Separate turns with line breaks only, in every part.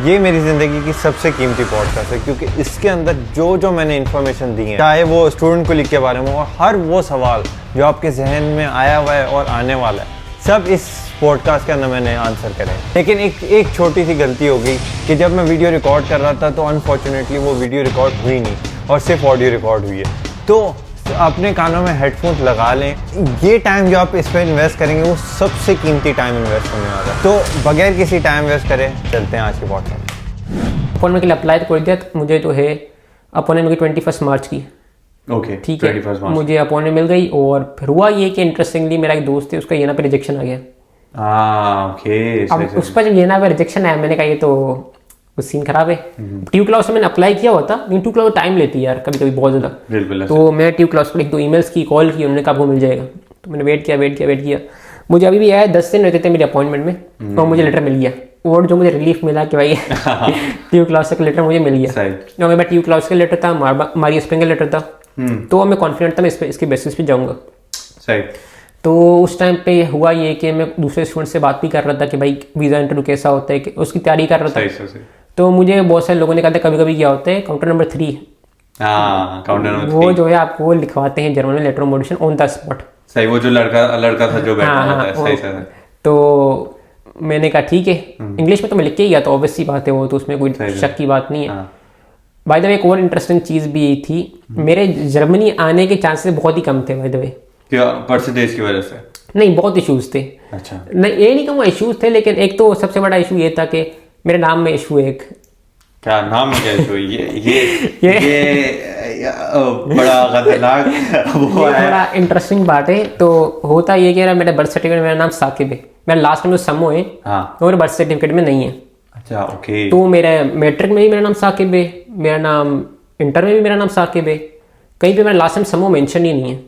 ये मेरी ज़िंदगी की सबसे कीमती पॉडकास्ट है क्योंकि इसके अंदर जो मैंने इन्फॉर्मेशन दी है, चाहे वो स्टूडेंट को लिख के बारे में हो, हर वो सवाल जो आपके जहन में आया हुआ है और आने वाला है, सब इस पॉडकास्ट के अंदर मैंने आंसर करे। लेकिन एक छोटी सी गलती हो गई कि जब मैं वीडियो रिकॉर्ड कर रहा था तो अनफॉर्चुनेटली वो वीडियो रिकॉर्ड हुई नहीं और सिर्फ ऑडियो रिकॉर्ड हुई है। तो अपने कानों में हेडफोन्स लगा लें। ये टाइम जो आप इस पर इन्वेस्ट करेंगे वो सबसे कीमती टाइम इन्वेस्ट होने वाला है। तो बगैर किसी टाइम वेस्ट करें चलते हैं आज के पॉडकास्ट।
अपॉइंटमेंट के लिए अप्लाई तो कर दिया। मुझे जो है अपॉइंटमेंट मिली 21 मार्च की।
ओके,
ठीक है, मुझे अपॉइंटमेंट मिल गई। और फिर हुआ ये कि इंटरेस्टिंगली मेरा एक दोस्त है, उसका येना पे रिजेक्शन आ गया।
ओके।
अब उस पर जब येना पे रिजेक्शन आया, मैंने कहा ये तो कुछ सीन खराब है। ट्यूब क्लाउड से मैंने अप्लाई किया हुआ था, लेकिन ट्यूब क्लाउड टाइम लेती है यार कभी कभी बहुत ज़्यादा। तो मैं ट्यूब क्लाउड पर 1-2 ईमेल्स की, कॉल की, उन्होंने कहा आपको मिल जाएगा। तो मैंने वेट किया। मुझे अभी भी आया 10 दिन रहते थे मेरे अपॉइंटमेंट में और मुझे लेटर मिल गया। और जो मुझे रिलीफ मिला कि भाई ट्यूब क्लाउड का लेटर मुझे मिल गया। और मेरा ट्यूब क्लाउड का लेटर था, मारी स्प्रिंग का लेटर था। तो मैं कॉन्फिडेंट था मैं इसके बेसिस पे जाऊँगा। तो उस टाइम पे हुआ ये कि मैं दूसरे स्टूडेंट से बात भी कर रहा था कि भाई वीज़ा इंटरव्यू कैसा होता है, कि उसकी तैयारी कर रहा था। तो मुझे बहुत सारे लोगों ने कहा था कभी कभी क्या होता है, काउंटर नंबर 3 वो जो है आपको लिखवाते हैं जर्मन में letter of motivation on the spot.
सही, वो जो लड़का था जो बैठा होता है। सही।
तो मैंने कहा ठीक है, इंग्लिश में तो मैं लिख के ही गया था, ऑब्वियस सी बात है वो, तो उसमें कोई शक की बात नहीं है। बाय द वे एक और इंटरेस्टिंग चीज़ भी यही थी, मेरे जर्मनी आने के चांसेस बहुत ही कम थे। बाय द वे
परसेंटेज की वजह से नहीं,
बहुत इशूज थे।
अच्छा,
नहीं ये नहीं कहूँगा इशूज थे, लेकिन एक तो सबसे बड़ा इशू ये था कि मेरे नाम में इशू है एक।
क्या नाम में क्या इशू? ये बड़ा खतरनाक वो है,
बड़ा इंटरेस्टिंग बात है। तो होता ये कि मेरा बर्थ सर्टिफिकेट में मेरा नाम साकिब है, मेरा लास्ट नेम समो है। तो मेरे बर्थ सर्टिफिकेट में नहीं है।
अच्छा, ओके।
तो मेरा मैट्रिक में भी मेरा नाम साकिब है, मेरा नाम इंटर में भी मेरा नाम साकिब है, कहीं पे मेरा लास्ट नेम समो मेंशन ही नहीं है।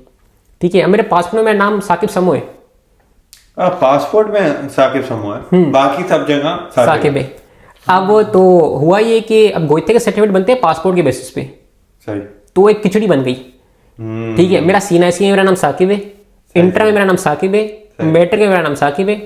ठीक है, मेरे पासपोर्ट में मेरा नाम साकिब समो है।
पासपोर्ट में साकिब समो है, बाकी सब जगह
साकिब है। अब तो हुआ ये कि अब गोइते के सर्टिफिकेट बनते हैं पासपोर्ट के बेसिस पे।
सही।
तो एक खिचड़ी बन गई। ठीक है, मेरा CNIC में मेरा नाम साकिब है, इंटर में मेरा नाम साकिब है, मैट्रिक में मेरा नाम साकिब है।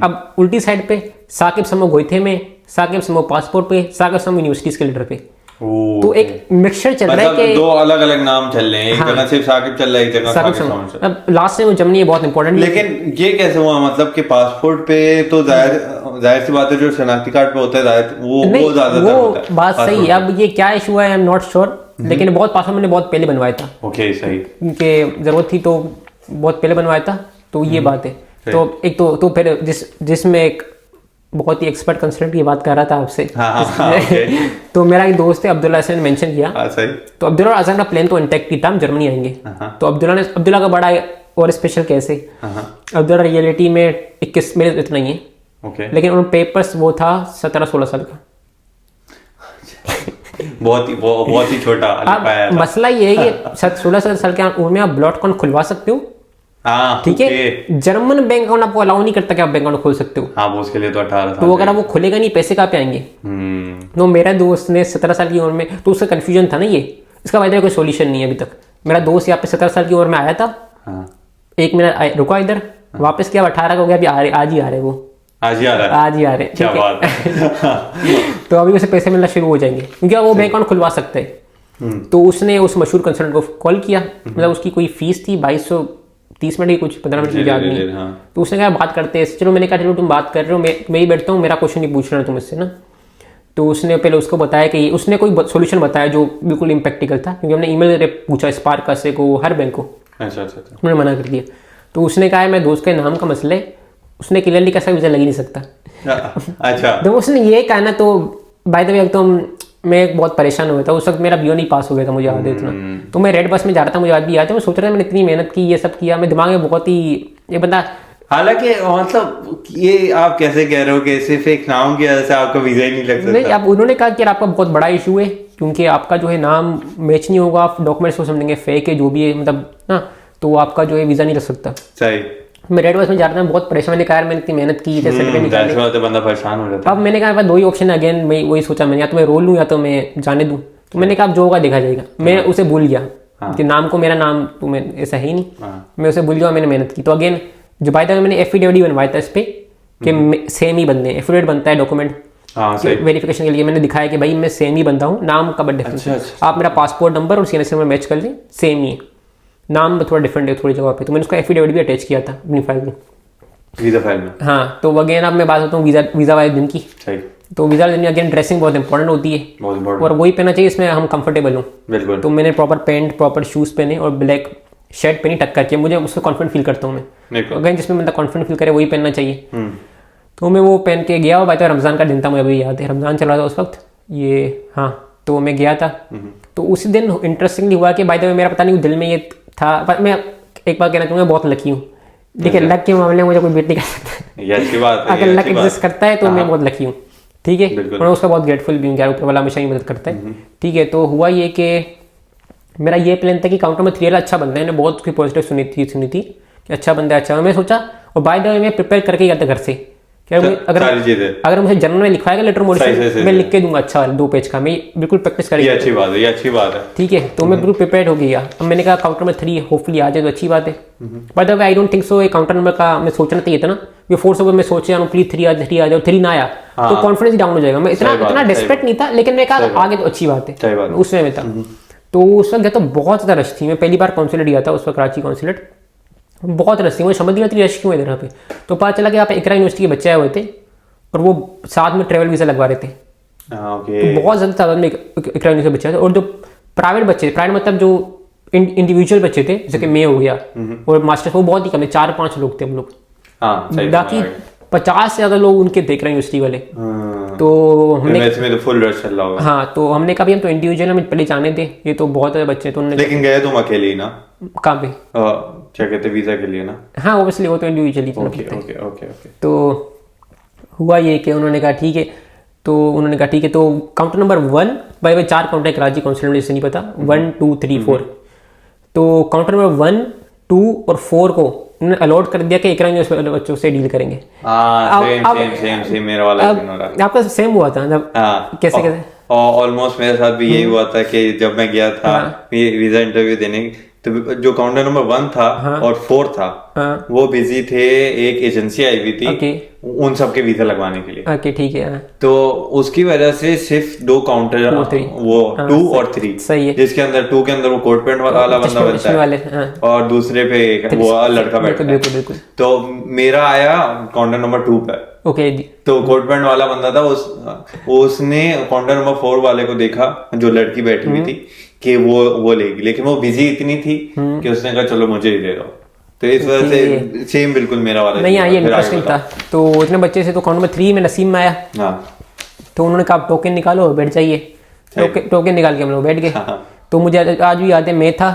अब उल्टी साइड पे साकिब समो गोइथे में, साकिब समो पासपोर्ट पे, साकिब समो यूनिवर्सिटीज के लेटर पे। तो एक मिक्सचर चल रहा है कि
दो अलग अलग नाम चल रहे हैं। एक जगह सिर्फ साकिब चल रहा है, एक जगह साकिब समो।
अब लास्ट में जर्मनी बहुत इंपॉर्टेंट।
लेकिन ये कैसे हुआ, मतलब कि पासपोर्ट पे तो जाहिर सी बात है, जो शनाख्ती कार्ड पे होता है वो ज्यादातर होता है।
बात सही है। अब ये क्या इशू है आई एम नॉट श्योर, लेकिन बहुत पासपोर्ट मैंने बहुत पहले बनवाया था।
ओके, सही।
कि जरूरत थी तो बहुत पहले बनवाया था। तो ये बात है। तो एक तो फिर जिसमें एक बहुत ही एक्सपर्ट कंसल्टेंट की बात कर रहा था आपसे। तो मेरा एक दोस्त है अब्दुल्ला हसन ने मेंशन किया।
सही।
तो अब्दुल्ला और अजहर का प्लान तो इंटैक्ट ही था, हम जर्मनी आएंगे। तो अब्दुल्ला का बड़ा और स्पेशल केस है। अब्दुल्ला रियलिटी में 21 में इतना ही है, लेकिन उन पेपर्स वो था 17-16 साल का।
बहुत ही छोटा।
मसला ये है कि 16 साल के उम्र में आप ब्लॉट अकाउंट खुलवा सकते हो। ठीक है, जर्मन बैंक अकाउंट आपको अलाउ नहीं करता कि आप बैंक अकाउंट खोल सकते हो।
हाँ, वो उसके लिए तो 18 साल।
तो अगर वो खुलेगा नहीं, पैसे कहाँ पे आएंगे? तो मेरा दोस्त ने 17 साल की उम्र में, तो उसका कंफ्यूजन था ना ये, इसका वजह कोई सोल्यूशन नहीं है अभी तक। मेरा दोस्त यहाँ पे 17 साल की उम्र में आया था। एक मिनट रुका, इधर वापस क्या 18 का हो गया, अभी आज ही आ रहे वो। आज ही आ रहे। क्या बात है। तो अभी उसे पैसे मिलना शुरू हो जाएंगे क्योंकि वो बैंक अकाउंट खुलवा सकते हैं। तो उसने उस मशहूर कंसल्टेंट को कॉल किया, मतलब उसकी कोई फीस थी 2230 मिनट की, कुछ 15 मिनट की याद नहीं। तो उसने कहा बात करते हैं। चलो मैंने कहा चलो तुम बात कर रहे हो, मैं ही बैठता हूँ, मेरा क्वेश्चन नहीं पूछ रहे तुम इससे ना। तो उसने पहले उसको बताया कि उसने कोई सोल्यूशन बताया जो बिल्कुल इम्प्रैक्टिकल था, क्योंकि हमने ईमेल पूछा स्पार्क से को हर बैंक को। अच्छा। उन्होंने मना कर दिया। तो उसने कहा मेरे दोस्त के नाम का मसला है, उसने क्लियरली कैसा वीज़ा लग ही नहीं सकता।
अच्छा।
तो उसने ये कहा ना, तो बाय द वे तो मैं बहुत परेशान हुआ था उस वक्त, मेरा BO नहीं पास हो गया था, मुझे याद है इतना। तो मैं रेड बस में जा रहा था, मुझे याद भी याद है। मैं सोच रहा था मैंने इतनी मेहनत की, ये सब किया, मैं दिमाग में बहुत ही ये बंदा।
हालांकि मतलब ये आप कैसे कह रहे हो कि सिर्फ एक नाम की वजह से आपका वीजा ही नहीं लग सकता?
नहीं, अब उन्होंने कहा कि आपका बहुत बड़ा इशू है, क्योंकि आपका जो है नाम मैच नहीं होगा, आप डॉक्यूमेंट्स को समझेंगे फेक है जो भी है, मतलब ना, तो आपका जो है वीजा नहीं लग सकता।
सही।
मैं रेड बस में जा रहा था, बहुत परेशान, मैंने कहा मैंने इतनी मेहनत की,
बंदा परेशान हो जाता है।
अब मैंने कहा 2 ही ऑप्शन, अगेन मैं वही सोचा मैंने, या तो मैं रोल लूँ या तो मैं जाने दूँ। तो मैंने कहा जो होगा देखा जाएगा। मैं उसे भूल गया कि नाम को, मेरा नाम तो मैं ऐसा है ही नहीं, मैं उसे भूल गया, मैंने मेहनत की। तो अगेन जो बाय द वे मैंने एफिडेविट बनवाया था इस पे कि सेम ही बनते हैं, एफिडेविट बनता है डॉक्यूमेंट
हाँ, सही।
वेरिफिकेशन के लिए मैंने दिखाया कि भाई मैं सेम ही बंदा हूँ, नाम का बट डिफरेंस है। आप मेरा पासपोर्ट नंबर और CNS नंबर मैच कर लें, सेम ही है, नाम थोड़ा डिफरेंट है थोड़ी जगह पे। तो मैंने उसका एफिडेविट भी अटैच किया था अपनी फाइल में,
वीजा फाइल में।
हाँ, तो अगेन अब मैं बात करता हूँ वीज़ा वाले दिन की।
सही।
तो वीज़ा वाले दिन अगेन ड्रेसिंग बहुत इंपॉर्टेंट होती है,
बहुत इंपॉर्टेंट।
और वही पहनना चाहिए इसमें हम कंफर्टेबल हूँ।
बिल्कुल।
तो मैंने प्रॉपर पैंट, प्रॉपर शूज़ पहने और ब्लैक शर्ट पहनी टक करके, मुझे उससे कॉन्फिडेंट फील करता हूँ मैं। अगेन जिसमें बंदा कॉन्फिडेंट फील करे वही पहनना चाहिए। तो मैं वो पहन के गया, और बाय द वे रमज़ान का दिन था, मुझे अभी याद है, रमज़ान चल रहा था उस वक्त ये, हाँ। तो मैं गया था, तो उसी दिन इंटरेस्टिंगली हुआ कि बाय द वे मेरा पता नहीं दिल में ये था, पर मैं एक बात कहना चाहूँगा, बहुत लकी हूँ। देखिए लक के मामले में मुझे कोई बीट नहीं कर सकता,
ये अच्छी बात है।
अगर लक एग्जिस्ट करता है तो मैं बहुत लकी हूँ, ठीक है। और मैं उसका बहुत ग्रेटफुल भी हूँ, यार ऊपर वाला हमेशा ही मदद करता है, ठीक है। तो हुआ ये कि मेरा ये प्लान था कि काउंटर में 3 वाला अच्छा बंदा है, मैंने बहुत उसकी पॉजिटिव सुनी थी कि अच्छा बंदा है, अच्छा। मैं सोचा, और बाय द वे मैं प्रिपेयर करके गया था घर से, अगर मुझे जर्नल में लिखवाएगा लेटर मोड मैं लिख के दूंगा अच्छा 2 पेज का, मैं बिल्कुल प्रैक्टिस करेंगे।
अच्छी बात है, ये अच्छी बात है,
ठीक है। तो मैं बिल्कुल प्रिपेयर हो गया। अब मैंने कहा काउंटर में 3 होपफुली आ जाए तो अच्छी बात है। By the way I don't think so ये काउंटर नंबर का मैं सोचना चाहिए था ना, ये फोर्स ओवर मैं सोच रहा हूँ प्लीज 3 आ जाए, 3 ना आया तो कॉन्फिडेंस डाउन हो जाएगा। मैं इतना डेस्परेट नहीं था, लेकिन मैं कहा आगे तो अच्छी बात है, उसमें मैं था। तो उस वक्त गया तो बहुत ज़्यादा रश थी, मैं पहली बार कॉन्सुलेट गया था उस वक्त, कराची कॉन्सुलेट, बहुत रश थी, मुझे समझ नहीं आती रश क्यों है इधर पे। तो पता चला कि यहाँ पे इकरा यूनिवर्सिटी के बच्चे आए हुए थे, और वो साथ में ट्रैवल वीज़ा लगवा रहे थे। तो बहुत ज़्यादा तादाद में इकरा यूनिवर्सिटी बच्चे थे, और जो प्राइवेट बच्चे, प्राइवेट मतलब जो इंडिविजुअल बच्चे थे, जैसे कि मैं हो गया और मास्टर्स, वो बहुत ही कम है, 4-5 लोग थे हम लोग, बाकी 50 से ज़्यादा लोग उनके देख रहे हैं यूनिवर्सिटी वाले। तो हमने
में तो फुल रश चल रहा होगा।
हाँ, तो हमने कहा भी हम तो इंडिविजुअल हमें पहले जाने थे, ये तो बहुत सारे बच्चे, तो उन्होंने।
लेकिन गए तुम अकेले ही ना?
कहाँ पे?
क्या कहते वीजा के लिए ना?
हाँ ऑब्वियसली वो तो इंडिविजुअली।
ओके।
तो हुआ ये कि उन्होंने कहा ठीक है, तो counter number 1, by way 4 counter Karachi consulate में, जिससे नहीं पता, 1 2 3 4। तो काउंटर नंबर 1 2 और 4 को उन्होंने अलॉट कर दिया कि इकरा यूनिवर्सिटी बच्चों से डील करेंगे।
सेम मेरा वाला सीन हो रहा।
आपका सेम हुआ था मतलब? कैसे
ऑलमोस्ट मेरे साथ भी यही हुआ था कि जब मैं गया था वीजा इंटरव्यू देने, तो जो काउंटर नंबर 1 था और 4 था, वो बिजी थे, एक एजेंसी आई हुई थी उन सबके वीजा लगवाने के लिए।
ओके ठीक है।
तो उसकी वजह से सिर्फ 2 काउंटर, वो 2 और 3,
सही है,
जिसके अंदर 2 के अंदर वो कोट पैंट वाला बंदा बनता है और दूसरे पे वो लड़का बैठता है। तो मेरा आया काउंटर नंबर 2 पर।
ओके।
तो कोट पैंट वाला बंदा था, उसने काउंटर नंबर 4 वाले को देखा जो लड़की बैठी हुई थी कि वो लेगी, लेकिन वो बिजी इतनी थी कि उसने कहा चलो मुझे ही दे दो। तो इस वजह से सेम बिल्कुल मेरा वाला
नहीं आया, इंटरेस्टिंग था। तो इतने बच्चे से तो काउंटर नंबर 3 में नसीम में आया। तो उन्होंने कहा टोकन निकालो बैठ जाइए, टोकन निकाल के हम लोग बैठ गए। तो मुझे आज भी याद है, मैं था,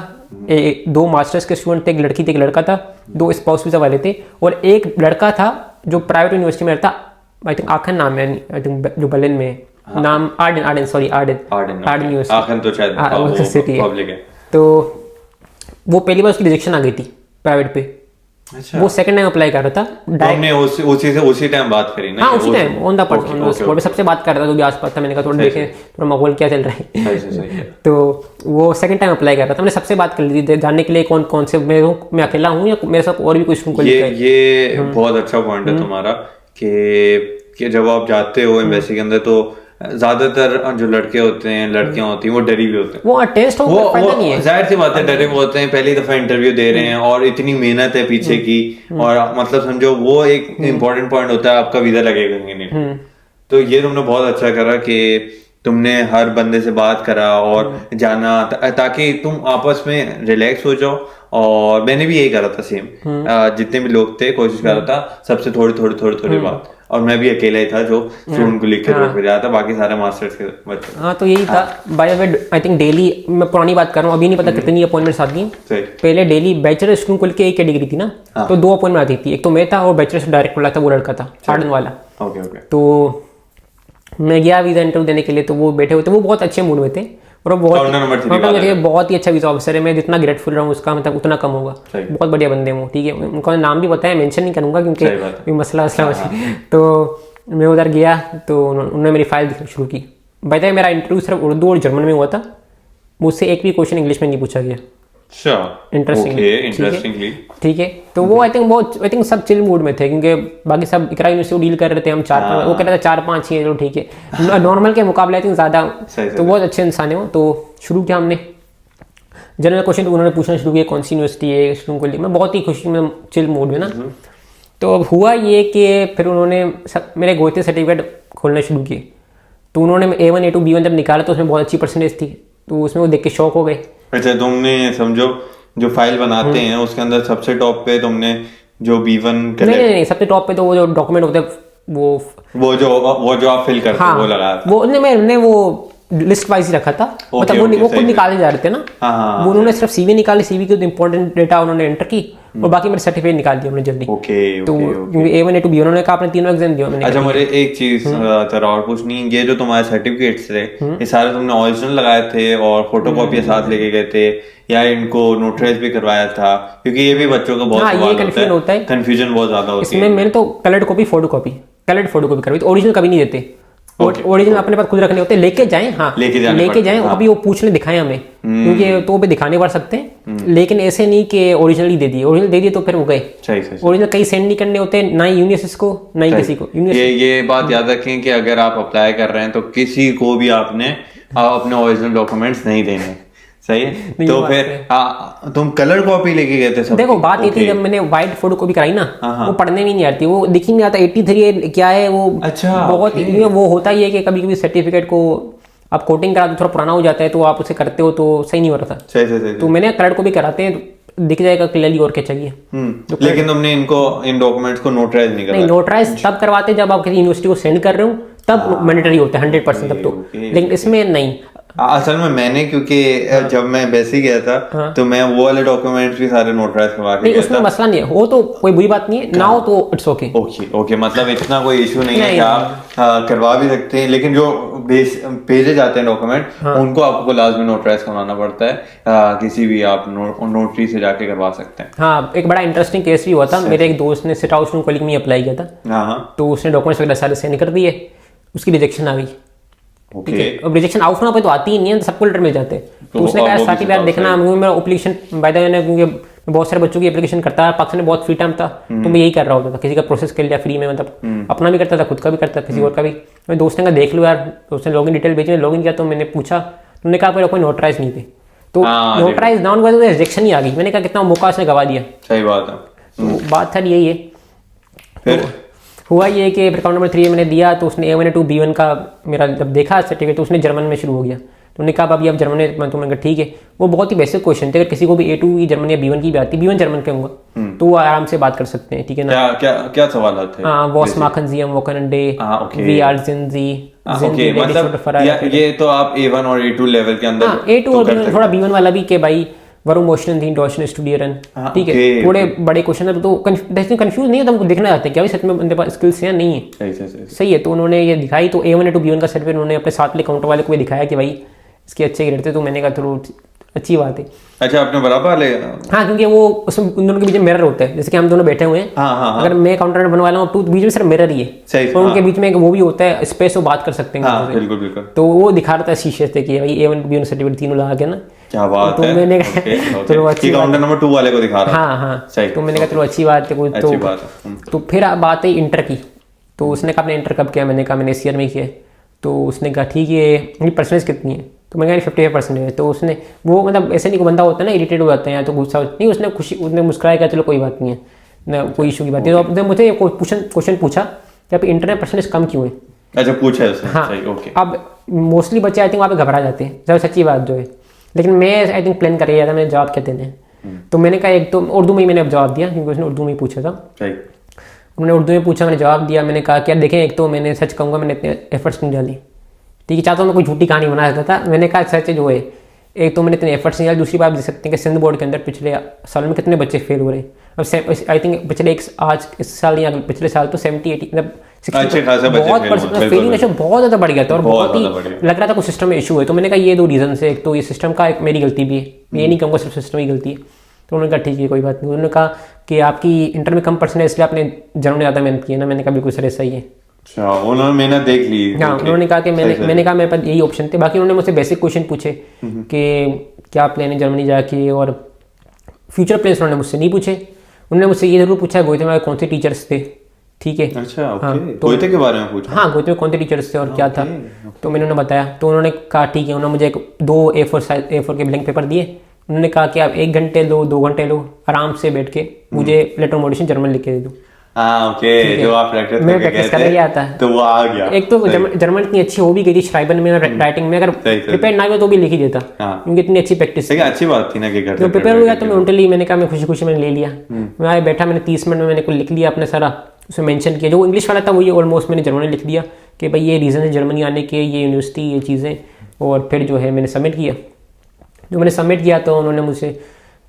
2 मास्टर्स के स्टूडेंट थे, एक लड़की थी एक लड़का था, 2 स्पाउस वीजा वाले थे, और एक लड़का था जो प्राइवेट यूनिवर्सिटी में रहता, आई थिंक आखन नाम है, आई थिंक जो बर्लिन में, नाम आर्डन यूनिवर्सिटी
तो शायद
सिटी है। तो वो पहली बार उसकी रिजेक्शन आ गई थी प्राइवेट पे। अच्छा। वो सेकंड टाइम अप्लाई कर रहा था,
तो हमने उसी टाइम बात करी ना?
हाँ उसी टाइम ऑन द स्पॉट सबसे बात कर रहा था, जो भी आसपास था। मैंने कहा थोड़ा देखें थोड़ा माहौल क्या चल रहा है। तो वो सेकंड टाइम अप्लाई कर रहा था, मैंने सबसे बात कर ली थी जानने के लिए कौन से मैं अकेला हूँ या मेरे साथ और भी कोई स्टूडेंट।
ये बहुत अच्छा पॉइंट है तुम्हारा कि जब आप जाते हो एम्बेसी के अंदर, तो ज्यादातर जो लड़के होते हैं, लड़कियां होती हैं, वो डरी भी होते हैं।
वो टेस्ट हो फायदा नहीं है,
जाहिर सी बात है, डरे हुए होते हैं, पहली दफा इंटरव्यू दे रहे हैं और इतनी मेहनत है पीछे की, और मतलब समझो वो एक इम्पोर्टेंट पॉइंट होता है, आपका वीजा लगेगा कि नहीं। तो ये तुमने बहुत अच्छा करा कि तुमने हर बंदे से बात करा और जाना, ताकि तुम आपस में रिलैक्स हो जाओ। और मैंने भी यही करा था सेम, जितने भी लोग थे कोशिश कर रहा था सबसे थोड़ी बात, और मैं भी अकेला ही था जो स्टूडेंट को लिख के रोक पे जाता, बाकी सारे मास्टर्स के बच्चे।
हाँ तो यही था। By the way I think daily, मैं पुरानी बात कर रहा हूँ, अभी नहीं पता कितनी अपॉइंटमेंट्स आती हैं। पहले डेली बैचलर स्टूडेंट को लेके एक कैटेगरी थी ना, तो 2 अपॉइंटमेंट आती थी, एक तो मैं था और बैचलर से डायरेक्ट मिला था वो लड़का था आर्डन वाला। तो मैं गया वीजा इंटरव्यू देने के लिए, तो वो बैठे हुए थे, वो बहुत अच्छे मूड में थे और बहुत ही अच्छा वीजा ऑफिसर है। मैं जितना ग्रेटफुल रहा हूँ उसका मतलब उतना कम होगा, बहुत बढ़िया बंदे हैं वो, ठीक है। उनका नाम भी बताया, मेंशन नहीं करूँगा क्योंकि मसला तो मैं उधर गया तो उन्होंने मेरी फाइल दिखनी शुरू की। बताया मेरा इंटरव्यू सिर्फ उर्दू और जर्मन में हुआ था, मुझसे एक भी क्वेश्चन इंग्लिश में नहीं पूछा गया।
अच्छा,
इंटरेस्टिंगली ठीक है। तो वो आई थिंक सब चिल मूड में थे, क्योंकि बाकी सब इकरा यूनिवर्सिटी डील कर रहे थे, हम 4-5 वो कह रहे थे 4-5 ही है, चलो ठीक है, नॉर्मल के मुकाबले आई थिंक ज़्यादा। तो बहुत अच्छे इंसान है वो। तो शुरू किया हमने जनरल क्वेश्चन, उन्होंने पूछना शुरू किया कौन सी यूनिवर्सिटी है स्टूडेंट को लिए। मैं बहुत ही खुशी में चिल मूड में ना। तो अब हुआ ये कि फिर उन्होंने मेरे गोयते सर्टिफिकेट खोलने शुरू किए। तो उन्होंने A1 A2 B1 जब निकाला तो उसमें बहुत अच्छी परसेंटेज थी, तो उसमें वो देख के शौक हो गए।
अच्छा, तुमने समझो जो फाइल बनाते हैं उसके अंदर सबसे टॉप पे तुमने जो B1
नहीं, सबसे टॉप पे तो वो जो डॉक्यूमेंट होते हैं वो
जो आप फिल करते हैं वो लगाया था।
वो मैंने वो लिस्ट वाइज ही रखा था, मतलब वो खुद निकाले जा रहे थे ना। वो उन्होंने सिर्फ CV निकाले, CV के इंपॉर्टेंट डेटा उन्होंने एंटर की और बाकी मेरे सर्टिफिकेट निकाल दिया उन्होंने जल्दी। तो A1 A2 B उन्होंने कहा आपने तीनों एग्जाम दिया।
अच्छा, मुझे एक चीज जरा और पूछनी, ये जो तुम्हारे सर्टिफिकेट्स थे ये सारे तुमने ओरिजिनल लगाए थे और फोटोकॉपी साथ लेके गए थे या इनको नोटराइज भी करवाया था? क्योंकि ये भी बच्चों को बहुत
सवाल होता है,
कंफ्यूजन बहुत ज्यादा होती है
इसमें। मैंने तो कलर्ड कॉपी फोटोकॉपी करवाई, तो ओरिजिनल कभी नहीं देते। ओरिजिनल अपने पास खुद रखने होते हैं, लेके जाएं। हाँ, लेके जाएं, कभी वो पूछ ले दिखाएं हमें, क्योंकि तो भी दिखाने पड़ सकते हैं, लेकिन ऐसे नहीं कि ओरिजिनल ही दे दिए। ओरिजिनल दे दिए तो फिर वो गए। ओरिजिनल कहीं सेंड नहीं करने होते, ना ही यूनिवर्सिटी को, ना ही किसी को।
ये बात याद रखें कि अगर आप अप्लाई कर रहे हैं तो किसी को भी आपने अपने ओरिजिनल डॉक्यूमेंट्स नहीं देने। सही है। तो फिर तुम कलर कॉपी लेके गए थे सब?
देखो बात ये थी, जब मैंने व्हाइट फोटो कॉपी कराई ना, वो पढ़ने में नहीं आती, वो दिख ही नहीं आता 83 क्या है वो।
अच्छा,
बहुत वो होता ही है कि कभी कभी सर्टिफिकेट को आप कोटिंग करा दो, थोड़ा पुराना हो जाता है, तो आप उसे करते हो तो सही नहीं हो रहा था।
सही।
तो मैंने कलर कॉपी कराते हैं, दिख जाएगा क्लियरली और क्या चाहिए।
लेकिन तुमने इन डॉक्यूमेंट्स को नोटराइज नहीं करवाया?
नोटराइज तब करवाते जब आप किसी यूनिवर्सिटी को सेंड कर रहे हो, तब मैंडेटरी होता है 100% तब तो। लेकिन इसमें नहीं।
असल में मैंने क्योंकि जब मैं वैसे ही गया था तो मैं वो वाले डॉक्यूमेंट्स भी सारे नोटराइज करवा के गया था।
उसमें मसला नहीं है, वो तो कोई बुरी बात नहीं है ना, हो तो इट्स ओके।
ओके, मतलब इतना कोई इशू नहीं है कि आप करवा भी सकते हैं, लेकिन जो भेजे जाते हैं डॉक्यूमेंट उनको आपको लाजमी नोटराइज करवाना पड़ता है। किसी भी आप नोटरी से जाके करवा सकते हैं।
हाँ, एक बड़ा इंटरेस्टिंग केस भी हुआ था। मेरे एक दोस्त ने सिट आउट कॉलेज में अप्लाई किया था, तो उसने डॉक्यूमेंट्स वगैरह सारे सेंड कर दिए, उसकी रिजेक्शन आ गई। ठीक है, अब रिजेक्शन आउट ना पे तो आती ही नहीं है, सबको लेटर मिल जाते हैं। तो उसने कहा सर्टिफिकेट देखना, मेरा एप्लीकेशन बाय द वे, क्योंकि बहुत सारे बच्चों की एप्लीकेशन करता है, पाकिस्तान में बहुत फ्री टाइम था, तो मैं यही कर रहा होता था, किसी का प्रोसेस कर लिया फ्री में, मतलब अपना भी करता था, खुद का भी करता था, किसी और का भी। मेरे दोस्त ने कहा देख लो यार, उसने लॉगिन डिटेल भेजी, लॉगिन किया तो मैंने पूछा, उन्होंने कहा मेरा कोई नोटराइज नहीं थे, तो नोटराइज डाउन हुआ तो रिजेक्शन ही आ गई। मैंने कहा कितना मौका उसने गवा दिया।
सही बात है।
तो बात था यही है। हुआ ये कि अकाउंट नंबर 3 मैंने दिया, तो उसने A1 A2 B1 का मेरा जब देखा सर्टिफिकेट, तो उसने जर्मन में शुरू हो गया। तो उन्होंने कहा अभी आप जर्मन में, तो मैंने कहा ठीक है। वो बहुत ही बेसिक क्वेश्चन थे, अगर किसी को भी A2 की जर्मन या B1 की भी आती, B1 जर्मन के होंगे तो वो आराम से बात कर सकते हैं। ठीक है ना?
क्या सवाल थे?
हाँ, वॉस माखन जी, हम वोकन डे, वी आर जिंजी।
मतलब ये तो आप A1 और A2 लेवल के अंदर
A2 और B1, थोड़ा B1 वाला भी, के भाई वरू मोशन थी डॉशन स्टूडियरन। ठीक है, थोड़े बड़े क्वेश्चन है, तो कंफ्यूज नहीं है, तो देखना चाहते हैं क्या सच में बंदे पास स्किल्स हैं नहीं है। सही है। तो उन्होंने ये दिखाई, तो A1 A2 B1 का सर्टिफिकेट उन्होंने अपने साथ वाले काउंटर वाले को भी दिखाया कि भाई इसके अच्छे ग्रेड थे। तो मैंने कहा थोड़ा अच्छी बात है।
अच्छा, आपने बराबर वाले?
हाँ, क्योंकि वो उसमें उन दोनों के बीच में मिरर होता है, जैसे कि हम दोनों बैठे हुए हैं। अगर मैं काउंटर बनवा रहा हूँ तो बीच में सिर्फ मिरर ही है, और उनके बीच में वो भी होता है स्पेस, वो बात कर सकते हैं।
बिल्कुल।
तो वो दिखा रहा था शीशे से कि भाई A1 B1 सर्टिफिकेट तीनों लगा के ना।
क्या बात
है। तो मैंने कहा चलो अच्छी
काउंटर नंबर 2 वाले को दिखा रहा।
हाँ। तो मैंने कहा चलो अच्छी बात है कोई। तो फिर बात है इंटर की। तो उसने कहा आपने इंटर कब किया? मैंने कहा मैंने इस ईयर में किया। तो उसने कहा ठीक है, परसेंटेज कितनी है? तो मैं कहा 55% है। तो उसने वो, मतलब ऐसे नहीं, कोई बंदा होता है ना इरिटेट हो जाता है या तो गुस्सा नहीं, उसने मुस्कुराया, कहा चलो कोई बात नहीं है ना, कोई इशू की बात नहीं। तो आपने मुझे क्वेश्चन पूछा कि आप इंटर में परसेंटेज कम क्यों है?
अच्छा, पूछा उसने।
हाँ। अब मोस्टली बच्चे आई थिंक वहाँ पे घबरा जाते हैं, जब सच्ची बात जो है। लेकिन मैं आई थिंक प्लान कर रहा था, मैंने जवाब क्या देने हैं। तो मैंने कहा एक तो उर्दू में ही मैंने जवाब दिया, क्योंकि उसने उर्दू में ही पूछा था। उन्होंने उर्दू में पूछा, मैंने जवाब दिया। मैंने कहा क्या देखें, एक तो मैंने सच कहूँगा मैंने इतने एफर्ट्स नहीं डाली। ठीक है, चाहता हूँ मैं कोई झूठी कहानी बना सकता था। मैंने कहा सच जो है, एक तो मैंने इतने एफर्ट्स नहीं डाले, दूसरी बात देख सकते हैं कि सिंध बोर्ड के अंदर पिछले साल में कितने बच्चे फेल हो रहे हैं। अब आई थिंक पिछले इस साल या पिछले साल तो 70-80 मतलब 60 बहुत फेलिंग रेशो बहुत ज़्यादा बढ़ गया था, और बहुत ही लग रहा था कुछ सिस्टम में इशू है। तो मैंने कहा ये 2 रीजन है, एक तो ये सिस्टम का, एक मेरी गलती भी है, ये नहीं कहूँगा सिर्फ सिस्टम की गलती है। तो उन्होंने कहा ठीक है कोई बात नहीं। उन्होंने कहा कि आपकी इंटर में कम परसेंटेज इसलिए आपने जर्मन में ज़्यादा मेहनत की है ना। मैंने कहा बिल्कुल सर ऐसा ही है।
अच्छा, उन्होंने मेहनत देख ली।
हाँ, उन्होंने कहा कि मैंने कहा मेरे पास यही ऑप्शन थे। बाकी उन्होंने मुझसे बेसिक क्वेश्चन पूछे कि क्या प्लान है जर्मनी जाके, और फ्यूचर प्लान्स उन्होंने मुझसे नहीं पूछे। उन्होंने मुझसे ये जरूर पूछा गोयते में कौन से टीचर्स थे, ठीक है।
अच्छा, ओके।
हाँ,
गोयते के बारे में पूछा?
हाँ, गोयते में कौन से टीचर्स थे और क्या था। तो मैंने उन्हें बताया, तो उन्होंने कहा ठीक है। उन्होंने मुझे 2 A4 के ब्लैंक पेपर दिए। उन्होंने कहा कि आप 1 घंटे लो, 2 घंटे लो, आराम से बैठ के मुझे लेटर मोटिवेशन जर्मन लिख के दे दो।
हाँ, ओके। जो आप प्रैक्टिस
मैं प्रैक्टिस कर रही आता
तो वो आ गया।
एक तो जर्मन इतनी अच्छी हो भी गई थी श्राइबन में, राइटिंग में अगर प्रिपेयर ना हो तो भी लिख ही देता, क्योंकि इतनी अच्छी प्रैक्टिस थी।
अच्छी बात थी ना कि
तो प्रिपेयर हो गया तो मैं उल्टली मैंने कहा मैं खुशी खुशी मैंने ले लिया। मैं आए बैठा, मैंने 30 मिनट में मैंने कुछ लिख लिया अपने सारा, उसमें मेंशन किया। जो इंग्लिश वाला था वही ऑलमोस्ट मैंने जर्मन में लिख दिया कि भाई ये रीज़न है जर्मनी आने के, ये यूनिवर्सिटी, ये चीज़ें। और फिर जो है मैंने सबमिट किया। जो मैंने सबमिट किया तो उन्होंने मुझसे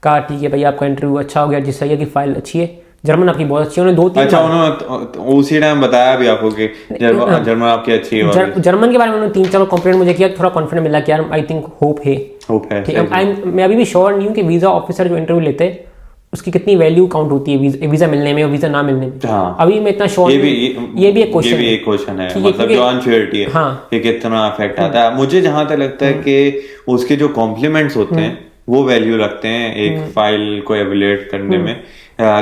कहा ठीक है भाई आपका इंटरव्यू अच्छा हो गया, जिससे ये कि फाइल अच्छी है, जर्मन आपकी बहुत अच्छी है। उन्होंने 2-3
अच्छा, उन्होंने उसी टाइम बताया भी आपको कि जर्मन आपकी अच्छी है?
जर्मन के बारे में उन्होंने 3-4 कॉम्प्लीमेंट मुझे किया, थोड़ा कॉन्फिडेंट मिला कि यार आई थिंक होप है। ठीक है, मैं अभी भी श्योर नहीं हूँ कि वीज़ा ऑफिसर जो इंटरव्यू लेते हैं उसकी कितनी वैल्यू काउंट होती है वीज़ा मिलने में और वीज़ा ना मिलने में।
हाँ।
अभी मैं इतना श्योर, ये भी एक क्वेश्चन है,
मतलब जो अनश्योरिटी है कि कितना इफेक्ट आता है। मुझे जहां तक लगता है कि उसके जो कॉम्प्लीमेंट्स होते हैं वो वैल्यू रखते हैं एक फाइल को एवेल्युएट करने में,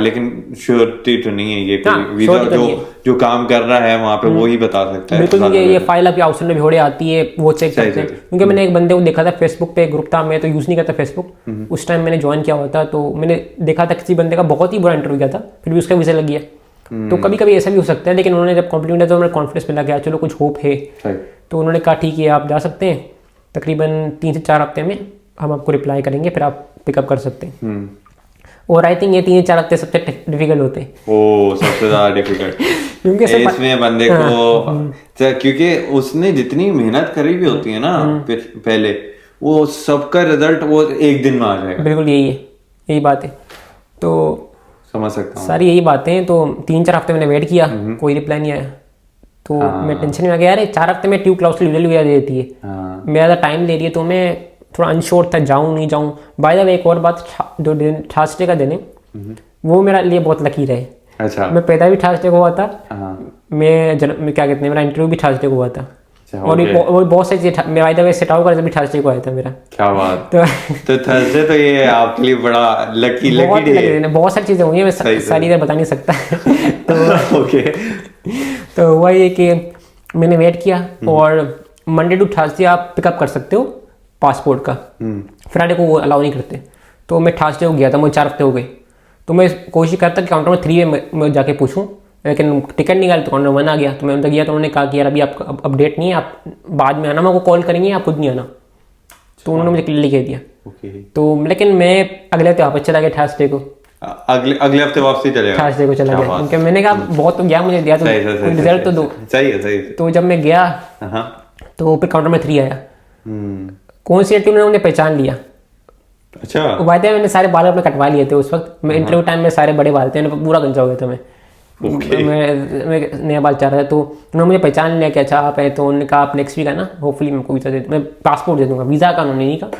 लेकिन श्योरिटी तो नहीं है ये कोई वीजा जो काम कर रहा है वहां पे वो ही बता सकता है।
बिल्कुल, ये फाइल आपकी आउटसाइड में भिड़े आती है वो चेक करते हैं। क्योंकि मैंने एक बंदे को देखा था फेसबुक पे, ग्रुप था, मैं तो यूज नहीं करता फेसबुक, उस टाइम मैंने ज्वाइन किया हुआ था, तो मैंने देखा था किसी बंदे का बहुत ही बुरा इंटरव्यू किया था, फिर भी उसका वीजा लग गया। तो कभी कभी ऐसा भी हो सकता है, लेकिन उन्होंने जब कॉम्प्लीमेंट किया तो उन्हें कॉन्फिडेंस मिला गया, चलो कुछ होप है। तो उन्होंने कहा ठीक है आप जा सकते हैं, तकरीबन 3 से 4 हफ्ते में हम आपको रिप्लाई करेंगे, फिर आप पिकअप कर सकते हैं। और आई थिंक ये 3-4 हफ्ते सबसे डिफिकल्ट होते हैं।
ओ, सबसे ज्यादा डिफिकल्ट क्योंकि इसमें बंदे को क्योंकि उसने जितनी मेहनत करी भी होती है ना पहले, वो सबका रिजल्ट वो एक दिन में आ जाएगा।
बिल्कुल यही बात है। तो
समझ सकता हूँ
सारी यही बातें। तो 3-4 हफ्ते मैंने वेट किया, कोई रिप्लाई नहीं आया। तो मैं टेंशन में आ गया, अरे 4 हफ्ते में ट्यूब क्लाउड लीगल वीजा दे देती है, मेरा टाइम ले रही है। तो मैं थोड़ा अनश्योर था जाऊँ नहीं जाऊँ। बाय द वे एक और बात, जो दिन थर्सडे का दिन है वो मेरा लिए बहुत लकी रहे।
अच्छा,
मैं पैदा भी थर्सडे को हुआ था, मैं क्या कहते हैं, मेरा इंटरव्यू भी थर्सडे को हुआ था। और बहुत सारी चीजें, मैं by the way set out कर भी थर्सडे को आया था मेरा।
क्या बात। तो थर्सडे तो ये आपके लिए बड़ा लकी
डे। बहुत सारी चीजें हुई हैं, मैं सारी इधर बता नहीं सकता। तो ओके, तो हुआ ये कि मैंने वेट किया और मंडे टू थर्सडे आप पिकअप कर सकते हो पासपोर्ट का, फ्राइडे को वो अलाउ नहीं करते। तो मैं थर्सडे को गया था, मुझे 4 हफ्ते हो गए। तो मैं कोशिश करता कि काउंटर में 3 में जाके पूछूं, लेकिन टिकट नहीं गया तो काउंटर 1 आ गया। तो मैं उनसे गया तो उन्होंने कहा कि यार अभी आपका अपडेट नहीं है, आप बाद में आना, मैं आपको कॉल करेंगे, आप खुद नहीं आना। तो उन्होंने मुझे क्लियरली कह दिया। तो लेकिन मैं अगले हफ्ते वापस चला गया थर्सडे को,
अगले हफ्ते वापसी चलेगा,
थर्सडे को चला गया, क्योंकि मैंने कहा बहुत तो गया, मुझे दिया तो रिजल्ट तो दो।
सही है।
तो जब मैं गया तो फिर काउंटर में 3 आया। कौन सी उन्होंने उन्हें पहचान लिया।
अच्छा,
वायदे मैंने सारे बाल अपने कटवा लिए थे उस वक्त। मैं इंटरव्यू टाइम में सारे बड़े बाल थे, पूरा गंजा हो गया था मैं नया बाल चाह रहा था। तो उन्होंने मुझे पहचान लिया कि अच्छा आप है। तो उन्होंने कहा आप नेक्स्ट वीक आना, होपफुली मैं वीज़ा दे, मैं पासपोर्ट दे दूंगा, वीज़ा का उन्होंने नहीं कहा,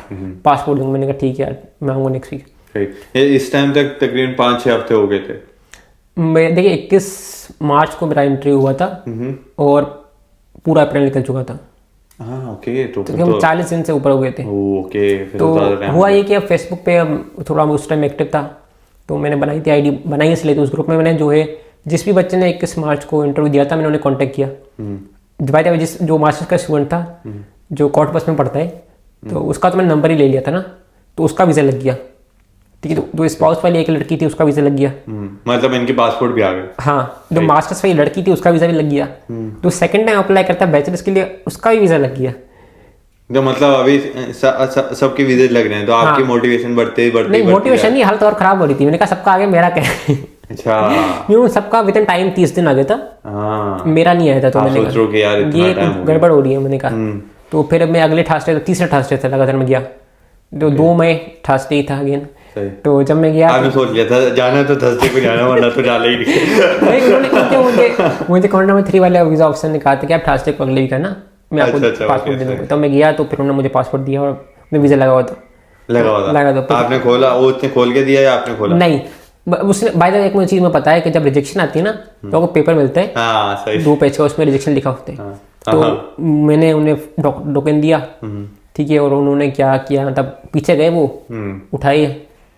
पासपोर्ट दूंगा। मैंने कहा ठीक है यार मैं आऊँगा नेक्स्ट वीक।
इस टाइम तक तकरीबन 5-6 हफ्ते हो गए थे।
मैं देखिए 21 मार्च को मेरा इंटरव्यू हुआ था और पूरा अप्रैल निकल चुका था।
ओके, तो
हम 40 दिन से ऊपर हो गए थे।
ओके,
तो हुआ ये कि फेसबुक पे थोड़ा उस टाइम एक्टिव था, तो मैंने बनाई थी आईडी, बनाई इसलिए। तो उस ग्रुप में मैंने जो है जिस भी बच्चे ने 21 मार्च को इंटरव्यू दिया था मैंने उन्हें कांटेक्ट किया। जो मास्टर्स का स्टूडेंट था जो कॉर्टबस में पढ़ता है, तो उसका तो मैंने नंबर ही ले लिया था ना, तो उसका वीज़ा लग गया। ठीक है, तो स्पाउस वाली एक लड़की थी उसका वीज़ा लग गया,
मतलब इनके पासपोर्ट भी आ गए।
हाँ, जो मास्टर्स वाली लड़की थी उसका वीज़ा भी लग गया। तो सेकंड टाइम अप्लाई करता बैचलर्स के लिए, उसका भी वीज़ा लग गया।
तो मतलब अभी सबके वीजे लग रहे हैं, तो आपकी मोटिवेशन बढ़ते
नहीं, मोटिवेशन नहीं, हालत और खराब हो रही थी। मैंने कहा सबका आगे, मेरा क्या।
अच्छा,
यूँ सबका विद इन टाइम 30 दिन आ गया था, मेरा नहीं आया था। तो मैंने कहा ये गड़बड़ हो रही है, मैंने कहा। तो फिर मैं अगले थर्सडे, तीसरे थर्सडे था लगातार मैं गया, जो 2 मई थर्सडे ही था अगेन। तो जब मैं गया
आपने सोच लिया था जाना तो थर्सडे को जाना, वरना तो जाना ही नहीं।
उन्होंने मुझे काउंटर में 3 वाले वीजा ऑप्शन ने कहा था कि आप थर्सडे को अगले वीक है ना, मैं आपको पासपोर्ट दे दूंगा। तो मैं गया तो फिर उन्होंने मुझे पासपोर्ट दिया और मैं वीजा लगा हुआ था।
आपने खोला, वो उसने खोल के दिया या आपने खोला?
नहीं, उसने बाय द वे एक मुझे चीज में पता है कि जब रिजेक्शन आती है ना तो आपको पेपर मिलते हैं 2 पेज का, उसमें रिजेक्शन लिखा होता है। तो मैंने उन्हें टोकन दिया, ठीक है, और उन्होंने क्या किया, मतलब पीछे गए वो उठाए,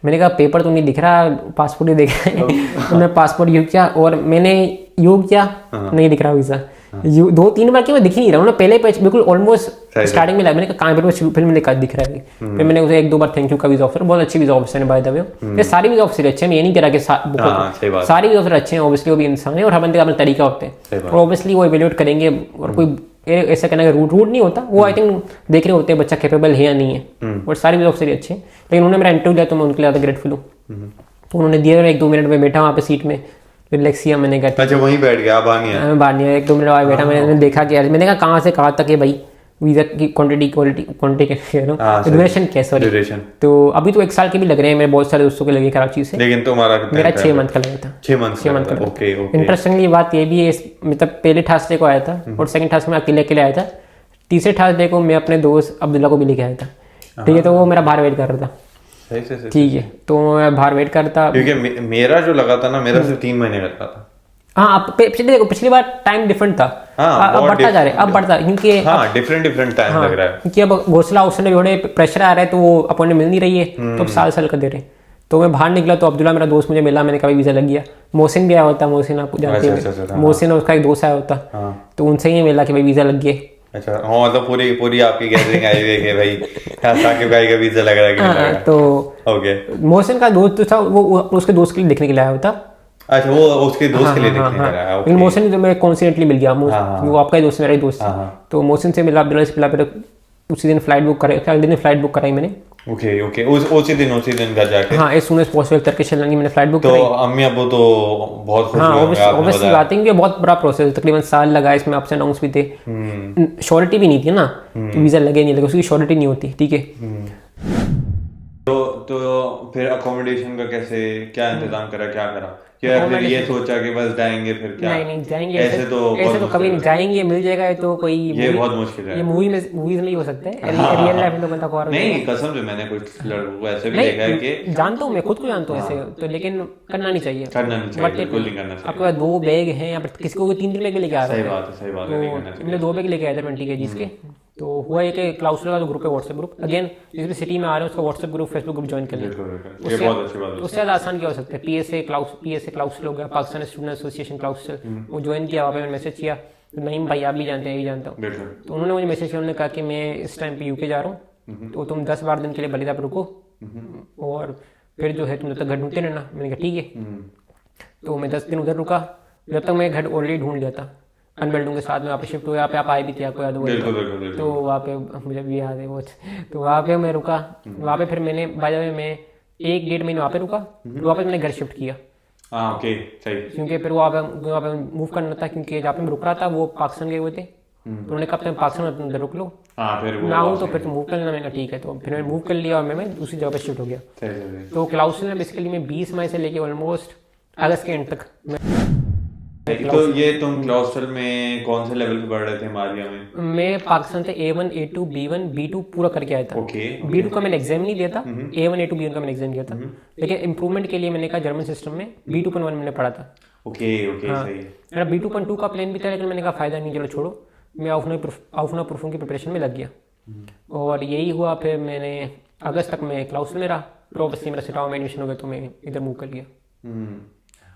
मैंने कहा पेपर तो नहीं दिख रहा, पासपोर्ट ही दिख रहा है। तो मैं पासपोर्ट यूज किया और मैंने यूज किया, नहीं दिख रहा वीज़ा। 2-3 बार किया, मैं दिख ही नहीं रहा। उन्होंने पहले पेज बिल्कुल ऑलमोस्ट स्टार्टिंग में लगा, मैंने कहा कहाँ फिर मैंने कहा दिख रहा है। फिर मैंने उसे 1-2 बार थैंक यू का वीज़ा ऑफिसर, बहुत अच्छी वीज़ा ऑफिसर है बाय द वे। ये सारी वीज़ा ऑफिसर अच्छे हैं, मैं ये नहीं कह रहा कि सारी वीज़ा ऑफिसर अच्छे हैं। ऑब्वियसली वो भी इंसान है और हर बंदे का अपना तरीका होता है, और ऑब्वियसली वो इवेल्युएट करेंगे। और कोई ऐसा कहना रूट नहीं होता, वो आई थिंक देख रहे होते हैं बच्चा कैपेबल है या नहीं है। और सारी वीज़ा ऑफिसर अच्छे हैं, लेकिन उन्होंने मेरा इंटरव्यू लिया तो मैं उनके लिए ज़्यादा ग्रेटफुल हूँ। तो उन्होंने दिया, 1-2 मिनट में बैठा वहाँ पे सीट में, रिलैक्स किया मैंने। कहा
अच्छा वहीं बैठ गया, बाहर नहीं आया?
बाहर नहीं आया, 1-2 मिनट बाद बैठा, मैंने देखा कि यार, मैंने कहा कहाँ से कहाँ तक है भाई वीज़ा की क्वांटिटी ड्यूरेशन क्या, सॉरी। तो अभी तो 1 साल के भी लग रहे हैं, मेरे बहुत सारे दोस्तों के लगे कराची से।
लेकिन तुम्हारा
मेरा 6 मंथ का लगा था।
6 मंथ का। ओके।
इंटरेस्टिंगली बात ये भी है, मतलब पहले थर्सडे को आया था और सेकंड थर्सडे में अकेले आया था। तीसरे थर्सडे को मैं अपने दोस्त अब्दुल्ला को भी लेके आया था, ठीक है। तो वो मेरा बाहर वेट कर रहा था, ठीक है। तो मैं बाहर वेट करता,
क्योंकि मेरा जो लगा था ना, मेरा सिर्फ 3 महीने का था।
हाँ, पिछली बार टाइम डिफरेंट था। अब बढ़ता जा रहा है, अब बढ़ता, क्योंकि
डिफरेंट टाइम लग रहा है।
क्योंकि अब घोसला हाउस में थोड़े प्रेशर आ रहा है, तो वो अपॉइंटमेंट मिल नहीं रही है, तो अब साल का दे रहे हैं। तो मैं बाहर निकला तो अब्दुल्ला मेरा दोस्त मुझे मिला, मैंने कहा वीज़ा लग गया। मोहसिन भी आया होता, मोहसिन आपको जानते हैं, मोहसिन और उसका एक दोस्त आया होता, तो उनसे ही मिला कि भाई वीज़ा लग गया।
अच्छा, हाँ, मतलब पूरी आपकी गैदरिंग आई हुई है भाई, साकिब भाई का वीज़ा लग रहा है कि नहीं लग रहा?
तो
ओके,
मोहसिन का दोस्त था, वो उसके दोस्त के लिए देखने के लिए आया होता।
अच्छा, वो उसके दोस्त के लिए देखने के लिए आया।
लेकिन मोहसिन तो मैं कॉन्सिडेंटली मिल गया, वो आपका ही दोस्त, मेरा ही दोस्त। तो मोहसिन से मिला, अब्दुल्ला से मिला, फिर उसी दिन फ्लाइट बुक कराई, अगले दिन फ्लाइट बुक कराई मैंने।
ओके, उसी दिन घर जाके,
हाँ, as soon as possible Turkish airline मैंने फ्लाइट बुक कराई।
तो अम्मी अब्बू तो बहुत खुश
हुए। हाँ, ऑब्वियसली बात है, ये बहुत बड़ा प्रोसेस, तकरीबन साल लगा इसमें, अप्स एंड डाउन्स भी थे, श्योरिटी भी नहीं थी ना, वीज़ा लगे नहीं लगे, उसकी श्योरिटी नहीं होती, ठीक है।
तो फिर अकोमोडेशन का क्या इंतजाम करा, क्या करा? क्या फिर ये सोचा कि बस जाएंगे, फिर क्या?
नहीं जाएंगे,
ऐसे तो
कभी नहीं जाएंगे, मिल जाएगा तो कोई,
ये बहुत मुश्किल है,
ये मूवीज में नहीं हो सकता है, रियल लाइफ में तो बंदा को
नहीं, कसम से मैंने कुछ लड़कों को ऐसे भी देखा है कि,
जानता हूँ मैं, खुद को जानता हूँ ऐसे तो, लेकिन करना नहीं चाहिए,
बिल्कुल नहीं करना चाहिए।
आपके पास 2 बैग हैं, या किसी को 3 बैग लेके आ रहा है,
सही बात है,
मैंने 2 बैग लेके आया था 20 kg के। तो हुआ है कि क्लाउसुला का जो ग्रुप है, व्हाट्सएप ग्रुप, अगेन जिस भी सिटी में आ रहे हैं उसका WhatsApp group, Facebook group join कर लिया।
ये बहुत अच्छी बात है,
उससे ज़्यादा आसान क्या हो सकता है? पीएसए क्लाउसल हो गया, पाकिस्तान स्टूडेंट एसोसिएशन क्लाउसल, वो ज्वाइन किया, वहाँ पे मैंने मैसेज किया, तो नहीं भाई आप भी जानते हैं, यही जानता हूँ। तो उन्होंने मुझे मैसेज किया, उन्होंने कहा कि मैं इस टाइम पे यूके जा रहा हूँ, तो तुम 10-12 दिन के लिए भले आप रुको, और फिर जो है तुम जब तक घर ढूंढते रहना। मैंने कहा ठीक है। तो मैं 10 दिन उधर रुका, जब तक मैं घर ऑलरेडी ढूंढ लिया था, अनबिल्डिंग के साथ में वहाँ पे शिफ्ट हुआ, आप आए भी थे, आपको याद होगा। तो वहाँ पे मुझे भी याद है वो, तो वहाँ पे मैं रुका, वहाँ पे फिर मैंने मैं 1-1.5 महीने वहाँ पे रुका, वहाँ पे मैंने घर शिफ्ट किया।
ओके, सही।
क्योंकि फिर वहाँ पे मूव करना था, क्योंकि जहाँ पे मैं रुक रहा था वो पाकिस्तान गए हुए थे, तो उन्होंने कहा पाकिस्तान में तुम रुक लो, ना हो तो फिर तुम मूव कर लेना। मैंने कहा ठीक है, तो फिर मैंने मूव कर लिया और मैं दूसरी जगह पे शिफ्ट हो गया। तो क्लाउसल में बेसिकली मैं 20 मई से लेके ऑलमोस्ट अगस्त के एंड तक।
तो ये तुम क्लाउसल में कौन से लेवल पे पढ़ रहे थे मारिया में?
मैं पाकिस्तान से A1, A2, B1, B2 पूरा करके आया था। B2 का मैंने एग्जाम नहीं दिया था, A1, A2, B1 का मैंने एग्जाम दिया था, लेकिन इंप्रूवमेंट के लिए मैंने कहा जर्मन सिस्टम में B2.1 मैंने पढ़ा था।
ओके, सही।
मेरा B2.2 का प्लान भी था, लेकिन मैंने कहा फायदा नहीं, चलो छोड़ो, मैं आउफना प्रूफों की प्रिपरेशन में लग गया, और यही हुआ। फिर मैंने अगस्त तक मैं क्लाउसल में रहा, फिर ऑब्वियसली मेरा सिटाओ में एडमिशन हो गया, तो मैं इधर मूव कर गया।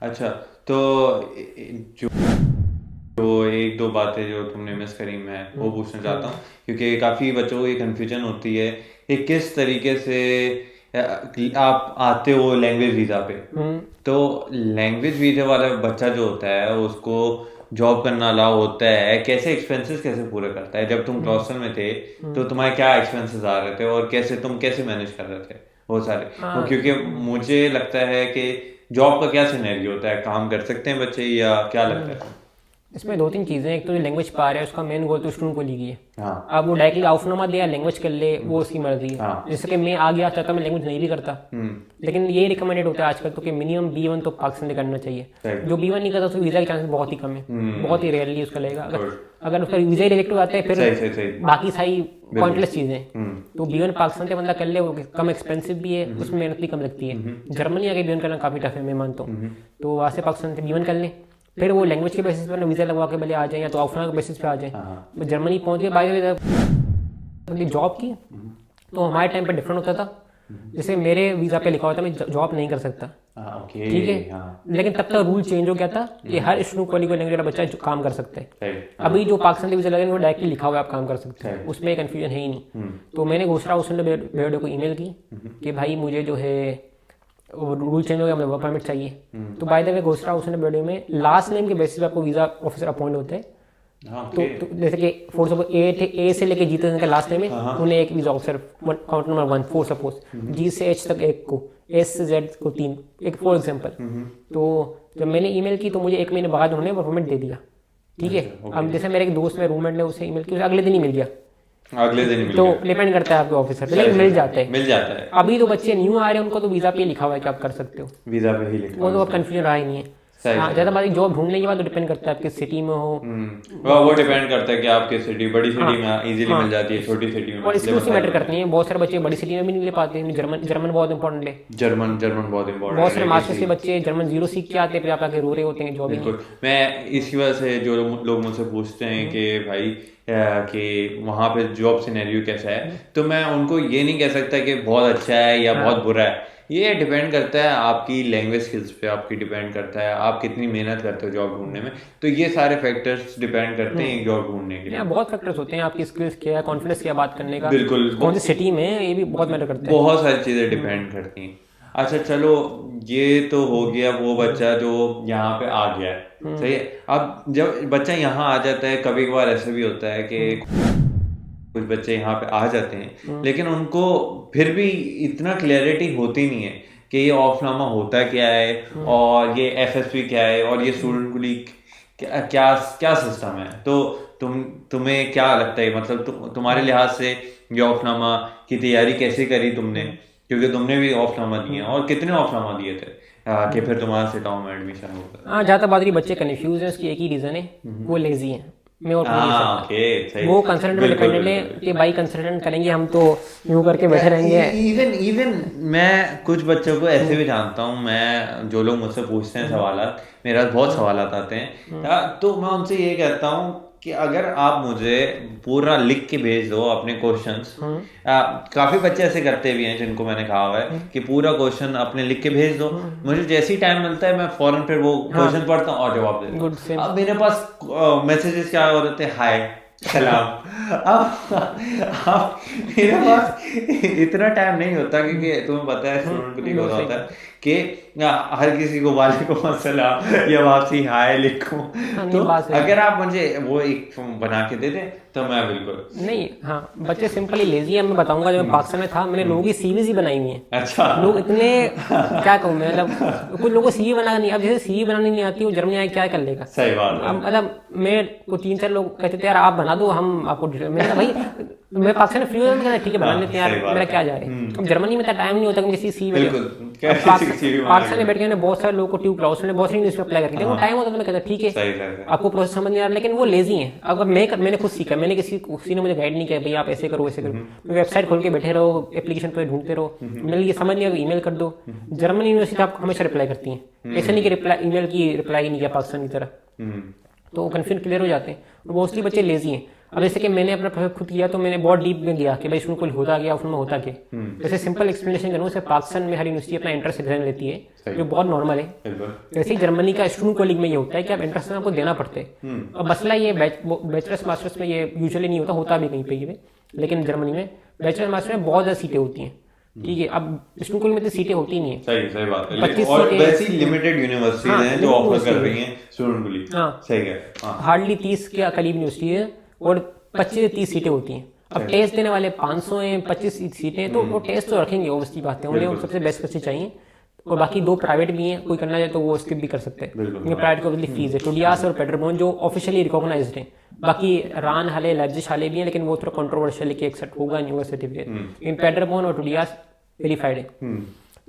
अच्छा, तो जो 1-2 बातें जो तुमने मिस करी, मैं वो पूछना चाहता हूँ, क्योंकि काफ़ी बच्चों को ये कन्फ्यूजन होती है कि किस तरीके से आप आते हो लैंग्वेज वीज़ा पे। तो लैंग्वेज वीज़ा वाला बच्चा जो होता है उसको जॉब करना अलाउ होता है, कैसे एक्सपेंसेस कैसे पूरे करता है? जब तुम क्लाउसल में थे तो तुम्हारे क्या एक्सपेंसेस आ रहे थे, और तुम कैसे मैनेज कर रहे थे वो सारे? क्योंकि मुझे लगता है कि जॉब का क्या सिनेरियो होता है, काम कर सकते हैं बच्चे या क्या लगता है?
इसमें 2-3 चीज़ें, एक तो जो लैंग्वेज पा रहा है उसका मेन गोल तो स्टूडेंट को ली है। अब वो डायरेक्टली आउफनामा दे या लैंग्वेज कर ले, वो उसकी मर्जी है। जैसे कि मैं आ गया चाहता मैं लैंग्वेज नहीं भी करता, लेकिन ये रिकमेंडेड होता है आजकल तो कि मिनिमम B1 तो पाकिस्तान से करना चाहिए। जो B1 नहीं करता तो वीज़ा के चांसेस बहुत ही कम है, बहुत ही रेयरली उसका लगेगा। अगर उसका वीज़ा ही रिजेक्ट हो जाता है फिर बाकी सारी पॉइंटलेस चीज़ें। तो B1 पाकिस्तान से बंदा कर ले, वो कम एक्सपेंसिव भी है, उसमें मेहनत भी कम लगती है। जर्मनी आगे B1 करना काफ़ी टफ है, मैं मानता हूँ। तो वहाँ से पाकिस्तान से B1 कर लें, फिर वो लैंग्वेज के बेसिस पर वीज़ा लगवा के भले आ जाए, या तो आउफना के बेसिस पे आ जाए। जर्मनी पहुंच गए, बाय जॉब की, तो हमारे टाइम पर डिफरेंट होता था। जैसे मेरे वीज़ा पे लिखा हुआ था मैं जॉब नहीं कर सकता, ठीक है, लेकिन तब तक रूल चेंज हो गया था कि हर स्टूडेंट क्वालिफाइड लैंग्वेज वाला बच्चा काम कर सकता है। अभी जो पाकिस्तान के वीज़ा लगे वो डायरेक्टली लिखा हुआ है आप काम कर सकते हैं, उसमें कन्फ्यूजन है ही नहीं। तो मैंने घोषणा उसने बेडो को ईमेल की कि भाई मुझे जो है रूल चेंज हो गया, मुझे वर्क परमिट चाहिए। तो बाय द वे घोषणा उसने बेडो में लास्ट नेम के बेसिस पे आपको वीज़ा ऑफिसर अपॉइंट होते हैं। तो जैसे कि फॉर सपोज ए से लेके जी तक का लास्ट नेम है, उन्हें एक visa officer count number 1 for suppose, G से एच तक एक को, एस से जेड को 3, एक फॉर एग्जांपल। तो जब मैंने ईमेल की तो मुझे 1 महीने बाद उन्होंने वर्क परमिट दे दिया, ठीक है। अब जैसे मेरे एक दोस्त में रूममेट ने उसे ईमेल की, उसे अगले दिन ही मिल गया,
अगले दिन मिल
तो
गया।
डिपेंड करता है आपके ऑफिसर, लेकिन मिल जाता है,
मिल जाता है।
अभी तो बच्चे न्यू आ रहे हैं उनको तो वीज़ा पे लिखा हुआ है कि आप कर सकते हो,
वीजा पे ही लिखा
वो तो अब कन्फ्यूजन रहा ही नहीं है। हाँ, ज़्यादा बात जॉब ढूंढने के बाद तो डिपेंड करता है आपके सिटी में हो,
वो डिपेंड करता है कि आपके सिटी, बड़ी सिटी में इजीली मिल जाती है, छोटी सिटी में
और इसकी मैटर करती है। बहुत सारे बच्चे बड़ी सिटी में भी नहीं ले पाते हैं, जर्मन बहुत इंपॉर्टेंट है,
जर्मन बहुत इंपॉर्टेंट।
बहुत सारे मास्टर्स के बच्चे जर्मन 0 सीख के आते हैं, फिर आप आके रो रहे होते हैं जॉब ही नहीं।
बिल्कुल, मैं इसी वजह से जो लोग मुझसे पूछते हैं कि भाई कि वहाँ पे जॉब सिनेरियो कैसा है, तो मैं उनको ये नहीं कह सकता कि बहुत अच्छा है या बहुत बुरा है। ये डिपेंड करता है आपकी लैंग्वेज स्किल्स पे, आपकी डिपेंड करता है आप कितनी मेहनत करते हो जॉब ढूंढने में। तो ये सारे फैक्टर्स डिपेंड करते हैं एक जॉब ढूंढने के लिए।
बहुत फैक्टर्स होते हैं, आपकी स्किल्स क्या है, कॉन्फिडेंस क्या, बात करने का,
बिल्कुल,
कौन सी सिटी में है, ये भी बहुत मैटर करता है।
बहुत सारी चीजें डिपेंड करती हैं। अच्छा चलो, ये तो हो गया वो बच्चा जो यहाँ पे आ गया है, सही है। अब जब बच्चा यहाँ आ जाता है, कभी कभार ऐसा भी होता है कि कुछ बच्चे यहाँ पे आ जाते हैं, लेकिन उनको फिर भी इतना क्लैरिटी होती नहीं है कि ये ऑफनामा होता क्या है और ये एफएसपी क्या है और ये स्टूडेंट लीग क्या क्या सिस्टम है। तो तुम्हें क्या लगता है, मतलब तुम्हारे लिहाज से ये ऑफनामा की तैयारी कैसे करी तुमने, क्योंकि तुमने भी ऑफनामा दिए और कितने ऑफनामा दिए थे कि फिर तुम्हारा सिटाओ में एडमिशन होगा।
हाँ, ज़्यादा बात रही बच्चे कन्फ्यूज हैं, उसकी एक ही रीज़न है, वो लेजी हैं। मैं और वो कंसल्टेंट में डिपेंडेंट है कि भाई कंसल्टेंट करेंगे हम तो यूं करके बैठे रहेंगे।
इवन मैं कुछ बच्चों को ऐसे भी जानता हूँ, मैं जो लोग मुझसे पूछते हैं सवालात, मेरा बहुत सवालात आते हैं, तो मैं उनसे ये कहता हूँ कि अगर आप मुझे पूरा लिख के भेज दो अपने क्वेश्चंस, काफी बच्चे ऐसे करते भी हैं जिनको मैंने कहा हुआ है कि पूरा क्वेश्चन अपने लिख के भेज दो, मुझे जैसे ही टाइम मिलता है मैं फौरन फिर वो क्वेश्चन पढ़ता हूँ और जवाब देता हूँ। अब मेरे पास मैसेजेस क्या हो रहे थे, हाय सलाम। अब मेरे पास इतना टाइम नहीं होता, क्योंकि तुम्हें पता है स्टूडेंट को नहीं होता है कि हर किसी को वालेकुम अस्सलाम या वापसी हाय लिखूं। तो अगर आप मुझे वो एक बना के दे दे तो मैं बिल्कुल
नहीं। हाँ, बच्चे सिंपली लेजी है। मैं बताऊंगा, जब मैं पाकिस्तान में था मैंने लोगों की सीवी ही बनाई हुई है।
अच्छा,
लोग इतने क्या कहूँ मैं, मतलब कुछ लोगों को सीवी बनाना नहीं, अब जैसे सीवी बनानी नहीं आती वो जर्मनी आए क्या कर लेगा।
सही बात है।
मतलब मैं को 3-4 लोग कहते थे यार आप बना दो, हम आपको, मैंने भाई मैं पाकिस्तान में फ्री हो, ठीक है बना लेते हैं यार, मेरा क्या जा रहा है। अब जर्मनी में तो टाइम नहीं होता कि किसी सीवी पाकिस्तान में बैठ के बहुत सारे लोगों को ट्यूब क्लाउस में बहुत सारी न्यूज़ अप्लाई करके वो टाइम होता है, मैं कहता ठीक है आपको प्रोसेस समझ नहीं आ रहा, लेकिन वो लेजी है। अगर मैंने खुद सीखा, मैंने किसी ने मुझे गाइड नहीं किया भाई आप ऐसे करो वैसे करो, वेबसाइट खोल के बैठे रहो, एप्लीकेशन पे ढूंढते रहो, मैंने ये समझ नहीं आया ईमेल कर दो। जर्मन यूनिवर्सिटी आप हमेशा रिप्लाई करती है, ऐसा नहीं कि ईमेल की रिप्लाई नहीं किया पाकिस्तान की तरह, तो कन्फ्यूजन क्लियर हो जाते हैं। मोस्टली बच्चे लेजी हैं। अब जैसे कि मैंने अपना प्रोजेक्ट खुद किया तो मैंने बहुत डीप में गया कि भाई इसमें कुछ होता गया, उसमें होता क्या। जैसे सिंपल एक्सप्लेनेशन करूँ, जैसे पाकिस्तान में हर यूनिवर्सिटी अपना एंट्रेंस एग्जाम लेती है जो बहुत नॉर्मल है। जैसे ही जर्मनी का स्टूडेंट कॉलेज में ये होता है कि आप एंट्रेंस आपको देना पड़ते हैं। अब मसला ये बैचलर्स मास्टर्स में ये यूजुअली नहीं होता भी कहीं पे, लेकिन जर्मनी में बैचलर्स मास्टर्स में बहुत ज़्यादा सीटें होती हैं, ठीक है। अब स्टूडेंट कॉलेज में तो सीटें होती नहीं है।
सही बात है। और वैसी लिमिटेड यूनिवर्सिटीज हैं जो ऑफर कर रही हैं स्टूडेंट के लिए। सही है।
हार्डली 30 के करीब यूनिवर्सिटी है और 25 से 30 सीटें होती हैं। अब टेस्ट देने वाले 500 हैं, 25 सीटें हैं, तो वो टेस्ट तो रखेंगे, ऑब्वियसली बात है, उन्हें सबसे बेस्ट बच्चे चाहिए। और बाकी 2 प्राइवेट भी हैं, कोई करना चाहे तो वो स्किप भी कर सकते हैं, क्योंकि प्राइवेट को फीस है। टूडियास और पेडरबोन जो ऑफिशियली रिकॉग्नाइज्ड हैं, बाकी रान हाले लाइप्जिग हाले भी हैं, लेकिन वो थोड़ा कंट्रोवर्शियल कि एक्सेप्ट होगा नहीं होगा सर्टिफिकेट। इन पेडरबोन और टूडियास वेरीफाइड है।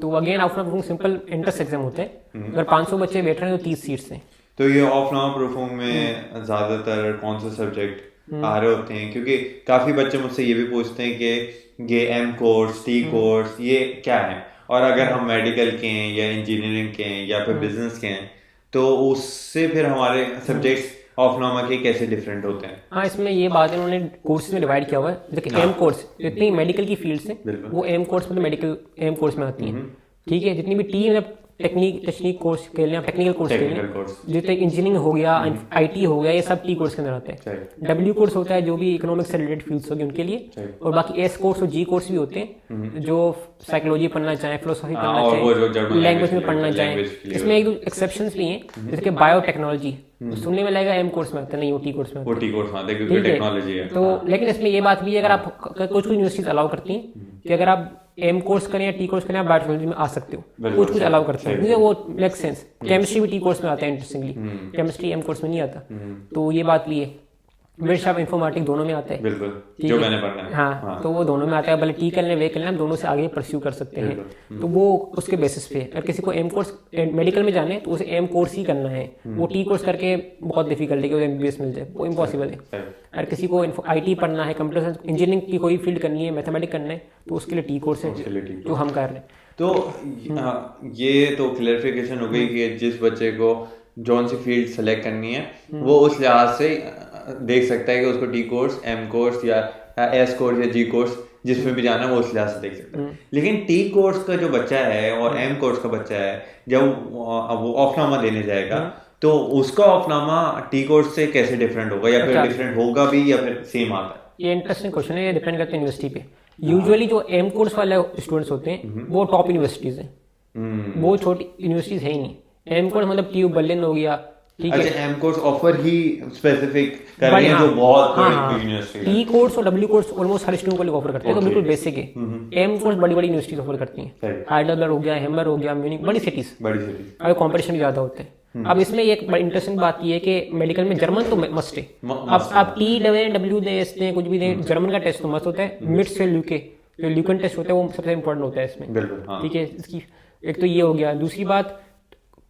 तो अगेन ऑफ नामा सिंपल एंट्रेंस एग्जाम होते हैं। अगर 500 बच्चे बैठ रहे हैं तो 30 सीट्स हैं।
तो ये ऑफ नामा प्रूफिंग में ज्यादातर कौन से सब्जेक्ट आ रहे होते हैं? क्योंकि काफी बच्चे मुझसे ये भी पूछते हैं कि ये एम कोर्स, टी कोर्स ये क्या है, और अगर हम मेडिकल के हैं या इंजीनियरिंग के हैं या फिर बिजनेस के हैं तो उससे फिर हमारे सब्जेक्ट्स ऑफनॉमा के कैसे डिफरेंट होते हैं?
हाँ, इसमें ये बात है, उन्होंने कोर्सेज में डिवाइड किया हुआ है। जैसे एम कोर्स, जितनी मेडिकल की फील्ड से वो एम कोर्स मतलब मेडिकल एम कोर्स में आती है, ठीक है। जितनी भी टी मतलब टेक्निक कोर्स के लिए, टेक्निकल कोर्स के लिए, जैसे इंजीनियरिंग हो गया, आईटी हो गया, ये सब टी कोर्स के अंदर आते हैं। डब्ल्यू कोर्स होता है जो भी इकोनॉमिक्स से रिलेटेड फील्ड्स होगी उनके लिए, और बाकी एस कोर्स और जी कोर्स भी होते हैं जो साइकोलॉजी पढ़ना चाहें, फिलोसफी पढ़ना चाहें, लैंग्वेज में पढ़ना चाहें। इसमें एक दो एक्सेप्शंस भी हैं, जैसे कि बायोटेक्नोलॉजी सुनने में लगेगा एम कोर्स में आता है, नहीं ओटी कोर्स में,
ओटी कोर्स में आता है क्योंकि टेक्नोलॉजी है।
तो लेकिन इसमें ये बात भी है, अगर आप कुछ यूनिवर्सिटीज अलाउ करती हैं कि अगर आप एम कोर्स करें या टी कोर्स करें, आप बायोटेक्नोलॉजी में आ सकते हो, कुछ अलाउ करते हैं, वो मेक सेंस। केमिस्ट्री भी टी कोर्स में आता है, इंटरेस्टिंगली केमिस्ट्री एम कोर्स में नहीं आता, तो ये बात भी है। मेडिसिन इंफॉर्मेटिक दोनों में आता है,
बिल्कुल, जो मैंने पढ़ना है।
हाँ, तो वो दोनों में आता है, भले टी कर लें वे कर लें, हम दोनों से आगे परस्यू कर सकते हैं। तो वो उसके बेसिस पे, अगर किसी को एम कोर्स मेडिकल में जाना है तो उसे एम कोर्स ही करना है, वो टी कोर्स करके बहुत डिफिकल्ट है कि वो MBBS मिल जाए, वो इम्पॉसिबल है। अगर किसी को IT पढ़ना है, कंप्यूटर साइंस, इंजीनियरिंग की कोई फील्ड करनी है, मैथमेटिक्स करना है, तो उसके लिए टी कोर्स है जो हम कर रहे हैं।
तो ये तो क्लैरिफिकेशन हो गई कि जिस बच्चे को जौन सी फील्ड सेलेक्ट करनी है वो उस लिहाज से देख सकता है कि उसको टी कोर्स, एम कोर्स या एस कोर्स या जी कोर्स जिसमें भी जाना है वो उस लिहाज से देख सकता है। लेकिन टी कोर्स का जो बच्चा है और एम कोर्स का बच्चा है, जब वो ऑफनामा देने जाएगा तो उसका ऑफनामा टी कोर्स से कैसे डिफरेंट होगा, या फिर डिफरेंट होगा भी या फिर सेम आता है?
ये इंटरेस्टिंग क्वेश्चन है, ये डिपेंड करता है यूनिवर्सिटी पे। यूजुअली जो एम कोर्स वाले स्टूडेंट्स होते हैं वो टॉप यूनिवर्सिटीज हैं, वो छोटी यूनिवर्सिटीज है ही नहीं। एम कोर्स मतलब TU बर्लिन हो गया, ठीक है।
अच्छा, एम कोर्स ऑफर ही स्पेसिफिक कर रही है जो बहुत बड़ी यूनिवर्सिटी है।
टी कोर्स और डब्ल्यू कोर्स ऑलमोस्ट हर स्टूडेंट को लिए ऑफर करते हैं, तो बिल्कुल बेसिक है। एम कोर्स बड़ी बड़ी यूनिवर्सिटीज ऑफर करती हैं, हाइडेलबर्ग हो गया, हैमर हो गया, म्यूनिक, बड़ी सिटीज, अब कंपटीशन भी ज्यादा होते हैं। अब इसमें एक बड़ी इंटरेस्टिंग बात ये है कि मेडिकल में जर्मन तो मस्ट है। अब आप TW दें, कुछ भी दें, जर्मन का टेस्ट तो मस्त होता है। मिड्स से ल्यूके, जो ल्यूकन टेस्ट होता है वो सबसे इंपॉर्टेंट होता है इसमें, ठीक है। इसकी एक तो ये हो गया। दूसरी बात,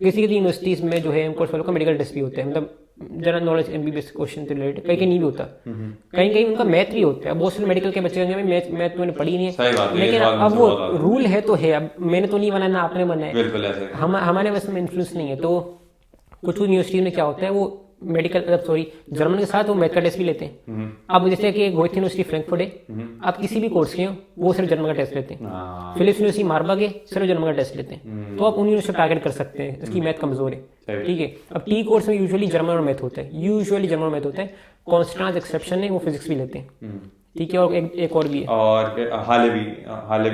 किसी किसी यूनिवर्सिटीज में जो है एम कोर्स वालों का मेडिकल टेस्ट भी होता है, मतलब जनरल नॉलेज MBBS क्वेश्चन से रिलेटेड, कहीं नहीं भी होता, कहीं कहीं उनका मैथ भी होता है। बहुत सारे मेडिकल के बच्चे मैथ तो मैंने पढ़ी नहीं है, लेकिन अब वो रूल है तो है, अब मैंने तो नहीं बनाया ना आपने बनाया, हमारे बस में इन्फ्लुएंस नहीं है। तो कुछ यूनिवर्सिटी में क्या होता है, वो मेडिकल जर्मन के साथ वो मैथ का टेस्ट भी लेते हैं। अब जैसे कि गोएथे यूनिवर्सिटी फ्रैंकफर्ट है, आप किसी भी कोर्स के हो वो सिर्फ जर्मन का टेस्ट लेते हैं। फिलिप्स यूनिवर्सिटी मार्बर्ग है, सिर्फ जर्मन का टेस्ट लेते हैं। तो आप उन यूनिवर्सिटी टारगेट कर सकते हैं, इसकी मैथ कमजोर है, ठीक है। अब टी कोर्स में यूजुअली जर्मन और मैथ होता है, यूजुअली जर्मन और मैथ होता है। कॉन्स्टेंस एक्सेप्शन है, वो फिजिक्स भी लेते हैं, ठीक है। और एक और भी है,
और हाले भी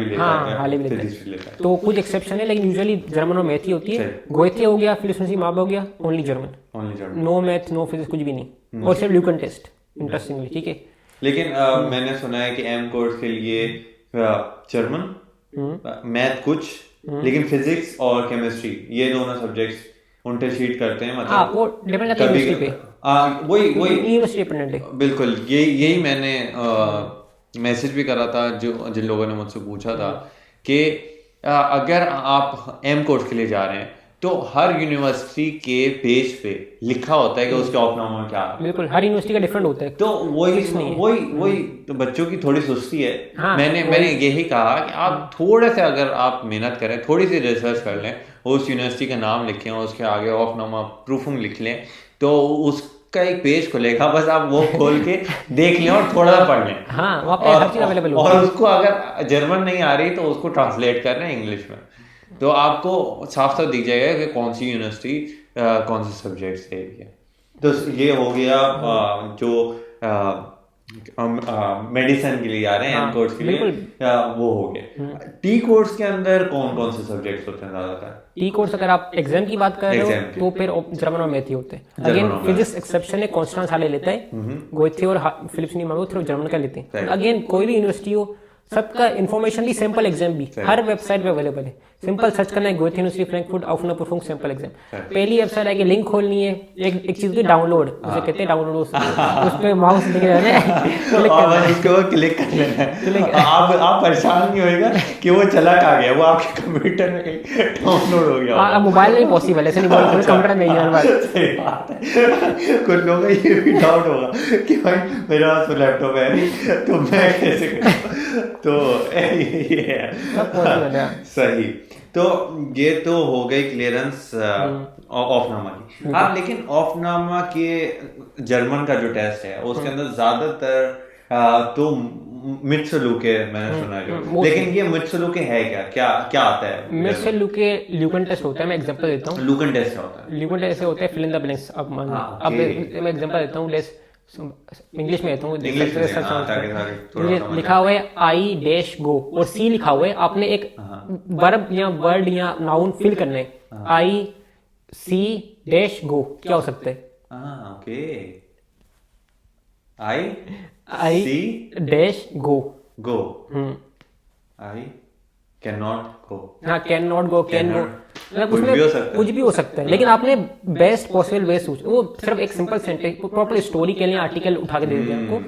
लेता है,
हाले भी लेता है। तो कुछ एक्सेप्शन है, लेकिन यूजुअली जर्मन और मैथ ही होती है। गोएथे हो गया, फिलिप्स यूनिवर्सिटी मार्बर्ग हो गया, only German, no math no physics, कुछ भी नहीं, और सिर्फ ल्यूकन टेस्ट, इंटरेस्टिंगली, ठीक है।
लेकिन मैंने सुना है कि एम कोर्स के लिए जर्मन, मैथ कुछ, लेकिन फिजिक्स और केमिस्ट्री ये दोनों सब्जेक्ट्स उनटे शीट करते हैं, मतलब
वो डिपेंड करता है यूनिवर्सिटी पे,
वही
यूनिवर्सिटी डिपेंडेंट है।
बिल्कुल, यही मैंने मैसेज भी करा था जो जिन लोगों ने मुझसे पूछा था कि अगर आप एम कोर्स के लिए जा रहे हैं तो हर यूनिवर्सिटी के पेज पे लिखा होता है कि उसके ऑफनामा में क्या है।
बिल्कुल, हर यूनिवर्सिटी का डिफरेंट होता है,
तो वही तो बच्चों की थोड़ी सुस्ती है।
हाँ,
मैंने यही कहा कि आप थोड़े से, अगर आप मेहनत करें, थोड़ी सी रिसर्च कर लें, उस यूनिवर्सिटी का नाम लिखें, उसके आगे ऑफनामा प्रूफिंग लिख लें, तो उसका एक पेज खुलेगा, बस आप वो खोल के देख लें और थोड़ा सा पढ़ लें।
हाँ, वहाँ पे हर चीज अवेलेबल होती है।
और उसको अगर जर्मन नहीं आ रही तो उसको ट्रांसलेट कर रहे हैं इंग्लिश में, तो आपको साफ साफ दिख जाएगा कि कौन सी यूनिवर्सिटी कौन से सब्जेक्ट्स ले रही है। तो ये हो गया जो मेडिसिन के लिए जा रहे हैं, एम कोर्स के लिए वो हो गया। टी कोर्स के अंदर कौन कौन से सब्जेक्ट्स होते हैं ज्यादातर?
टी कोर्स अगर आप एग्जाम की बात कर रहे हो तो फिर जर्मन और मैथ ही होते हैं। अगेन फिजिक्स एक्सेप्शन है, कॉन्स्टेंस हाले लेता है, गोएथे और फिलिप्स नहीं मार्बर्ग सिर्फ जर्मन का लेते हैं। अगेन कोई भी यूनिवर्सिटी हो, सबका इन्फॉर्मेशन भी, सैंपल एग्जाम भी हर वेबसाइट पे अवेलेबल है। सिंपल सर्च करना है गोएथे यूनिवर्सिटी फ्रैंकफर्ट ऑफनर परफॉर्म सैंपल एग्जाम, पहली वेबसाइट आएगी, लिंक खोलनी है, एक चीज होती है डाउनलोड, उसे कहते हैं डाउनलोड, उस पे माउस लेके जाना है और
उसको क्लिक कर लेना है। आप परेशान नहीं होएगा कि वो चला कहाँ गया, वो आपके कंप्यूटर में डाउनलोड हो गया।
अब मोबाइल में पॉसिबल है, ऐसे नहीं बोल कंप्यूटर में ही बात।
सही बात है। कुछ लोगों का ये भी डाउट होगा कि भाई मेरे पास तो लैपटॉप है नहीं, तो मैं कैसे करूँ, तो ये सही। तो ये तो हो गई क्लियरेंस ऑफनामा की। हाँ, लेकिन ऑफनामा के जर्मन का जो टेस्ट है उसके अंदर ज्यादातर तो मित्सुलुके मैंने सुना है जो, लेकिन ये मित्सुलुके है क्या क्या क्या आता है?
मित्सुलुके ल्यूकन टेस्ट होता है। मैं एग्जांपल देता हूँ।
लुकन टेस्ट क्या होता है?
ल्यूकन टेस्ट होता है फिल इन द ब्लैंक्स। अब मैं एग्जांपल देता हूँ, इंग्लिश में देता हूँ। लिखा हुआ है आई डैश गो और सी लिखा हुआ है। आपने एक वर्ब या वर्ड या नाउन फिल करना है। आई सी डैश गो क्या हो सकता है?
Okay,
I
see
dash go
go, I can not go.
हाँ, can not go, can go, मतलब
कुछ भी हो सकता है।
कुछ भी हो सकता है, लेकिन आपने बेस्ट पॉसिबल वे सोच, वो सिर्फ एक सिंपल सेंटेंस प्रॉपर स्टोरी के लिए आर्टिकल उठा के दे दिया आपको।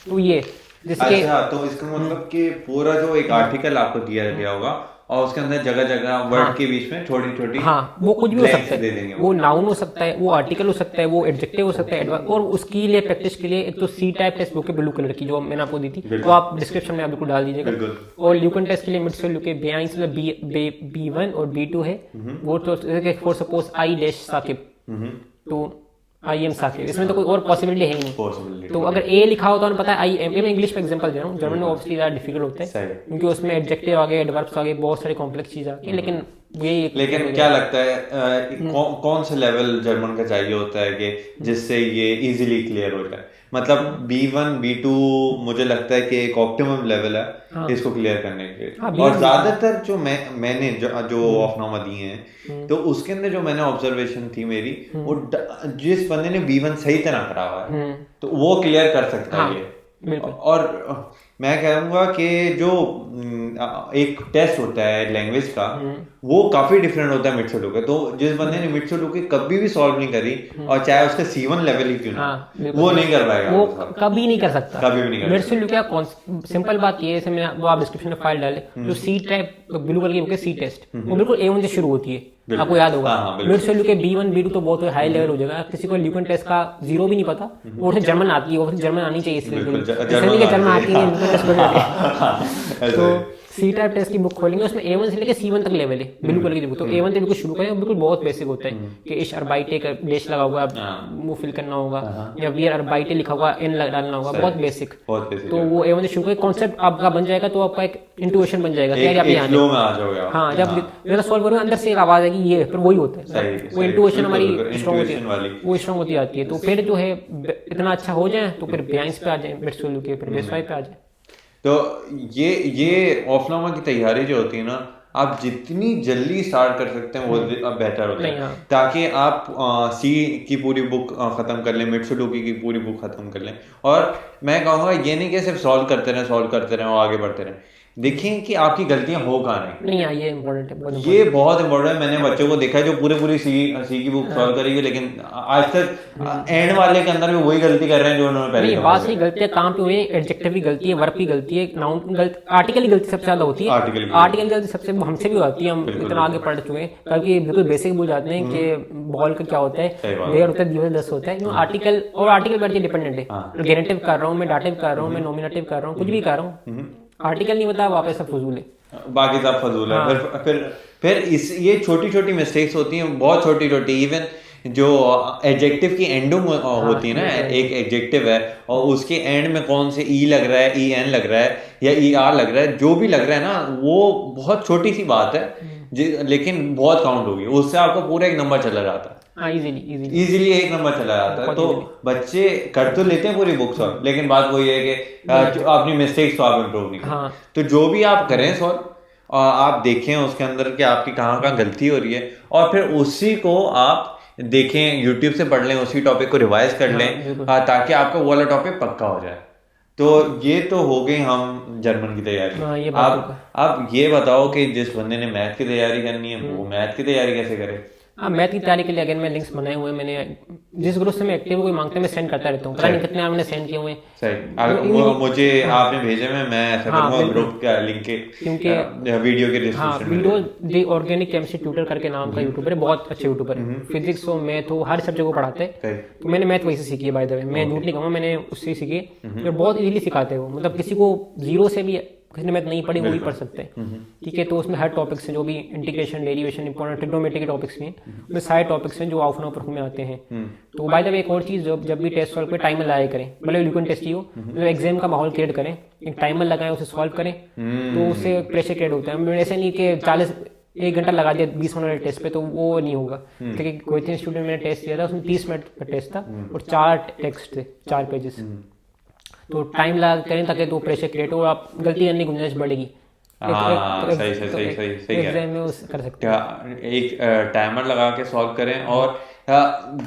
तो ये जिसके
अच्छा, तो इसका मतलब कि पूरा जो एक आर्टिकल आपको दिया गया होगा और उसके अंदर जगह जगह वर्ड के बीच में छोटी छोटी,
हाँ, वो कुछ भी हो सकता
दे
है।
देंगे।
वो नाउन हो सकता है, वो आर्टिकल हो सकता है, वो एडजेक्टिव हो सकता है। और उसके लिए प्रैक्टिस के लिए एक तो सी टाइप टेस्ट बुक है ब्लू कलर की जो मैंने आपको दी थी, वो आप डिस्क्रिप्शन में आप बिल्कुल डाल दीजिएगा। और ल्यूकन टेस्ट के लिए मित्सुलुके के बेआइंस में B1 और B2 है। वो तो for suppose I dash Sakib, तो आई एम साकिब, इसमें तो कोई और पॉसिबिलिटी है ही नहीं। तो अगर ए लिखा हो तो हमें पता है आई एम। मैं इंग्लिश में एग्जांपल दे रहा हूँ, जर्मन में ऑब्वियसली ज़्यादा डिफिकल्ट होता है क्योंकि उसमें एडजेक्टिव आ गए, एडवर्ब्स आ गए, बहुत सारी कॉम्प्लेक्स चीज़ आ गई। लेकिन
क्या लगता है कौन से लेवल जर्मन का चाहिए होता है कि जिससे ये इजीली क्लियर हो जाए? मतलब B1 B2 मुझे लगता है कि एक ऑप्टिमम लेवल है इसको क्लियर करने के लिए। और ज्यादातर जो मैंने जो ऑफनामा दिए हैं तो उसके अंदर जो मैंने ऑब्जर्वेशन थी मेरी, वो जिस बंदे ने B1 सही तरह करा हुआ है तो वो क्लियर कर सकता है ये। और मैं कहूँगा कि जो एक टेस्ट होता है लैंग्वेज का वो काफी डिफरेंट होता है मित्सुलुके। तो जिस बंदे ने मित्सुलुके कभी भी सॉल्व नहीं करी और चाहे उसका C1 लेवल ही क्यों ना, वो नहीं कर पाएगा,
वो कभी नहीं कर सकता,
कभी भी नहीं कर
मित्सुलुके। सिंपल बात ये है, मैं वो आप डिस्क्रिप्शन में फाइल डाले, जो सी टाइप ब्लू कलर की बुक है सी टेस्ट, वो बिल्कुल A1 से शुरू होती है, आपको याद होगा। मित्सुलुके B1 B2 तो बहुत हाई लेवल हो जाएगा। किसी को ल्यूकन टेस्ट का 0 भी नहीं पता, वो से जर्मन आती है, वो जर्मन आनी चाहिए, इसलिए जर्मन आती है। तो सी टाइप टेस्ट की बुक खोलेंगे, उसमें A1 से लेकर C1 तक लेवल है ब्लू कलर की बुक। तो A1 से बिल्कुल शुरू करें, बिल्कुल बहुत बेसिक होता है कि इश अर्बाइटे का डैश लगा होगा, वो फिल करना होगा, या वीर अर्बाइटे लिखा होगा एन डालना होगा, बहुत बेसिक। तो वो A1 से शुरू करें, कॉन्सेप्ट आपका बन जाएगा, तो आपका एक इंट्यूशन बन जाएगा, क्या आप यहाँ आ जाओगे। हाँ, जब सॉल्व करोगे अंदर से एक आवाज आएगी, ये फिर वही होता है, वो इंट्यूशन हमारी स्ट्रॉन्ग होती है, वो स्ट्रॉन्ग होती जाती है। तो फिर जो है इतना अच्छा हो जाए तो फिर बेआइंस पे आ जाए, मित्सुलुके फिर बेसवाई पे आ जाए।
तो ये ऑफनामा की तैयारी जो होती है ना, आप जितनी जल्दी स्टार्ट कर सकते हैं वो बेहतर होता है, ताकि आप सी की पूरी बुक खत्म कर लें, मित्सुलुके की पूरी बुक खत्म कर लें। और मैं कहूँगा ये नहीं कि सिर्फ सॉल्व करते रहें और आगे बढ़ते रहें, देखें कि आपकी गलतियां हो कहाँ नहीं।
ये इम्पोर्टेंट है,
ये बहुत इम्पोर्टेंट है। मैंने बच्चों को देखा है जो पूरी सी की बुक सॉल्व करेगी, लेकिन आज तक एंड वाले के अंदर भी वही गलती कर रहे हैं जो उन्होंने पहले।
बात सही, गलतियां कहाँ पे हुई है? एडजेक्टिव की गलती है, वर्ब की गलती है, नाउन की गलती, आर्टिकल की गलती सबसे ज्यादा होती है। आर्टिकल की गलती सबसे हमसे भी होती है, हम इतना आगे पढ़ चुके हैं, क्योंकि बिल्कुल बेसिक भूल जाते हैं कि बॉल का क्या होता है, देर होता है, दिवस 10 होता है। आर्टिकल और आर्टिकल पर डिपेंडेंट है, गेनेटिव कर रहा हूँ मैं, डाटिव कर रहा हूँ मैं, नॉमिनेटिव कर रहा हूँ, कुछ भी कर रहा हूँ, आर्टिकल नहीं बता, वापस सब फजूल है,
बाकी सब फजूल है। फिर ये छोटी छोटी मिस्टेक्स होती हैं, बहुत छोटी छोटी। इवन जो एडजेक्टिव की एंडिंग होती है ना, एक एडजेक्टिव है और उसके एंड में कौन से ई लग रहा है, EN लग रहा है या ER लग रहा है, जो भी लग रहा है ना, वो बहुत छोटी सी बात है लेकिन बहुत काउंट होगी, उससे आपको पूरा एक नंबर चला जाता है, इजीली एक नंबर चला जाता है। तो बच्चे कर तो लेते हैं पूरी बुक सॉल्व, लेकिन बात वही है कि अपनी मिस्टेक्स तो आप इम्प्रूव नहीं करें। तो जो भी आप करें सॉल्व, आप देखें उसके अंदर कि आपकी कहाँ गलती हो रही है, और फिर उसी को आप देखें, यूट्यूब से पढ़ लें, उसी टॉपिक को रिवाइज कर लें, ताकि आपका वो वाला टॉपिक पक्का हो जाए। तो ये तो हो गई हम जर्मन की तैयारी। अब ये बताओ कि जिस बंदे ने मैथ की तैयारी करनी है वो मैथ की तैयारी कैसे करे?
मैथ की तैयारी के लिए अगेन मैं लिंक्स बनाए हुए हैं, मैंने जिस ग्रुप से मैं एक्टिव कोई मांगते हैं मैं सेंड करता रहता हूँ, पता नहीं कितने मैंने सेंड किए हुए हैं।
सही, मुझे आपने भेजे में मैं ऐसा करूंगा ग्रुप का लिंक के, क्योंकि वीडियो के डिस्क्रिप्शन में
वीडियो दी ऑर्गेनिक केमिस्ट्री ट्यूटर करके नाम का यूट्यूबर है, बहुत अच्छे यूट्यूबर है, फिजिक्स हो मैथ हो हर सब्जेक्ट को पढ़ाते हैं। तो मैंने मैथ वही से सीखी है, बाय द वे मैं झूठ नहीं कहूँगा, मैंने उससे सीखी है, बहुत इजीली सिखाते हो, मतलब किसी को 0 से भी किसी ने मैथ नहीं पढ़ी वो भी पढ़ सकते हैं, ठीक है। तो उसमें हर टॉपिक्स हैं, जो भी इंटीग्रेशन, डेरिवेशन, इंपॉर्टेंट ट्रिग्नोमेट्री के टॉपिक्स भी हैं, उसमें सारे टॉपिक्स हैं जो हाफ एन आवर में आते हैं। तो बाय द वे एक और चीज़, जब भी टेस्ट सॉल्व पे टाइमर लगाया करें, मतलब ल्यूकेन टेस्ट ही हो, तो एग्जाम का माहौल क्रिएट करें, एक टाइमर लगाएं, उसे सॉल्व करें, तो उससे प्रेशर क्रिएट होता है। ऐसे नहीं कि 1 घंटा लगा दिया 20 मिनट वाले टेस्ट पे, तो वो नहीं होगा। क्योंकि कोई तीन स्टूडेंट मैंने टेस्ट दिया था, उसमें 30 मिनट का टेस्ट था और 4 टेक्स्ट थे, 4 पेजेस। तो टाइम लगा करें ताकि तो प्रेशर क्रिएट हो, आप गलती करने की गुंजाइश बढ़ेगी।
सही
एग्जाम में कर सकते हैं।
एक टाइमर लगा के सॉल्व करें। और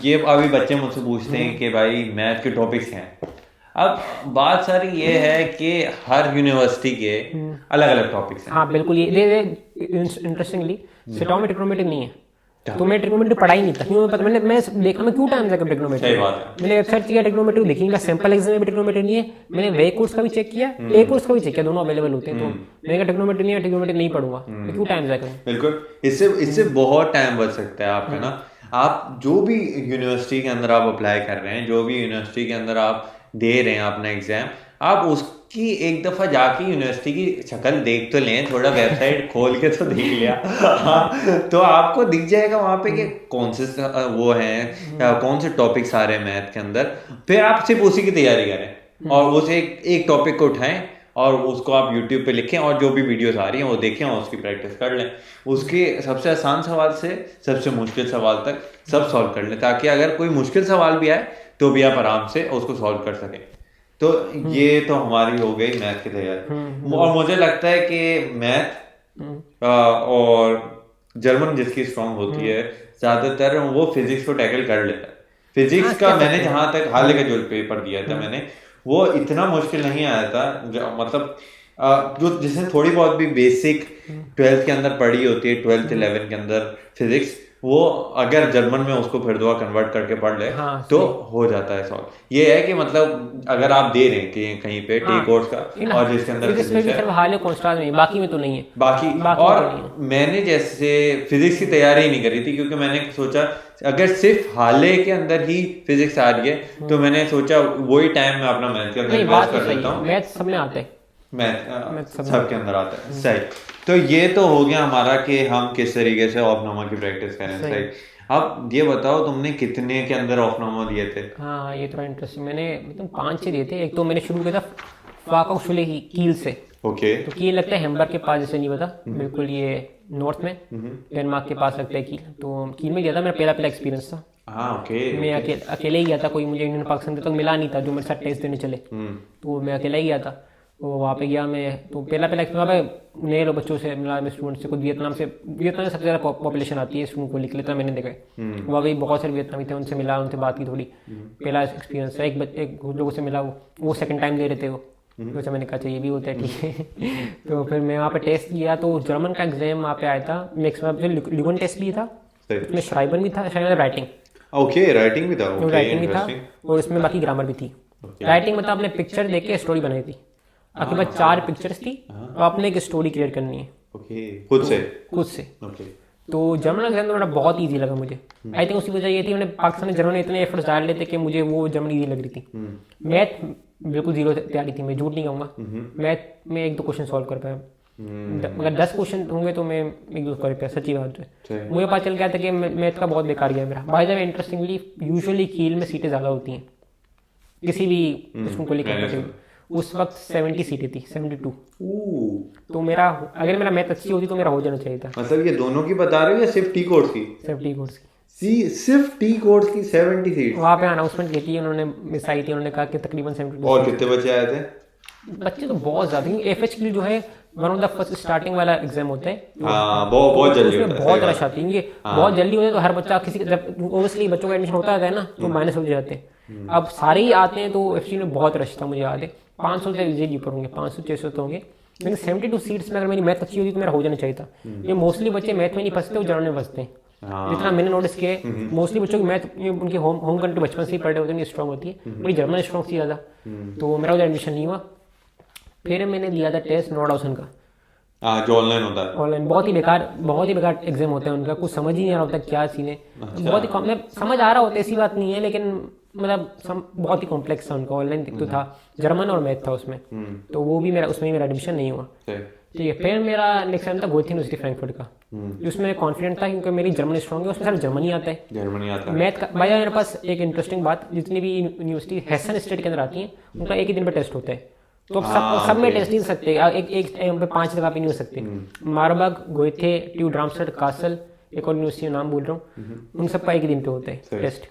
ये अभी बच्चे मुझसे पूछते हैं कि भाई मैथ के टॉपिक्स हैं। अब बात सारी ये है कि हर यूनिवर्सिटी के अलग अलग टॉपिक्स हैं।
हाँ बिल्कुल, ये इंटरेस्टिंगली सेटॉ में ट्रिग्नोमेट्री नहीं है, तो मैं ट्रिग्नोमेट्री पढ़ा ही नहीं था। क्यों पता, मैं देखा मैं क्यों टाइम लगा ट्रिग्नोमेट्री।
सही बात है।
मैंने वेबसाइट किया ट्रिग्नोमेट्री देखी, मैं सैंपल एग्जाम में भी ट्रिग्नोमेट्री नहीं है। मैंने वे कोर्स का भी चेक किया, ए कोर्स का भी चेक किया, दोनों अवेलेबल होते हैं। तो मैंने कहा ट्रिग्नोमेट्री नहीं है, ट्रिग्नोमेट्री नहीं पढ़ूंगा, मैं क्यों टाइम लगा।
बिल्कुल, इससे बहुत टाइम बच सकता है आपका ना। आप जो भी यूनिवर्सिटी के अंदर आप अप्लाई कर रहे हैं, जो भी यूनिवर्सिटी के अंदर आप दे रहे हैं अपना एग्जाम, आप उसकी एक दफा जाके यूनिवर्सिटी की शक्ल देख तो लें, थोड़ा वेबसाइट खोल के तो देख लिया। तो आपको दिख जाएगा वहां पे कि कौन से वो हैं, कौन से टॉपिक्स आ रहे हैं मैथ के अंदर। फिर आप सिर्फ उसी की तैयारी करें और उस एक टॉपिक को उठाएं और उसको आप यूट्यूब पे लिखें और जो भी वीडियोस आ रही हैं वो देखें और उसकी प्रैक्टिस कर लें। उसके सबसे आसान सवाल से सबसे मुश्किल सवाल तक सब सॉल्व कर लें, ताकि अगर कोई मुश्किल सवाल भी आए तो भी आप आराम से उसको सॉल्व कर सकें। तो ये तो हमारी हो गई मैथ की तैयारी। और मुझे लगता है कि मैथ और जर्मन जिसकी स्ट्रांग होती है, ज्यादातर वो फिजिक्स को टैकल कर लेता है। फिजिक्स का मैंने जहां तक हाल का जो पेपर दिया था मैंने, वो इतना मुश्किल नहीं आया था। मतलब जो जिसने थोड़ी बहुत भी बेसिक 12th के अंदर पढ़ी होती है, 12th 11 के अंदर फिजिक्स, वो अगर जर्मन में उसको फिर दुआ कन्वर्ट करके पढ़ ले तो हो जाता है सॉल्व। ये है कि मतलब अगर आप दे रहे हैं कि कहीं पे टी कोर्स का और जिसके अंदर फिजिक्स है,
हाल कॉन्स्टेंट नहीं, बाकी में तो नहीं है।
बाकी और मैंने जैसे फिजिक्स की तैयारी ही नहीं करी थी, क्योंकि मैंने सोचा अगर सिर्फ हाले के अंदर ही फिजिक्स आ रही है तो मैंने सोचा वही टाइम में अपना मैथ के अंदर इन्वेस्ट कर लेता हूँ।
मैथ सब में आता है,
मैथ सबके अंदर आता है। सही, तो ये तो हो गया हमारा कि हम किस तरीके से ऑफनामा की प्रैक्टिस करें। सही, अब ये बताओ तुमने कितने के अंदर ऑफनामा दिए थे?
हाँ ये थोड़ा इंटरेस्टिंग, मैंने मतलब 5-6 दिए थे। एक तो मैंने शुरू किया था फाकाउशुले कील से।
ओके।
तो कील लगता है हैम्बर्ग के पास, जैसे नहीं पता, बिल्कुल ये नॉर्थ में डेनमार्क के पास लगता है कील। तो कील में गया था, मेरा पहला एक्सपीरियंस था।
हाँ ओके।
मैं अकेले ही गया था, कोई मुझे इंडियन पाकिस्तान तक मिला नहीं था जो मेरे साथ टेस्ट देने चले, तो मैं अकेला ही गया था। तो वहाँ पे गया मैं, तो पहला वहाँ पे नए लोग बच्चों से मिला, मैं स्टूडेंट से, कुछ वियतनाम में सबसे ज़्यादा पॉपुलेशन आती है स्टूडेंट को निकले, तो मैंने देखा वहाँ भी बहुत सारे वियतनामी थे, उनसे मिला, उनसे बात की थोड़ी। पहला एक्सपीरियंस था। एक लोगों से मिला, वो सेकंड टाइम दे रहे थे वो, वैसे मैंने कहा ये भी होता है, ठीक है। तो फिर मैं वहाँ पे टेस्ट किया, तो जर्मन का एग्जाम वहाँ पे आया था। ल्यूकेन टेस्ट भी था, उसमें श्राइबन भी था, शायद राइटिंग।
ओके, राइटिंग भी था।
राइटिंग भी था और इसमें बाकी ग्रामर भी थी। राइटिंग मतलब आपने पिक्चर देख के स्टोरी बनाई थी, आपके पास 4 पिक्चर्स थी और आपने एक स्टोरी क्रिएट करनी है।
ओके, खुद से।
ओके। तो जर्मन एग्जाम तो बहुत इजी लगा मुझे। आई थिंक उसकी वजह ये थी, मैंने पाकिस्तान में जर्मन इतने एफर्ट्स डाल लेते कि मुझे वो जर्मन इजी लग रही थी। मैथ बिल्कुल जीरो तैयारी थी, मैं झूठ नहीं कहूँगा। मैथ में 1-2 क्वेश्चन सॉल्व कर पाया, अगर 10 क्वेश्चन होंगे तो मैं 1-2 कर पाया, सच्ची बात है। मुझे पता चल गया था कि मैथ का बहुत बेकार गया मेरा। By the way interestingly usually कील में सीटें ज़्यादा होती हैं किसी भी स्कूल को लेकर। उस वक्त 70 सीटें थी, 72। तो मेरा, अगर मेरा मैथ अच्छी होती तो मेरा हो जाना चाहिए था।
मतलब ये दोनों की बता रहे हो या सिर्फ टी कोर्स की?
सिर्फ टी कोर्स की।
सिर्फ टी कोर्स की 70 सीट?
वहाँ पे अनाउंसमेंट की थी उन्होंने, मिस आई थी, उन्होंने कहा कि तकरीबन 70।
और कितने बच्चे आए थे?
बच्चे तो बहुत ज्यादा। FH की जो है one of the first starting वाला एग्जाम होता है,
बहुत जल्दी होता है,
बहुत रश आती है। ये बहुत जल्दी होता है, तो हर बच्चा किसी, जब ओबियसली बच्चों का एडमिशन होता है ना तो माइनस हो जाते हैं। अब सारे ही आते हैं, तो FH में बहुत रश था, मुझे याद है 500 से इजीली ऊपर होंगे, 500-600 तो होंगे। लेकिन 72 सीट्स में अगर मेरी मैथ अच्छी होती तो मेरा हो जाना चाहिए था। ये मोस्टली बच्चे मैथ में नहीं फंसते, वो जर्नल में फंसते हैं। जितना मैंने नोटिस किया, मोस्टली बच्चों की मैथ उनकी होम कंट्री बचपन से ही पढ़े होते हैं, स्ट्रॉन्ग होती है। मेरी जर्मन स्ट्रॉन्ग थी ज़्यादा, तो मेरा उधर एडमिशन नहीं हुआ। फिर मैंने दिया था टेस्ट नोर्डहाउसन का,
जो ऑनलाइन होता है।
ऑनलाइन बहुत ही बेकार एग्जाम होता है उनका, कुछ समझ ही नहीं आ रहा होता क्या सीन है। बहुत ही कम, समझ आ रहा होता है, ऐसी बात नहीं है, लेकिन मतलब बहुत ही कॉम्प्लेक्स था उनका, ऑनलाइन तो था, जर्मन और मैथ था उसमें, तो वो भी मेरा उसमें मेरा एडमिशन नहीं हुआ। ठीक है, फिर मेरा नेक्स्ट टाइम था गोएथे यूनिवर्सिटी फ्रैंकफर्ट का, जिसमें मैं कॉन्फिडेंट था क्योंकि मेरी जर्मन स्ट्रॉन्ग है, उसमें सिर्फ जर्मनी आता है,
जर्मनी आता है।
मैथ का भाई मेरे पास एक इंटरेस्टिंग बात, जितनी भी यूनिवर्सिटी हेसन स्टेट के अंदर आती है उनका एक ही दिन पर टेस्ट होता है, तो अब सब में टेस्ट नहीं सकते, एक टाइम पे 5 जगह पे नहीं हो सकते। मारबर्ग, गोएथे, ट्यू ड्रामस्टेड, कासल, एक और यूनिवर्सिटी नाम बोल रहा हूँ, उन सब का एक ही दिन पे होता है टेस्ट।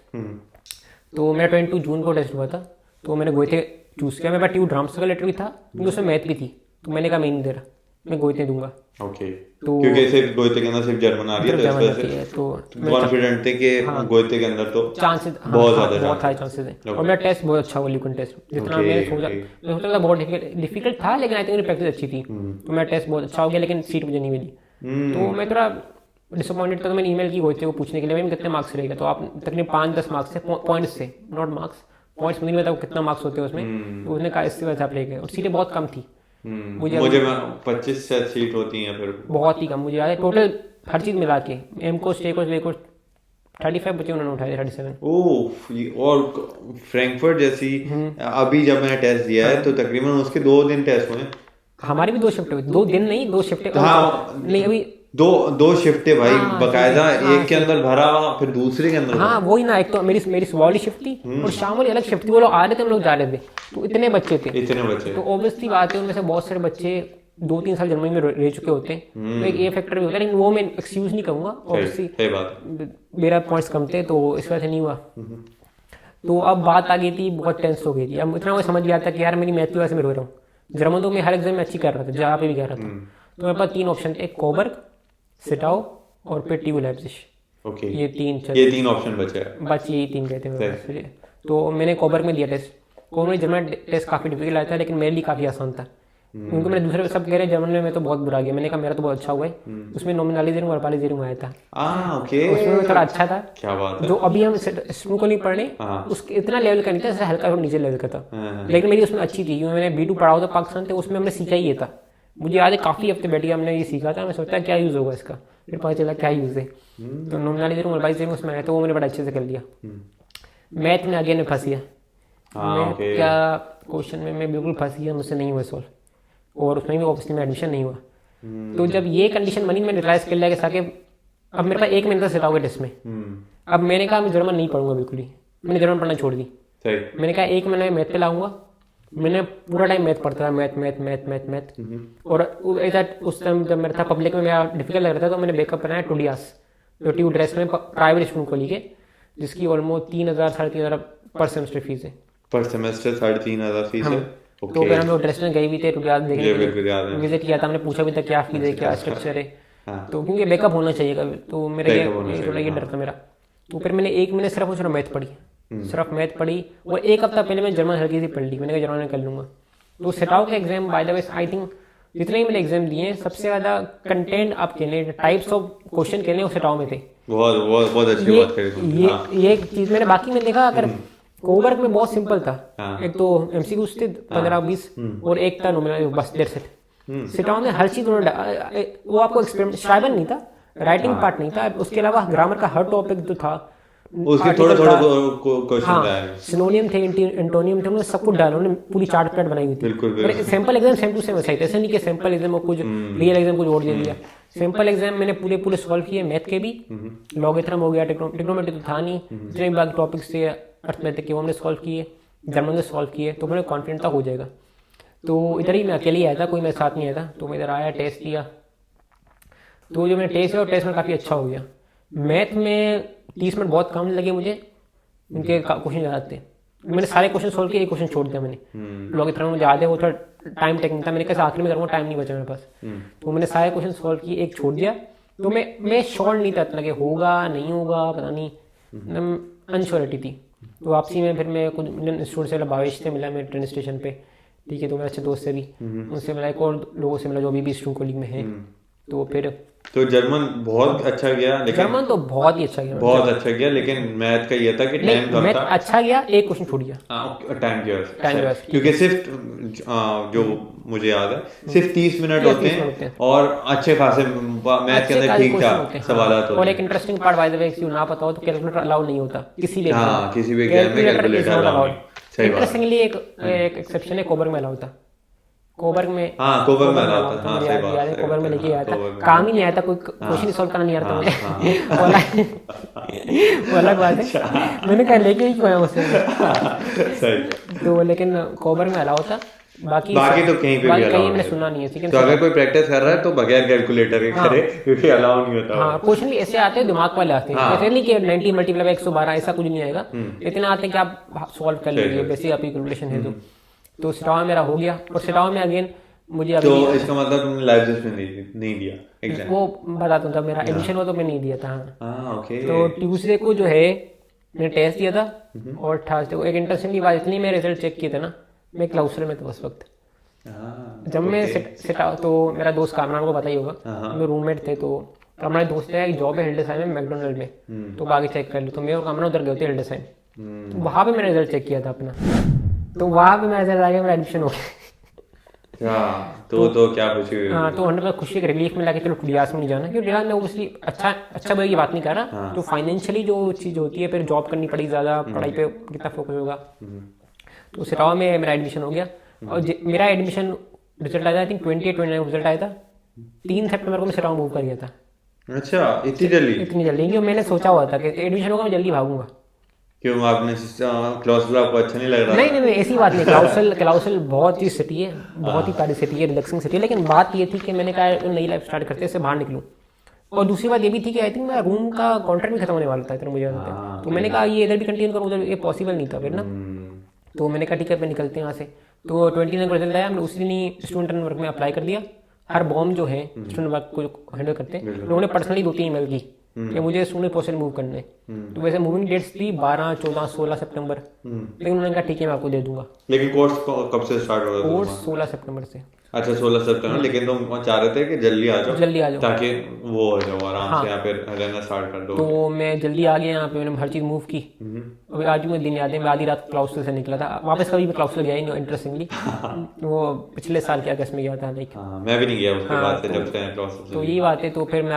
तो मेरा 22 जून को टेस्ट हुआ था, तो मैंने गोएथे चूज किया। मेरे पास ट्यू ड्रामस्टेड का लेटर भी था क्योंकि उसमें मैथ भी थी, तो मैंने कहा मैं नहीं दे रहा, मैं गोएथे दूंगा।
ओके,
तो
क्योंकि सिर्फ गोएथे के अंदर सिर्फ जर्मन आ रही है, तो इस वजह से
तो
कॉन्फिडेंट थे कि गोएथे के अंदर तो
चांसेस
बहुत ज्यादा
बहुत हाई चांसेस हैं। और मेरा टेस्ट बहुत अच्छा हुआ, लिक्विड टेस्ट, जितना मैंने सोचा था बहुत डिफिकल्ट था, लेकिन आई थिंक मेरी प्रैक्टिस अच्छी थी, तो मेरा टेस्ट बहुत अच्छा हो गया, लेकिन सीट मुझे नहीं मिली। तो मैं थोड़ा डिसअपॉइंटेड था, तो मैंने ईमेल की गोएथे को पूछने के लिए, कितने मार्क्स रहेगा, तो आप तकरीबन 5-10 मार्क्स से पॉइंट्स से, नॉट मार्क्स, पॉइंट्स मुझे नहीं पता कितना मार्क्स होते हैं उसमें, तो उसने कहा इससे वजह से आप ले गए, और सीटें बहुत कम थी।
मुझे 25 से सीट होती हैं, फिर
बहुत ही कम, मुझे याद है टोटल हर चीज मिला के, एम कोर्स, टे कोर्स, वे कोर्स 35 बच्चे उन्होंने उठाए, 37।
ओह, और फ्रैंकफर्ट जैसी अभी जब मैंने टेस्ट दिया है तो तकरीबन उसके 2 दिन टेस्ट हुए।
हमारी भी 2 शिफ्ट हुई, 2 दिन नहीं 2 शिफ्ट।
हाँ,
नहीं अभी
दो शिफ्टें भाई, बकायदा एक के अंदर भरा हुआ, फिर दूसरे के अंदर।
हाँ वही ना, एक तो मेरी सुबह वाली शिफ्ट थी और शाम वाली अलग शिफ्ट थी, वो लोग आ रहे थे, हम लोग जा रहे थे, तो इतने बच्चे थे, तो ऑब्वियसली बात है उनमें से बहुत सारे बच्चे 2-3 साल जर्मनी में रह चुके होते हैं, तो एक ये फैक्टर भी होता है, लेकिन वो मैं एक्सक्यूज नहीं करूंगा, ऑब्वियसली मेरा पॉइंट्स कम थे तो इस वजह से नहीं हुआ। तो अब बात आ गई थी, बहुत टेंस हो गई थी, अब इतना मुझे समझ गया था कि यार मेरी मैथ की वजह से मैं रो रहा हूँ, जर्मन तो मैं हर एग्जाम में अच्छी कर रहा था, जहाँ पे भी कर रहा था, तो मेरे पास 3 ऑप्शन थे, कोबर्ग, सिटाओ और फिर ट्यू लाइप्जिग।
ओके,
ये 3 ऑप्शन बचे यही 3 गए थे मेरे पास। तो मैंने कोबर्ग में दिया टेस्ट, कोबर्ग में जर्मन टेस्ट काफ़ी डिफिकल्ट आया था, लेकिन मेरे लिए काफ़ी आसान था, क्योंकि मैंने दूसरे सब कह रहे जर्मन में मैं तो बहुत बुरा गया, मैंने कहा मेरा तो बहुत अच्छा हुआ है, उसमें नॉमिनलाइजेशन और वर्बालाइजेशन आया था, उसमें मैं थोड़ा अच्छा था।
क्या बात है।
जो अभी हम स्टूडेंट को नहीं पढ़ रहे उसके इतना लेवल का नहीं था, जैसे हल्का और नीचे लेवल का था, लेकिन मेरी उसमें अच्छी थी, क्योंकि मैंने B2 पढ़ा हुआ था पाकिस्तान से, उसमें हमने सीखा ही ये था, मुझे याद है काफ़ी हफ्ते बैठ गया हमने ये सीखा था, मैं सोचता क्या यूज़ होगा इसका, फिर पता चला क्या यूज़ है, तो नॉमिनलाइजेशन वर्बालाइजेशन उसमें आया, तो वो मैंने बड़ा अच्छे से कर लिया। मैथ में आगे फंस गया, मैथ क्या क्वेश्चन में मैं बिल्कुल फंस गया, मुझसे नहीं हुआ सॉल्व, और उसमें भी ऑब्वियसली में एडमिशन नहीं हुआ। तो जब ये कंडीशन बनी, मैंने रियलाइज कर लिया कि साके अब मेरे पास 1 महीने तक सिटाओगे टेस्ट में, अब मैंने कहा मैं जर्मन नहीं पढ़ूंगा बिल्कुल ही, मैंने जर्मन पढ़ना छोड़ दी। मैंने कहा 1 महीने मैथ पे लाऊंगा, मैंने पूरा टाइम मैथ पढ़ता था, मैथ और उस टाइम जब मेरा था पब्लिक में मेरा डिफिकल्ट लग रहा था, तो मैंने बैकअप बनाया टूडियास, जो ट्यू ड्रेस में प्राइवेट स्कूल को लेके, जिसकी ऑलमोस्ट 3,000-3,500 पर सेमेस्टर फीस है,
पर सेमेस्टर 3,500 फीस है।
तो फिर हम लोग ड्रेस में गए भी थे, टूडियास देखने विजिट किया था, हमने पूछा भी था क्या फीस है, क्या स्ट्रक्चर है, तो क्योंकि बैकअप होना चाहिए, तो मेरा थोड़ा ये डर था मेरा। तो फिर मैंने 1 महीने सिर्फ उसमें मैथ पढ़ी, सिर्फ मैथ पढ़ी, और 1 हफ्ता पहले मैं जर्मन हल्की सी पढ़ ली, मैंने कहा जर्मन कर लूंगा। तो सिटाओ का exam by the way I think जितने ही मैंने एग्जाम दिए हैं, सबसे ज्यादा कंटेंट आप कह लें, टाइप्स ऑफ क्वेश्चन कह लें, वो सिटाओ में थे।
बहुत अच्छी बात करी।
ये एक चीज मैंने बाकी में देखा, अगर कोबर्ग में बहुत सिंपल था, एक तो MCQs थे 15-20 और एक था नॉमिनल, बस दैट्स इट। सिटाओ में हर चीज वो आपको एक्सपेरिमेंट, श्राइबन नहीं था, राइटिंग पार्ट नहीं था, उसके अलावा ग्रामर का हर टॉपिक जो था
उसके थोड़ा क्वेश्चन आए,
सिनोनियम थे, एंटोनियम थे, उन्होंने सब कुछ डाला, उन्होंने पूरी चार्ट प्लेट बनाई हुई थी।
बिल्कुल
sample exam same to same वैसा ही था, ऐसा नहीं कि सैंपल एग्जाम कुछ रियल एग्जाम कुछ और दे दिया। सैंपल एग्जाम मैंने पूरे सॉल्व किए, मैथ के भी, लॉगरिथम हो गया, ट्रिग्नोमेट्री तो था नहीं, जितने भी बाकी टॉपिक्स थे अर्थमेटिक के वो हमने सॉल्व किए, जर्मन में सॉल्व किए, तो मुझे कॉन्फिडेंट था हो जाएगा। तो इधर ही मैं अकेले ही आया था, कोई मेरे साथ नहीं आया था, तो मैं इधर आया, टेस्ट दिया, तो जो मैंने टेस्ट किया, टेस्ट में काफ़ी अच्छा हो गया। मैथ में 30 मिनट बहुत कम लगे मुझे, उनके क्वेश्चन ज़्यादा थे, मैंने सारे क्वेश्चन सॉल्व किए, एक क्वेश्चन छोड़ दिया मैंने, लॉगरिथम मुझे याद है, वो थोड़ा टाइम टेकिंग था, मैंने कहा आखिर में करूँगा, टाइम नहीं बचा मेरे पास, तो मैंने सारे क्वेश्चन सॉल्व किए, एक छोड़ दिया। तो मैं श्योर नहीं था इतना कि होगा नहीं होगा, पता नहीं, अनश्योरिटी थी। तो वापसी में फिर मैं कुछ इंस्टीट्यूट से भावेश से मिला, मैं ट्रेन स्टेशन पे, ठीक है, तो मेरे अच्छे दोस्त से भी, उनसे मिला, एक और लोगों से मिला जो अभी भी स्टूडेंट कॉलेज में है, तो फिर
तो जर्मन बहुत अच्छा गया, लेकिन
जर्मन तो बहुत ही अच्छा गया,
बहुत अच्छा गया, लेकिन मैथ का ये था कि टाइम कम
मैथ
था।
अच्छा गया, एक क्वेश्चन छूट गया
टाइम की वजह
टाइम की
से,
वजह से।
क्योंकि सिर्फ जो मुझे याद है सिर्फ 30 मिनट होते
30 मिनट होते
हैं
हैं।
और अच्छे खासे मैथ के अंदर ठीक ठाक सवाल
और
होते
एक
हैं।
Interesting part by the way, किसी को ना पता हो तो कैलकुलेटर अलाउ नहीं होता किसी भी
हाँ, किसी भी एग्जाम में कैलकुलेटर अलाउ नहीं। सही बात है।
इंटरेस्टिंगली एक एक्सेप्शन है, कोबर्ग में अलाउ था। कोबर्ग में
हाँ, कोबर्ग में अलाउ था, हाँ,
मुझे
सही
याद
बात,
याद है,
सही
कोबर्ग में
बात,
लेके
हाँ,
आया था,
कोबर्ग में।
काम ही नहीं आया था, कोई क्वेश्चन ही सॉल्व करना नहीं आता मुझे। वो अलग बात है, मैंने कहा लेके ही क्यों आया उससे।
सही।
तो लेकिन कोबर्ग में अलाउ था, बाकी
तो कहीं पे भी
कहीं
अलाउ
मैंने
है।
सुना नहीं है, ठीक है।
तो अगर कोई प्रैक्टिस कर रहा है तो बगैर कैलकुलेटर के करे, क्योंकि अलाउ नहीं होता।
हाँ, क्वेश्चन भी ऐसे आते हैं, दिमाग वाले आते हैं, ऐसे नहीं कि 90 मल्टीप्लाई 112 ऐसा कुछ नहीं आएगा, इतना आते हैं कि आप सॉल्व कर लीजिए, बेसिक आपकी कैलकुलेशन है। तो सिटावा मेरा हो गया, और सिटावा में अगेन मुझे
तो इसका मतलब तुमने लाइव टेस्ट में नहीं दिया एग्जाम?
वो बताता हूँ, मेरा एडमिशन हुआ तो मैं नहीं दिया था। हाँ,
ओके।
तो ट्यूसडे को जो है मैंने टेस्ट दिया था, और थर्सडे को एक इंटरेस्टिंग बात, इतनी मैं रिजल्ट चेक किए थे ना, मैं क्लाउसर में था उस वक्त। जब मैं सिटावा, तो मेरा दोस्त कामरान को पता ही होगा, मेरे रूममेट थे, तो हमारे दोस्त है एक जॉब है हिल्डेसाइन में, मैकडोनल्ड में, तो आगे चेक कर लो। तो मैं और कामरान उधर गए थे हिल्डेसाइन, तो वहाँ पे मैंने रिजल्ट चेक किया था अपना, तो वहाँ पे मेरा रिजल्ट आ गया, मेरा एडमिशन हो गया।
तो क्या खुशी हुई?
हाँ, तो 100% खुशी का रिलीफ मिला कि चलो रियाज में नहीं जाना, क्योंकि रियाज में ओबियसली अच्छा बुरा की बात नहीं कर रहा, तो फाइनेंशियली जो चीज़ होती है, फिर जॉब करनी पड़ी, ज़्यादा पढ़ाई पे कितना फोकस होगा। तो सिटावा में मेरा एडमिशन हो गया, और मेरा एडमिशन रिजल्ट आया था, आई थिंक 28-29 रिजल्ट आया था, 3 सितंबर को मैं सिटावा मूव कर गया था।
अच्छा, इतनी जल्दी?
इतनी जल्दी, क्योंकि मैंने सोचा हुआ था कि एडमिशन होगा, मैं जल्दी भागूंगा।
क्यों, आपने क्लाउसल आपको अच्छा नहीं लग रहा?
नहीं, ऐसी बात नहीं। क्लाउसल बहुत ही सिटी है, बहुत ही प्यारी सिटी है, रिलैक्सिंग सिटी है, लेकिन बात ये थी कि मैंने कहा नई लाइफ स्टार्ट करते हैं, इससे बाहर निकलूं। और दूसरी बात ये भी थी कि आई थिंक मेरा रूम का कॉन्ट्रैक्ट भी खत्म होने वाला था, इतना मुझे याद है। तो मैंने कहा ये इधर भी कंटिन्यू करूँ, उधर ये पॉसिबल नहीं था फिर ना। तो मैंने कहा ठीक है, पे निकलते हैं यहाँ से। तो 29 को रिजल्ट आया, हमने उसी दिन ही स्टूडेंट वर्क में अप्लाई कर दिया। हर बॉम्ब जो है स्टूडेंट वर्क को हैंडल करते हैं, लोगों ने पर्सनली 2-3 ईमेल की कि मुझे स्टूडेंट पोस्ट मूव करने। तो वैसे मूविंग डेट्स थी 12, 14, 16 सितंबर, लेकिन उन्होंने कहा ठीक है मैं आपको दे दूंगा।
लेकिन कोर्स कब से स्टार्ट हो रहा था?
कोर्स 16 सितंबर से।
अच्छा, 16 सितंबर, लेकिन तुम चाह रहे थे कि जल्दी आ जाओ, ताकि वो हो जाओ आराम से यहाँ पे रहना स्टार्ट कर दो।
तो मैं जल्दी आ गया यहाँ पे, मैंने हर चीज़ मूव की। अभी आज मुझे दिन याद है, मैं आधी रात क्लाउसल से निकला था, वापस कभी भी क्लाउसल गया ही नहीं इंटरेस्टिंगली। वो पिछले साल के अगस्त में गया था, लाइक
मैं भी नहीं गया उसके बाद से, जब से क्लाउसल।
तो यही बात है। तो फिर मैं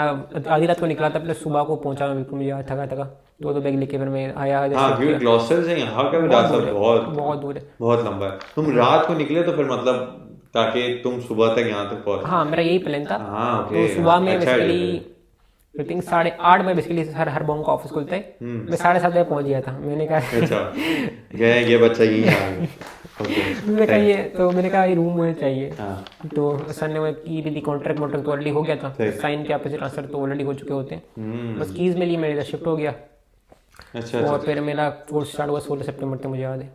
आधी रात को निकला था, प्लस सुबह को पहुंचा मैं, बिल्कुल मुझे थका दो बैग लेके फिर मैं आया।
क्योंकि क्लाउसल से यहाँ का भी रास्ता
बहुत दूर है,
बहुत लंबा है। तुम रात को निकले तो फिर मतलब ताकि तुम सुबह तक यहाँ तक पहुंच।
हाँ, मेरा यही प्लान था।
तो
सुबह में बेसिकली आई थिंक 8:30 में बेसिकली हर बॉम्ब का ऑफिस खुलता है, मैं 7:30 बजे पहुंच गया था। मैंने कहा
अच्छा, ये बच्चा यही आ गया।
मैंने कहा ये रूम मुझे चाहिए। तो सर ने की भी कॉन्ट्रैक्ट तो ऑलरेडी हो गया था, साइन के आपस ट्रांसफर तो ऑलरेडी हो चुके होते हैं, बस कीज मिली, मेरा शिफ्ट हो गया।
अच्छा,
और फिर मेरा कोर्स स्टार्ट हुआ 16 सितंबर तक, मुझे याद है।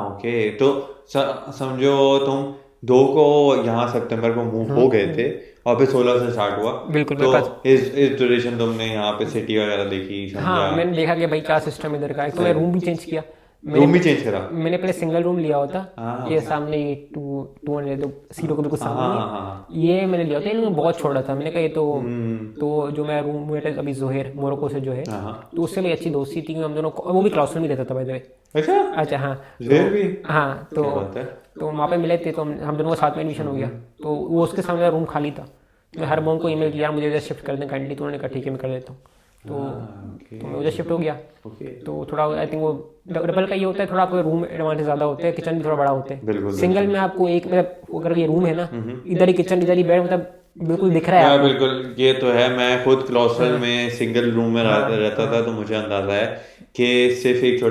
ओके। तो समझो तुम 2 को यहाँ सितंबर को मूव हो गए थे, और फिर 16 से स्टार्ट हुआ।
बिल्कुल।
तो इस ड्यूरेशन तुमने यहाँ पे सिटी वगैरह देखी, समझा?
हाँ, मैंने देखा कि भाई क्या सिस्टम इधर का है। तो मैं रूम भी चेंज किया।
रूम भी चेंज करा?
मैंने पहले सिंगल रूम लिया होता, ये सामने 200 सीटों के बिल्कुल सामने, ये मैंने लिया होता, इनमें बहुत छोटा था। मैंने कहा ये तो जो मैं रूममेट है अभी जोहेर मोरक्को से जो है, तो उससे मेरी अच्छी दोस्ती थी, हम दोनों, वो भी क्लाउसल में रहता था बाय द वे। अच्छा, हाँ, हाँ, तो वहाँ पे मिले थे, तो हम दोनों का साथ में एडमिशन हो गया। तो वो उसके सामने रूम खाली था, मैं हर बॉम्ब को ईमेल किया मुझे शिफ्ट कर दें काइंडली, तो उन्होंने कहा ठीक है मैं कर देता हूँ। तो मैं उधर शिफ्ट हो गया। तो थोड़ा आई थिंक वो डबल का ये होता है, थोड़ा आपको रूम एडवांटेज ज़्यादा होता है, किचन भी थोड़ा बड़ा होता है। सिंगल में आपको एक मतलब अगर ये रूम है ना, इधर ही किचन इधर ही बेड, मतलब बिल्कुल दिख रहा है।
बिल्कुल, ये तो है। मैं खुद क्लाउसल में सिंगल रूम में रहता था, तो मुझे अंदाजा है कि सिर्फ एक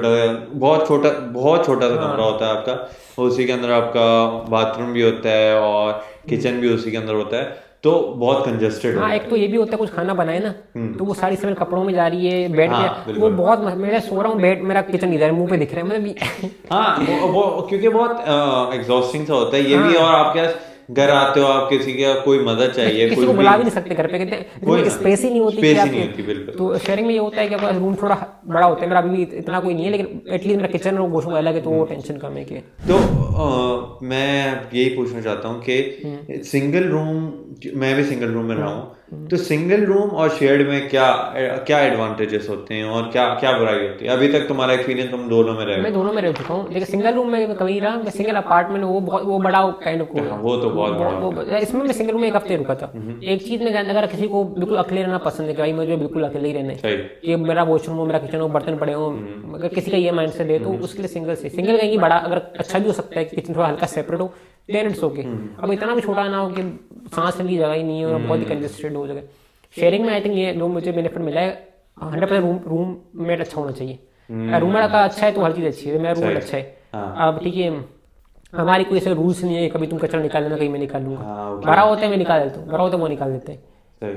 बहुत छोटा सा कमरा होता है आपका, उसी के अंदर आपका बाथरूम भी होता है और किचन भी उसी के अंदर होता है, तो बहुत कंजेस्टेड।
हाँ, एक तो ये भी होता है कुछ खाना बनाए ना, तो वो सारी स्मेल कपड़ों में जा रही है, बेड पे वो बहुत, मैं सो रहा हूँ, बेड मेरा किचन इधर मुंह पे दिख रहा है मतलब।
हाँ, वो क्योंकि बहुत एग्जॉस्टिंग सा होता है ये भी, और आपके घर आते हो आप, किसी का कोई मदद चाहिए,
किसी को बुला भी नहीं सकते घर पे, कहते
कोई
स्पेस ही नहीं होती
स्पेस
कि
ही
आप-
नहीं होती, बिल्कुल।
तो शेयरिंग में ये होता है कि आपका रूम थोड़ा बड़ा होता है। मेरा अभी भी इतना कोई नहीं है, लेकिन एटलीस्ट मेरा किचन और वॉशरूम अलग है, तो वो टेंशन कम है कि
तो मैं यही पूछना चाहता हूँ कि सिंगल रूम, मैं भी सिंगल रूम में रहा हूँ, तो सिंगल रूम और शेयर्ड में क्या क्या एडवांटेजेस होते हैं और क्या क्या बुराई होती है? अभी तक तुम्हारा एक्सपीरियंस, तुम दोनों में रहे
मैं
हो।
दोनों में रह चुका हूँ, लेकिन सिंगल रूम में कभी नहीं रहा। मैं सिंगल अपार्टमेंट, वो बहुत वो बड़ा काइंड ऑफ
हाँ, वो तो बहुत बड़ा
इसमें मैं सिंगल रूम में 1 हफ्ते रुका था। एक चीज में अगर किसी को बिल्कुल अकेले रहना पसंद है कि भाई मुझे बिल्कुल अकेले ही रहना है,
सही।
कि मेरा वॉशरूम हो, मेरा किचन हो, बर्तन पड़े हो, अगर किसी का ये माइंड सेट है तो उसके लिए सिंगल से सिंगल कहीं बड़ा अगर अच्छा भी हो सकता है कि किचन थोड़ा हल्का सेपरेट हो, देन इट्स ओके। अब इतना भी छोटा ना हो कि सांस लेने की जगह ही नहीं है और बहुत ही कंजेस्टेड हो जगह। शेयरिंग में आई थिंक ये जो मुझे बेनिफिट मिला है, 100% रूममेट अच्छा होना चाहिए। रूममेट का अच्छा है तो हर चीज अच्छी है। मेरा रूममेट अच्छा है। अब ठीक है, हमारी कोई ऐसे रूल्स नहीं है कभी तुम कचरा निकाल लेना, कहीं मैं निकाल लूंगा। भरा होता है मैं निकाल देता हूँ, भरा होता है वो निकाल देते हैं,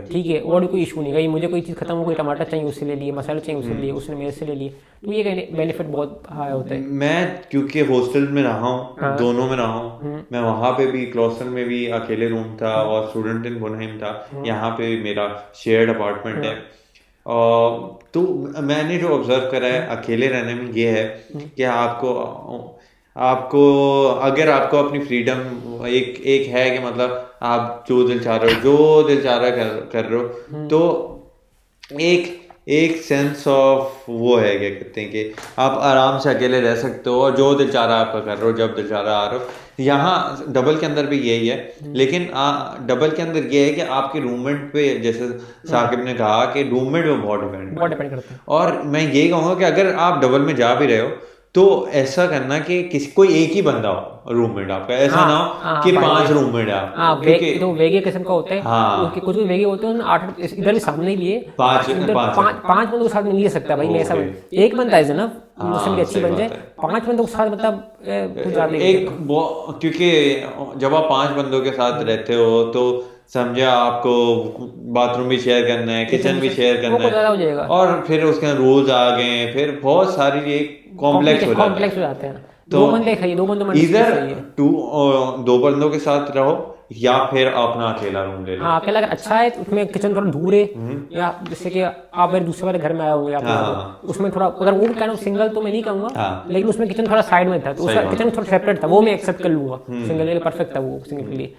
ठीक है। और भी कोई इशू नहीं, कहीं मुझे कोई चीज़ खत्म हो, कोई टमाटर चाहिए उससे ले लिए, मसाले चाहिए उससे लिए, उसने मेरे से ले लिए, तो ये बेनिफिट बहुत हाई होता है।
मैं क्योंकि हॉस्टल में रहा हूँ, दोनों में रहा हूँ, मैं वहां पे भी क्लॉस्टन में भी अकेले रूम था और स्टूडेंट इन बुनहेम था, यहाँ पे मेरा शेयर्ड अपार्टमेंट है। तो मैंने जो ऑब्जर्व करा है अकेले रहने में ये है कि आपको अगर आपको अपनी फ्रीडम एक है कि मतलब आप जो दिल चाह रहे हो, जो दिल चाह रहा है कर रहे हो, तो एक सेंस ऑफ वो है, क्या कहते हैं कि आप आराम से अकेले रह सकते हो और जो दिल चाह रहा है आपका कर रहे हो, जब दिल चाह रहा है आ रहे हो। यहाँ डबल के अंदर भी यही है, लेकिन डबल के अंदर ये है कि आपके रूममेट पे, जैसे साकिब ने कहा कि रूममेट पे बहुत डिपेंड
करता है।
और मैं यही कहूँगा कि अगर आप डबल में जा भी रहे हो तो ऐसा करना कि कोई एक ही बंदा हो रूममेट आपका, ऐसा ना हो कि 5 रूममेट है आप, क्योंकि
तो वेगे किस्म का होता है। उसके कुछ वेगे होते हैं 8 इधर भी सामने भी है, 5 बंदों के साथ नहीं ले सकता भाई। मैं ऐसा एक बंदा है ना, उससे अच्छी बन जाए, 5 बंदों के साथ मतलब कुछ ज्यादा
क्योंकि जब आप 5 बंदों के साथ रहते हो तो समझे आपको बाथरूम भी शेयर करना है, किचन भी शेयर करना है, और फिर उसके रूल्स आ गए, फिर बहुत सारी एक कॉम्प्लेक्स हो
जाते हैं। तो 2 बंदे खाइए, 2 बंदों में
इधर 2 बंदों के साथ रहो या फिर अपना अकेला रूम ले लो।
हाँ, अकेला अगर अच्छा है तो उसमें किचन थोड़ा दूर है, या जैसे कि आप मेरे दूसरे वाले घर में आए होंगे आप, उसमें थोड़ा अगर वो कहना सिंगल तो मैं नहीं कहूँगा, लेकिन उसमें किचन थोड़ा साइड में था, तो उसका किचन थोड़ा सेपरेट था, वो मैं एक्सेप्ट कर लूंगा। सिंगल के लिए परफेक्ट था वो, सिंगल के लिए।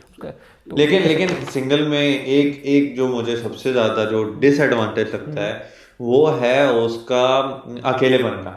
लेकिन सिंगल में एक जो मुझे सबसे ज्यादा जो डिसएडवांटेज लगता है वो है उसका अकेलेपन का,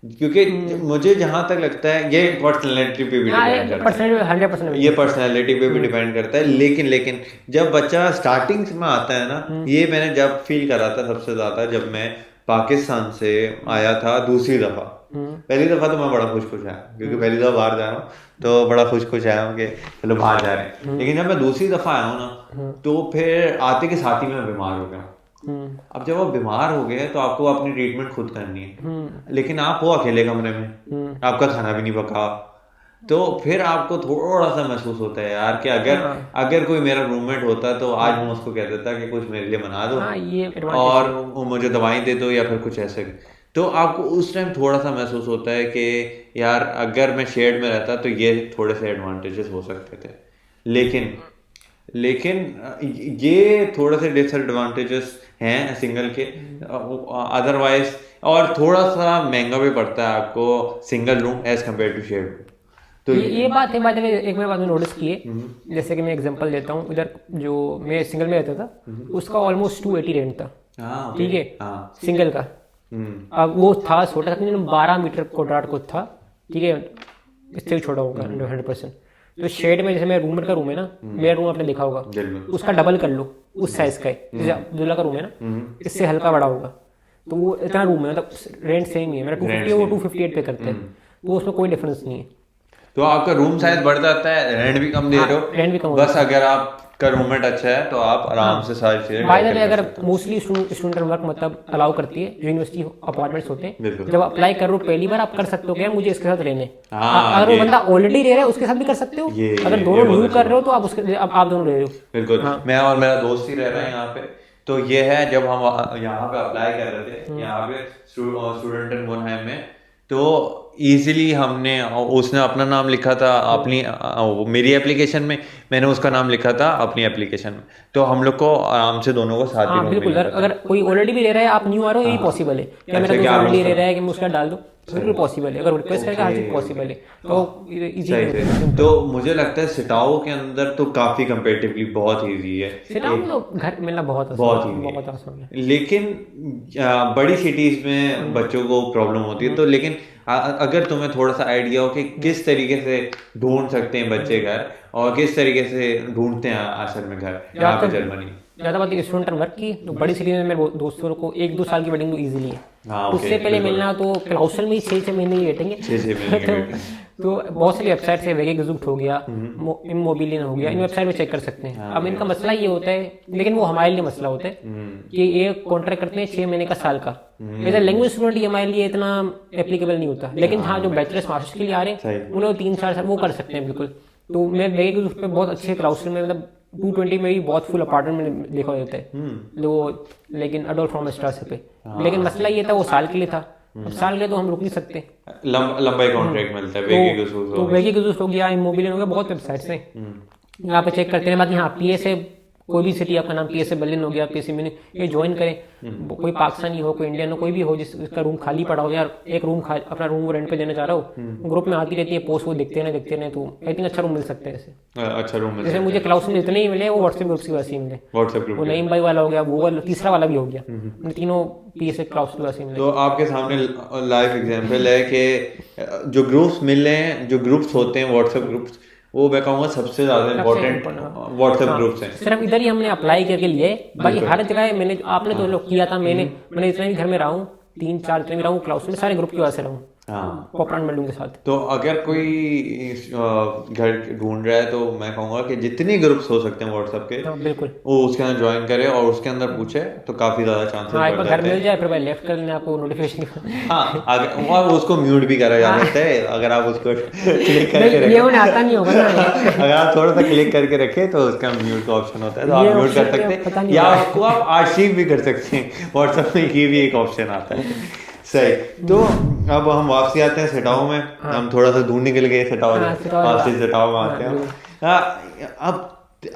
क्योंकि मुझे जहां तक लगता है ये पर्सनैलिटी पे भी डिपेंड करता है,
100%
ये पर्सनैलिटी पे भी डिपेंड करता है। लेकिन जब बच्चा स्टार्टिंग में आता है ना, ये मैंने जब फील करा था सबसे ज्यादा जब मैं पाकिस्तान से आया था दूसरी दफा। पहली दफा तो मैं बड़ा खुश आया, क्योंकि पहली दफा बाहर जा रहा हूँ तो बड़ा खुश आया हूँ कि चलो बाहर जा रहे हैं। लेकिन जब मैं दूसरी दफा आया हूँ ना, तो फिर आते के साथ ही मैं बीमार हो गया। अब जब आप बीमार हो गए तो आपको अपनी ट्रीटमेंट खुद करनी है, लेकिन आप हो अकेले कमरे में, आपका खाना भी नहीं पका, तो फिर आपको थोड़ा सा महसूस होता है यार कि अगर कोई मेरा रूममेट होता तो आज मैं उसको कह देता कि कुछ मेरे लिए बना दो और मुझे दवाई दे दो या फिर कुछ ऐसे। तो आपको उस टाइम थोड़ा सा महसूस होता है कि यार अगर मैं शेड में रहता तो ये थोड़े से एडवांटेजेस हो सकते थे, लेकिन ये थोड़े से डिसएडवांटेजेस हैं सिंगल के। अदरवाइज और थोड़ा सा महंगा भी पड़ता है आपको single room as compared to shared room.
तो ये बात है, बात एक बात मैंने नोटिस की है, जैसे कि मैं एग्जांपल देता हूँ, इधर जो मैं सिंगल में रहता था उसका ऑलमोस्ट 280 रेंट था, ठीक है, सिंगल का। अब वो था छोटा सा, 12 मीटर क्वाड्रेट को था, ठीक है, इससे भी छोटा होगा 100%। तो शेड में जैसे मेरा रूममेट का रूम है ना, मेरा रूम आपने देखा होगा, उसका डबल कर लो, उस साइज का है, जैसे अब्दुल्ला का रूम है ना, इससे हल्का बड़ा होगा, तो वो इतना रूम है, मतलब रेंट सेम ही है, मेरा 250 वो 258 पे करते हैं, तो उसमें कोई डिफरेंस नहीं है।
तो आपका रूम साइज बढ़ जाता है, रेंट भी कम दे रहे हो,
रेंट भी कम,
बस अगर आपका रूममेट अच्छा है तो आप आराम से सारी चीजें।
बाय द वे, अगर मोस्टली स्टूडेंट वर्क मतलब अलाउ करती है, जो यूनिवर्सिटी अपार्टमेंट्स होते हैं, जब अप्लाई कर रहे हो पहली बार आप कर सकते हो क्या मुझे इसके साथ रहने, अगर वो बंदा ऑलरेडी रह रहा है उसके साथ भी कर सकते हो, अगर दोनों न्यू कर रहे हो तो आप उसके आप दोनों रह रहे हो।
बिल्कुल, मैं और मेरा दोस्त ही रह रहे हैं यहाँ पे। तो ये है, जब हम यहाँ पे अप्लाई कर रहे थे यहाँ पे स्टूडेंट इन बुनहेम में, तो इजीली हमने, उसने अपना नाम लिखा था अपनी मेरी एप्लीकेशन में, मैंने उसका नाम लिखा था अपनी एप्लीकेशन में, तो हम लोग को आराम से दोनों को साथ ही
हाँ
रूम
बिल्कुल,
मिल जाता
अगर कोई ऑलरेडी भी ले रहा है, आप न्यू आ रहे हो, यही पॉसिबल है क्या मेरा
अच्छा,
दोस्त
क्या आप
ऑलरेडी
उसका-
ले रहा है कि मैं उसका डाल दूँ, बिल्कुल पॉसिबल है, अगर रिक्वेस्ट करेगा हर चीज़ पॉसिबल है, तो
सही
इजी
है। तो मुझे लगता है सिटाओ के अंदर तो काफी कंपेरेटिवली बहुत इजी है,
सेटा में तो घर मिलना बहुत
बहुत
आसान है,
easy है।
बहुत आसान है।
लेकिन बड़ी सिटीज में बच्चों को प्रॉब्लम होती है, तो लेकिन अगर तुम्हें थोड़ा सा आइडिया हो कि किस तरीके से ढूंढ सकते हैं बच्चे घर, और किस तरीके से ढूंढते हैं असल में घर यहाँ पे जर्मनी।
ज़्यादा बात स्टूडेंट वर्क की, तो बड़ी सिटी में मेरे दोस्तों को 1-2 साल की वेटिंग तो ईजिली है।
हाँ, okay,
उससे पहले
बिल्कुल।
मिलना तो क्लाउसल में ही 6-6 महीने ही बैठेंगे।
6-6 महीने की waiting।
तो बहुत सारी वेबसाइट है, वेगेगजुक्ट हो गया, इमोबिलियन हो गया, इन वेबसाइट पे चेक कर सकते हैं। अब इनका मसला ये होता है, लेकिन वो हमारे लिए मसला होता है कि ये कॉन्ट्रैक्ट करते हैं 6 महीने का, साल का। एज ए लैंग्वेज स्टूडेंट ये हमारे लिए इतना एप्लीकेबल नहीं होता, लेकिन हाँ जो बैचलर्स मास्टर्स के लिए आ रहे हैं उन्हें 3-4 साल वो कर सकते हैं बिल्कुल। तो मैं वेगेगजुक्ट पे बहुत अच्छे क्लाउसल में, मतलब 220 में भी बहुत फुल अपार्टमेंट में देखा जाता है जो, लेकिन अडोल्फ फ्रॉम स्टार्स पे। लेकिन मसला ये था वो साल के लिए था, अब साल के लिए तो हम रुक नहीं सकते,
लंबा ही कॉन्ट्रैक्ट मिलता है।
तो वेगेगजुक्ट हो गया, इमोबिलियन हो गया, बहुत वेबसाइट्स हैं यहाँ पे चेक करते हैं। बाकी हाँ पीएसए, कोई भी सिटी आपका नाम पीएसए बर्लिन हो गया, पीएसए म्यूनिख, ये ज्वाइन करें। कोई पाकिस्तानी हो, कोई इंडियन हो, कोई भी हो जिसका रूम खाली पड़ा हो, यार एक रूम अपना रूम रेंट पे देना चाह रहा हो, ग्रुप में आती रहती है पोस्ट, वो देखते रहे तो आई थिंक अच्छा रूम मिल सकता है ऐसे।
अच्छा रूम
जैसे मुझे क्लाउस में इतने ही मिले, वो व्हाट्सएप ग्रुप की वजह से मिले।
व्हाट्सएप ग्रुप
वो नईम भाई वाला हो गया, वो वाला तीसरा वाला भी हो गया, तीनों पीएसए क्लाउस की वजह से मिले।
तो आपके सामने लाइव एग्जांपल है कि जो ग्रुप्स मिल रहे हैं, जो ग्रुप्स होते हैं व्हाट्सएप ग्रुप्स, वो मैं कहूँगा सबसे ज्यादा इम्पोर्टेंट व्हाट्सएप ग्रुप्स हैं।
सिर्फ इधर ही हमने अप्लाई करके लिए, बाकी हर जगह मैंने, आपने तो लोग किया था, मैंने इतने भी घर में रहा हूँ, 3-4 जितने भी रहा हूँ क्लाउस में, सारे ग्रुप की वजह से रहा हूँ,
हाँ,
पॉपरान बिल्डिंग के साथ।
तो अगर कोई घर ढूंढ रहा है तो मैं कहूँगा कि जितने ग्रुप्स हो सकते हैं व्हाट्सएप के,
हाँ बिल्कुल,
वो उसके अंदर ज्वाइन करे और उसके अंदर पूछे, तो काफी ज्यादा चांसेस
हाँ एक
बढ़
बार घर
जाते
मिल
हैं।
जाए फिर भाई लेफ्ट कर लेना, आपको नोटिफिकेशन।
हाँ, और उसको म्यूट भी करा जा सकता है अगर आप उसको क्लिक करके
ये
रखें।
उन्हें आता नहीं होगा ना।
अगर आप थोड़ा सा क्लिक करके रखें तो उसका म्यूट का ऑप्शन होता है, तो
ये
आप म्यूट कर
option
सकते
पता
हैं,
नहीं
या
होगा।
आपको आप आर्शीव भी कर सकते हैं। व्हाट्सएप में ये भी एक ऑप्शन आता है। सही, तो अब हम वापसी आते हैं सिटाओ में। हम थोड़ा सा ढूंढने के लिए गए सिटाओ,
हाँ, सिटाओ
वापसी सिटाओ में आते हैं।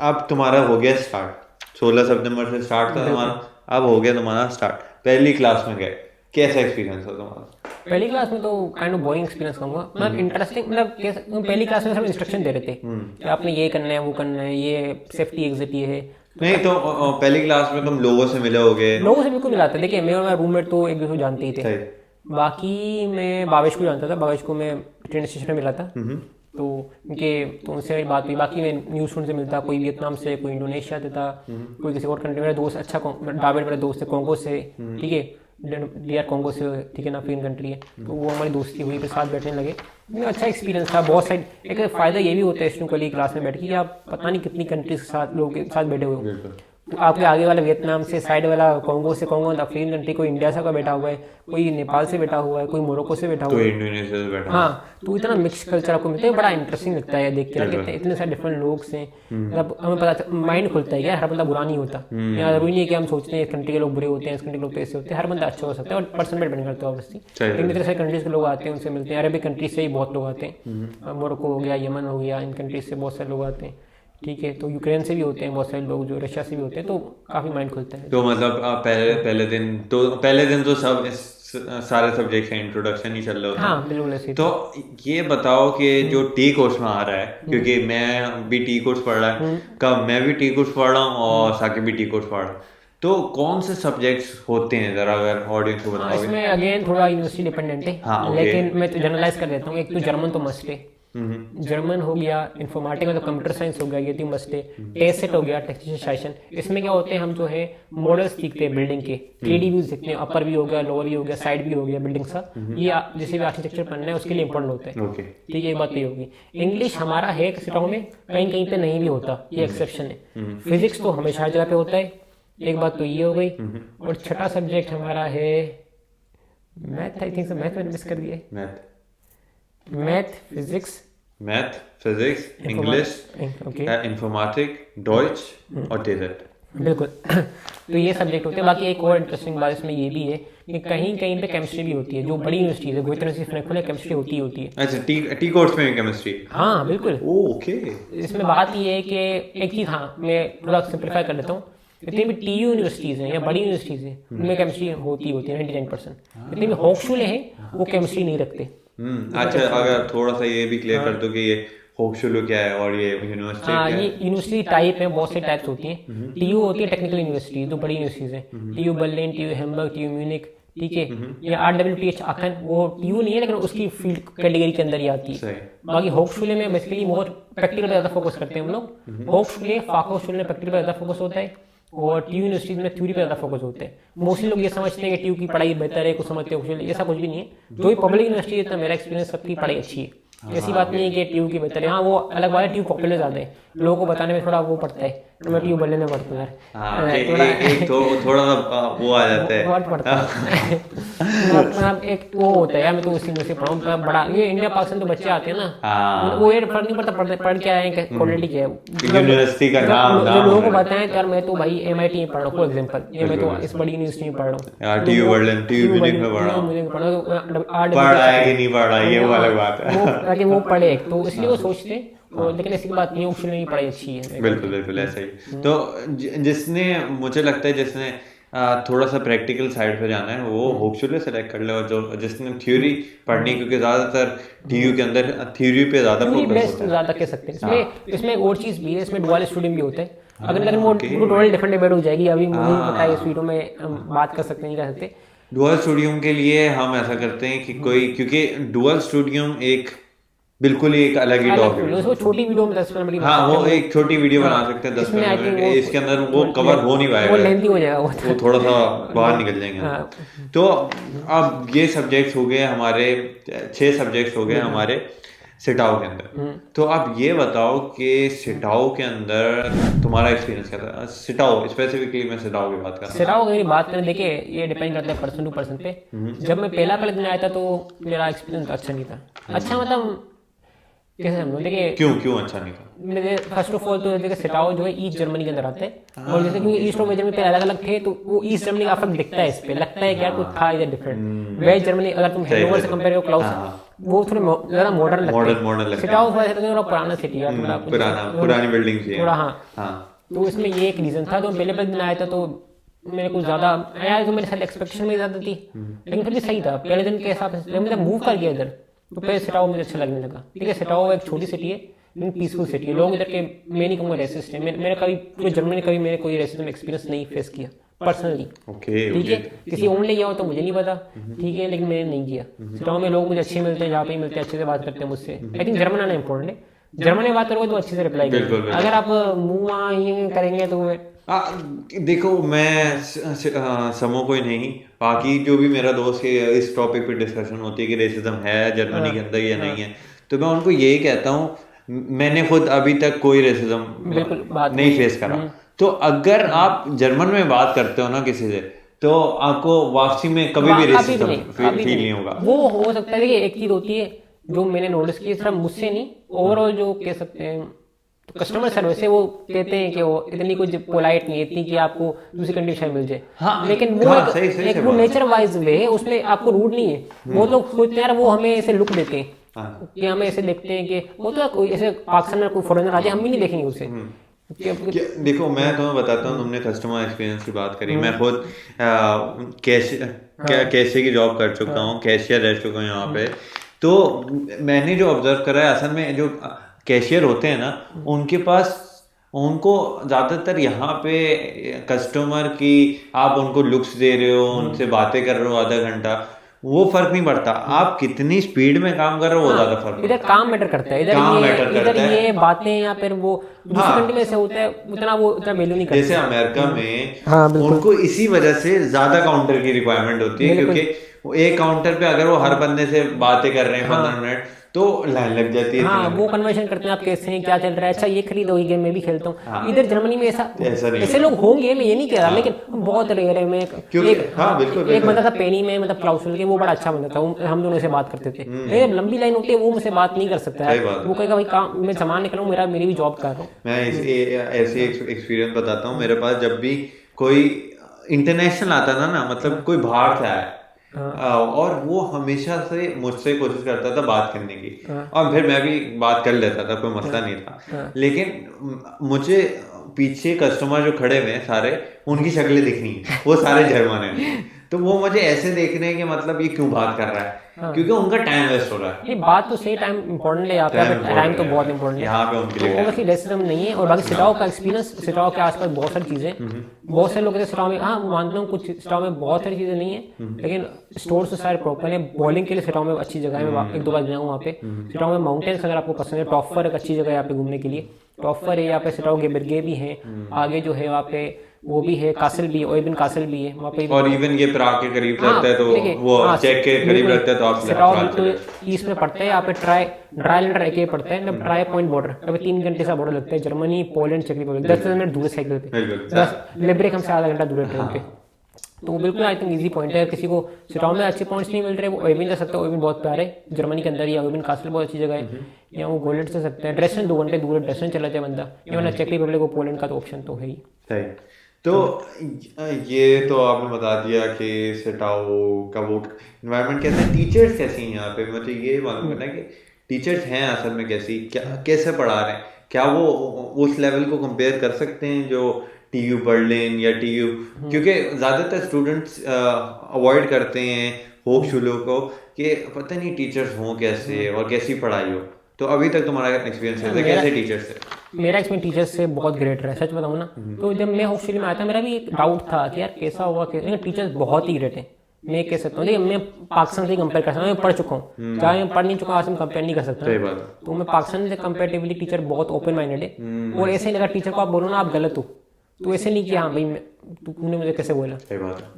अब तुम्हारा हो गया स्टार्ट, 16 सितंबर से स्टार्ट था तुम्हारा, अब हो गया तुम्हारा स्टार्ट, पहली क्लास में गए, कैसा एक्सपीरियंस था तुम्हारा?
पहली क्लास में तो काइंड ऑफ बोरिंग एक्सपीरियंस कहूंगा, मतलब इंटरेस्टिंग, मतलब पहली क्लास में सब इंस्ट्रक्शन दे रहे थे कि आपने ये करना है, वो करना है, ये सेफ्टी एग्जिट ये है।
नहीं तो पहली क्लास में तुम लोगों से मिले होगे?
लोगों से बिल्कुल मिलाते, देखिए मैं और मेरा रूममेट तो एक दूसरे को जानते ही थे।
सही।
बाकी मैं भावेश को जानता था, भावेश को मैं ट्रेन स्टेशन में मिला था, तो उनके, तो उनसे मेरी बात हुई। बाकी मैं न्यूज़ स्टूडेंट से मिलता, कोई वियतनाम से, कोई इंडोनेशिया से था, कोई किसी और कंट्री। मेरा दोस्त अच्छा, डाविड मेरा दोस्त है कोंगो से, ठीक है, डीआर कोंगो से, ठीक है ना, अफ्रीकन कंट्री है, तो वो हमारी दोस्ती हुई, फिर साथ बैठने लगे। अच्छा एक्सपीरियंस था, बहुत सारी। एक फ़ायदा ये भी होता है स्टूडेंट वाली क्लास में बैठ के कि आप पता नहीं कितनी कंट्रीज के साथ, लोगों के साथ बैठे हुए हो। आपके आगे वाला वियतनाम से, साइड वाला कोंगो से, कोंगो अफ्रीकन कंट्री, कोई इंडिया से का बैठा हुआ है, कोई नेपाल से बैठा हुआ है, कोई मोरक्को से बैठा हुआ है,
कोई इंडोनेशिया से बैठा।
हाँ, तो इतना मिक्स कल्चर आपको मिलता है, बड़ा इंटरेस्टिंग लगता है देख के, इतने सारे डिफरेंट लोग से, मतलब हमें पता, माइंड खुलता है यार, हर बंदा बुरा नहीं होता। यहाँ जरूरी नहीं है कि हम सोचते हैं इस कंट्री के लोग बुरे होते हैं, इस कंट्री के लोग तो ऐसे होते हैं, हर बंदा अच्छा हो सकता है, और पर्सन पे डिपेंड करता है ऑब्वियसली। लेकिन इतने सारे कंट्रीज के लोग आते हैं, उनसे मिलते हैं, अरबिक कंट्रीज से ही बहुत लोग आते हैं, मोरक्को हो गया, यमन हो गया, इन कंट्रीज से बहुत सारे लोग आते हैं, ठीक है, तो यूक्रेन से भी होते हैं बहुत सारे लोग, जो रशिया से भी होते हैं, तो काफ़ी माइंड खुलता है।
तो मतलब पहले दिन तो सब सारे सब्जेक्ट का इंट्रोडक्शन ही चल रहा होता है।
हाँ बिल्कुल ऐसे।
तो ये बताओ कि जो टी कोर्स में आ रहा है, क्योंकि मैं भी टी कोर्स पढ़ रहा है, कब मैं भी टी कोर्स पढ़ रहा हूँ और साकिब भी टी कोर्स पढ़ रहा है, तो कौन से सब्जेक्ट्स होते हैं, जरा अगर ऑडियंस को बताओगे?
इसमें अगेन थोड़ा यूनिवर्सिटी डिपेंडेंट है,
हाँ, okay।
लेकिन मैं तो जनरलाइज कर देता हूँ। एक तो जर्मन तो मस्ट है, जर्मन हो गया, इन्फॉर्मेटिक मतलब कंप्यूटर साइंस हो गया, ये तो मस्ट है। टेस्ट हो गया, टेक्निशियन। इसमें क्या होते हैं, हम जो है मॉडल्स सीखते हैं बिल्डिंग के, 3D व्यूज सीखते हैं, अपर भी हो गया, लोअर भी हो गया, साइड भी हो गया बिल्डिंग का। ये जैसे भी आर्किटेक्चर पढ़ना है उसके लिए इंपॉर्टेंट होता है,
ओके,
ठीक है, एक बात ये होगी। इंग्लिश हमारा है सिटाओ में, कहीं कहीं पे नहीं भी होता, ये एक्सेप्शन है। फिजिक्स तो हमेशा हर जगह पे होता है, एक बात तो ये हो गई। और छठा सब्जेक्ट हमारा है मैथ, आई थिंक मैथ मैंने मिस कर दिया है। Math physics English, okay,
informatic, Deutsche और डेजर्ट।
बिल्कुल। तो ये सब्जेक्ट होते हैं। बाकी एक और इंटरेस्टिंग बात इसमें ये भी है कि कहीं कहीं पे केमिस्ट्री भी होती है, जो बड़ी यूनिवर्सिटीज है, गोइत्रा यूनिवर्सिटी केमिस्ट्री होती है।
अच्छा, टी कोर्स में भी केमिस्ट्री?
हाँ बिल्कुल।
ओके।
इसमें बात ये है कि एक चीज़, हाँ मैं थोड़ा सिंप्लीफाई कर लेता हूँ, जितनी भी टी यूनिवर्सिटीज़ हैं या बड़ी यूनिवर्सिटीज़ हैं उनमें केमिस्ट्री होती है 99%। जितनी भी होक्सुले हैं वो केमिस्ट्री नहीं रखते।
अच्छा, अगर थोड़ा सा ये भी क्लियर कर दो कि ये होक्सुलू क्या है और ये यूनिवर्सिटी
हाँ,
क्या
ये
है?
यूनिवर्सिटी टाइप है, बहुत से टाइप्स होती हैं। टीयू होती है टेक्निकल यूनिवर्सिटी, जो बड़ी यूनिवर्सिटीज है, TU Berlin, TU Hamburg, TU Munich, ठीक है। या RWTH आखन, वो टीयू नहीं है लेकिन उसकी फील्ड कैटेगरी के अंदर ही आती है। बाकी होक्सुले में बेसिकली मोर प्रैक्टिकल पे ज़्यादा फोकस करते हैं हम लोग। होक्सुले फाकोसुले में प्रैक्टिकल पे ज़्यादा फोकस होता है और टीयू यूनिवर्सिटीज में थ्योरी पे ज़्यादा फोकस होते हैं। मोस्टली लोग ये समझते हैं कि टीयू की पढ़ाई बेहतर है, कुछ समझते हैं होक्सुले, ऐसा कुछ भी नहीं है। जो भी पब्लिक यूनिवर्सिटी है, तो मेरा एक्सपीरियंस सबकी पढ़ाई अच्छी है। ऐसी बात नहीं है कि ट्यूब की बेहतर है। हाँ, वो अलग बात है, ट्यूब पॉपुलर ज़्यादा है, लोगों को बताने में थोड़ा वो पड़ता है, तो मैं ट्यूब बल्ले पढ़ता हूँ यार।
हाँ, थोड़ा सा वो आ जाता है,
बहुत पड़ता है। मतलब एक वो होता है यार, मैं तो उसी में से पढ़ा हूँ। बड़ा ये इंडिया पाकिस्तान तो बच्चे आते हैं ना, वो ये फर्क नहीं पड़ता पढ़ के आए हैं, क्वालिटी क्या है,
यूनिवर्सिटी का नाम।
जो लोगों को बताएं यार मैं तो भाई MIT में पढ़ रहा हूँ, फॉर एग्जांपल, ये मैं तो इस बड़ी यूनिवर्सिटी में पढ़ रहा हूँ,
टीयू बर्लिन, टीयू म्यूनिख में पढ़ रहा हूँ, पढ़ रहा है कि नहीं पढ़ रहा है ये वो अलग बात है,
ताकि वो पढ़े, तो इसलिए वो सोचते हैं। और लेकिन ऐसी बात नहीं, ऑप्शन में पढ़ाई अच्छी है।
बिल्कुल ऐसा ही। तो जिसने, मुझे लगता है जिसने थोड़ा सा प्रैक्टिकल साइड पे जाना है वो होक्सुले सेलेक्ट कर ले, और जो जिसने थ्योरी पढ़नी, क्योंकि ज्यादातर टीयू के अंदर थ्योरी पे ज्यादा फोकस होता है,
ज्यादा कह सकते हैं। इसमें एक और चीज भी है, इसमें डुअल स्टूडेंट भी होते हैं। अगर लेकिन वो टोटल डिफरेंट डिबेट हो जाएगी, अभी मुझे पता है इस वीडियो में हम बात कर सकते नहीं कर सकते।
डुअल स्टूडियम के लिए हम ऐसा करते हैं कि कोई, क्योंकि डुअल स्टूडियम एक बिल्कुल ही एक अलग ही टॉपिक है,
उसको छोटी वीडियो में 10 मिनट,
हाँ वो एक छोटी वीडियो बना सकते हैं 10 मिनट, इसके अंदर वो कवर हो नहीं पाएगा,
वो लेंथी हो जाएगा,
वो थोड़ा सा बाहर निकल जाएंगे। तो अब ये सब्जेक्ट्स हो गए हमारे, 6 सब्जेक्ट्स हो गए हमारे सिटाओ के अंदर। तो आप ये बताओ कि सिटाओ के अंदर तुम्हारा एक्सपीरियंस क्या था? सिटाओ स्पेसिफिकली, मैं सिटाओ की बात कर रहा हूँ।
सिटाओ की बात करें, देखिए ये डिपेंड करता है पर्सन टू पर्सन पे। जब मैं पहला दिन आया था तो मेरा एक्सपीरियंस अच्छा नहीं था। अच्छा मतलब कैसे हम लोग, देखिए
क्यों अच्छा नहीं था?
मेरे फर्स्ट ऑफ ऑल तो देखिए सिटाओ जो है ईस्ट जर्मनी के अंदर आते हैं, और जैसे क्योंकि ईस्ट और वेस्ट जर्मनी पे अलग अलग थे, तो वो ईस्ट जर्मनी का फर्क दिखता है इस पे, लगता है कि यार कुछ था इधर डिफरेंट। वेस्ट जर्मनी अगर तुम हैनोवर से कंपेयर करो, क्लाउस, वो थोड़े ज्यादा मॉडर्न लगते हैं। सिटाओ थोड़ा पुराना सिटी है,
पुरानी बिल्डिंग
थोड़ा, हाँ। तो इसमें ये एक रीजन था। तो पहले दिन आया था तो मेरे को ज्यादा आया, तो मेरे साथ एक्सपेक्टेशन में ज्यादा थी, लेकिन फिर भी सही था पहले दिन के हिसाब से। जब मूव कर गया इधर तो पहले सिटाओ मुझे अच्छा लगने लगा। ठीक है, सिटाओ एक छोटी सिटी है लेकिन पीसफुल सिटी है। लोग इधर के, मैं नहीं कहूँगा रेसिस्ट है, मेरे कभी पूरे जर्मनी में कभी मैंने कोई रेसिज्म एक्सपीरियंस नहीं फेस किया पर्सनली। ठीक है, किसी और ने किया हो तो मुझे नहीं पता, ठीक है, लेकिन मैंने नहीं किया। सिटाओ में लोग मुझे अच्छे मिलते हैं, जहाँ पे मिलते हैं अच्छे से बात करते हैं मुझसे। आई थिंक जर्मन आना इंपॉर्टेंट है, जर्मन में बात करोगे तो अच्छे से रिप्लाई करेंगे। अगर आप मुँह करेंगे तो
देखो, मैं समो कोई नहीं, बाकी जो भी मेरा दोस्त है इस टॉपिक पे डिस्कशन होती है कि रेसिज्म है जर्मनी के अंदर या नहीं है, तो मैं उनको यही कहता हूँ, मैंने खुद अभी तक कोई रेसिज्म नहीं फेस करा। तो अगर आप जर्मन में बात करते हो ना किसी से, तो आपको वापसी में कभी भी रेसिज्म फील नहीं होगा।
वो हो सकता है, देखिए एक चीज होती है जो मैंने नोटिस की, सिर्फ मुझसे नहीं, ओवरऑल जो कह सकते हैं कस्टमर सर्विस है, वो कहते हैं कि वो इतनी कुछ पोलाइट नहीं है, इतनी कि आपको दूसरी कंडीशन मिल जाए। हाँ, लेकिन वो एक वो नेचर वाइज वे है, उसमें आपको रूड नहीं है। वो लोग सोचते हैं यार वो हमें ऐसे लुक देते हैं कि हमें ऐसे देखते हैं कि वो तो कोई ऐसे पाकिस्तान में कोई फॉरेनर आ जाए, हम भी नहीं देखेंगे उसे।
देखो, मैं तुम्हें बताता हूँ, तुमने कस्टमर एक्सपीरियंस की बात करी, मैं खुद कैशियर की जॉब कर चुका हूँ, कैशियर रह चुका हूँ यहाँ पे। तो मैंने जो ऑब्जर्व करा है, असल में जो कैशियर होते हैं ना, उनके पास, उनको ज़्यादातर यहाँ पे कस्टमर की आप उनको लुक्स दे रहे हो, उनसे बातें कर रहे हो आधा घंटा, वो फर्क नहीं पड़ता। आप कितनी स्पीड में काम कर रहे हो वो ज्यादा फर्क।
इधर काम मैटर करता है, इधर ये बातें या फिर वो दूसरी कंट्री में से होता है, उतना वो इतना वैल्यू नहीं करता।
जैसे अमेरिका में उनको इसी वजह से ज्यादा काउंटर की रिक्वायरमेंट होती है, क्योंकि एक काउंटर पे अगर वो हर बंदे से बातें कर रहे हैं 15 मिनट, तो लाइन लग जाती है।
हाँ, वो कन्वर्सेशन करते हैं आप कैसे हैं, क्या चल रहा है, अच्छा ये खरीदो, ये गेम मैं भी खेलता हूँ। इधर जर्मनी में ऐसे लोग होंगे, मैं ये नहीं कह रहा, लेकिन बहुत रेयर है। मैं एक बंदा था पेनी में, मतलब क्लाउसल के, वो बड़ा अच्छा बंदा था, हम दोनों से बात करते थे। लंबी लाइन होती है, वो मुझसे बात नहीं कर सकता है, वो कहेगा भाई काम मैं सामान निकलूँ, मेरी भी जॉब कर रहा हूँ।
मैं ऐसे एक्सपीरियंस बताता हूँ। मेरे पास जब भी कोई इंटरनेशनल आता था ना, मतलब कोई बाहर से आया और वो हमेशा से मुझसे कोशिश करता था बात करने की, और फिर मैं भी बात कर लेता था, कोई मसला नहीं था। लेकिन मुझे पीछे कस्टमर जो खड़े हुए हैं सारे, उनकी शक्लें दिखनी है, वो सारे जर्मन हैं। तो वो मुझे ऐसे देख रहे हैं कि मतलब ये क्यों बात कर रहा है, क्योंकि उनका टाइम वेस्ट हो रहा है।
ये बात तो सही, टाइम इंपॉर्टेंट है यहाँ पे, टाइम तो बहुत इंपॉर्टेंट है
यहाँ पे उनके लिए।
ऑब्वियसली रेसिज्म नहीं है। और बाकी सिटाओ का एक्सपीरियंस, सिटाओ के आसपास बहुत सारी चीजें, बहुत से लोग कहते हैं सिटाओ में, हाँ मानता हूँ कुछ सिटाओ में बहुत सारी चीजें नहीं है, लेकिन स्टोर तो सारे प्रॉपर है। बॉलिंग के लिए सिटाओ में अच्छी जगह है, मैं 1-2 बार गया हूँ वहाँ पे। सिटाओ में माउंटेन्स अगर आपको पसंद है, टॉफर एक अच्छी जगह है यहाँ पे घूमने के लिए, टॉफर है यहाँ पे। सिटाओ के बिरगे भी हैं, आगे जो है वहाँ पे वो भी है, कासल भी, ओइबिन कासल भी है वहाँ पे।
और इवन ये प्राग के करीब लगता है, तो वो चेक के करीब लगता है, तो आप
सिटाओ ईस्ट में पड़ता है, यहाँ पे ड्राईलैंड एक पड़ता है, मतलब ट्राई पॉइंट बॉर्डर, अभी 3 घंटे का बॉर्डर लगता है। जर्मनी, पोलैंड, चेक रिपब्लिक 10 मिनट दूर साइकिल पे, 10 लिब्रिक हमसे आधा घंटा दूर है ट्रेन पे। तो बिल्कुल आई थिंक इजी पॉइंट है। किसी को सिटाओ में अच्छे पॉइंट्स नहीं मिल रहे, वो ओइबिन जा सकता है, ओइबिन बहुत प्यारे जर्मनी के अंदर ही, ओइबिन कासल बहुत अच्छी जगह है, या वो गोलेंड से सकते हैं। ड्रेसन 2 घंटे दूर है, ड्रेसन चला जाए बंदा, या चेक रिपब्लिक को पोलैंड का तो ऑप्शन तो है ही।
सही। तो ये तो आपने बता दिया कि सिटाओ का वो एनवायरनमेंट कैसे है, टीचर्स कैसी हैं यहाँ पे, मुझे ये मालूम करना है कि टीचर्स हैं असल में कैसी, क्या कैसे पढ़ा रहे हैं, क्या वो उस लेवल को कंपेयर कर सकते हैं जो TU बर्लिन या TU, क्योंकि ज़्यादातर स्टूडेंट्स अवॉइड करते हैं होप शुरू को कि पता नहीं टीचर्स हों कैसे और कैसी पढ़ाई हो। तो अभी तक तुम्हारा एक्सपीरियंस है कैसे टीचर्स है?
मेरा एक्सपीरियंस टीचर्स से बहुत ग्रेट रहा है, सच बताऊँ ना। तो जब मैं होपफुली में आया था, मेरा भी एक डाउट था कि यार कैसा होगा, लेकिन टीचर्स बहुत ही ग्रेट है। मैं कह सकता हूँ, देखिए मैं पाकिस्तान से कंपेयर कर सकता हूँ, मैं पढ़ चुका हूँ, चाहे मैं पढ़ नहीं चुका आज हम कंपेयर नहीं कर सकते। तो मैं पाकिस्तान से कंपेरेटिवली टीचर बहुत ओपन माइंडेड है, और ऐसे ही लगा टीचर को आप बोलो ना आप गलत हो, तो ऐसे नहीं कि हाँ भाई तूने मुझे कैसे बोला,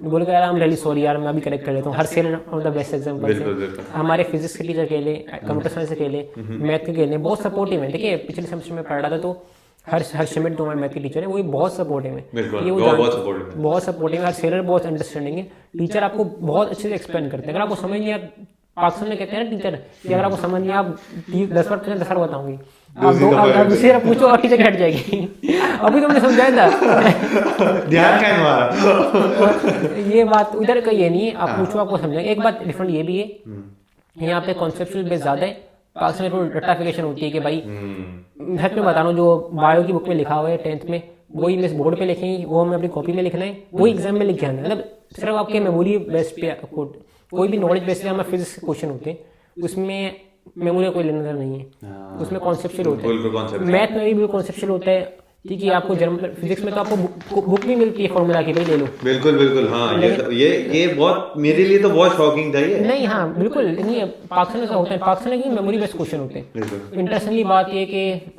बोल के यार आई एम रियली सॉरी यार, मैं अभी करेक्ट कर लेता हूँ। हर सेल द बेस्ट एग्जांपल है। हमारे फिजिक्स के टीचर के लिए, कंप्यूटर साइंस के लिए, मैथ के लिए बहुत सपोर्टिव है। देखिए पिछले सेमेस्टर में पढ़ रहा था, तो हर शिमिट जो हमारे मैथ के टीचर है वो बहुत सपोर्टिव है, ये बहुत सपोर्टिव है। हर सेलर बहुत अंडरस्टैंडिंग है, टीचर आपको बहुत अच्छे से एक्सप्लेन करते हैं। अगर आपको समझ नहीं, पाकिस्तान में कहते हैं ना टीचर कि अगर आपको समझ नहीं, आप 10 बार बताऊंगी, आप दूसरी बार पूछो और टीचर हट जाएगी। अभी तुमने समझाया था,
ध्यान क्या हमारा
ये बात उधर का ये नहीं है, आप पूछो आपको समझाएंगे। एक बात डिफरेंट ये भी है, यहाँ पे कॉन्सेप्चुअल बेस ज्यादा है, पाकिस्तान में रट्टाफिकेशन होती है कि भाई सच में बता रहा हूँ, जो बायो की बुक में लिखा हुआ है 10th में, वही मैं बोर्ड पे लिखेंगे, वो हमें अपनी कॉपी में लिखना है, वही एग्जाम में लिख के आना है। मतलब सिर्फ आपके मेमोरी बेस पे, कोई भी नॉलेज बेस पे हमें फिजिक्स के क्वेश्चन होते हैं, उसमें मेमोरी कोई लेना देना नहीं है, उसमें कॉन्सेप्चुअल होता है। मैथ में भी कॉन्सेप्चुअल होता है, ठीक है। आपको जर्मन फिजिक्स में तो आपको बुक भी मिलती है फॉर्मूला की, भाई ले लो।
बिल्कुल बिल्कुल, हाँ। ये बहुत मेरे लिए तो बहुत शॉकिंग था ये।
नहीं, हाँ बिल्कुल नहीं है, पाकिस्तान में होता है, पाकिस्तान में मेमोरी बेस्ड क्वेश्चन होते हैं। इंटरेस्टिंगली बात ये कि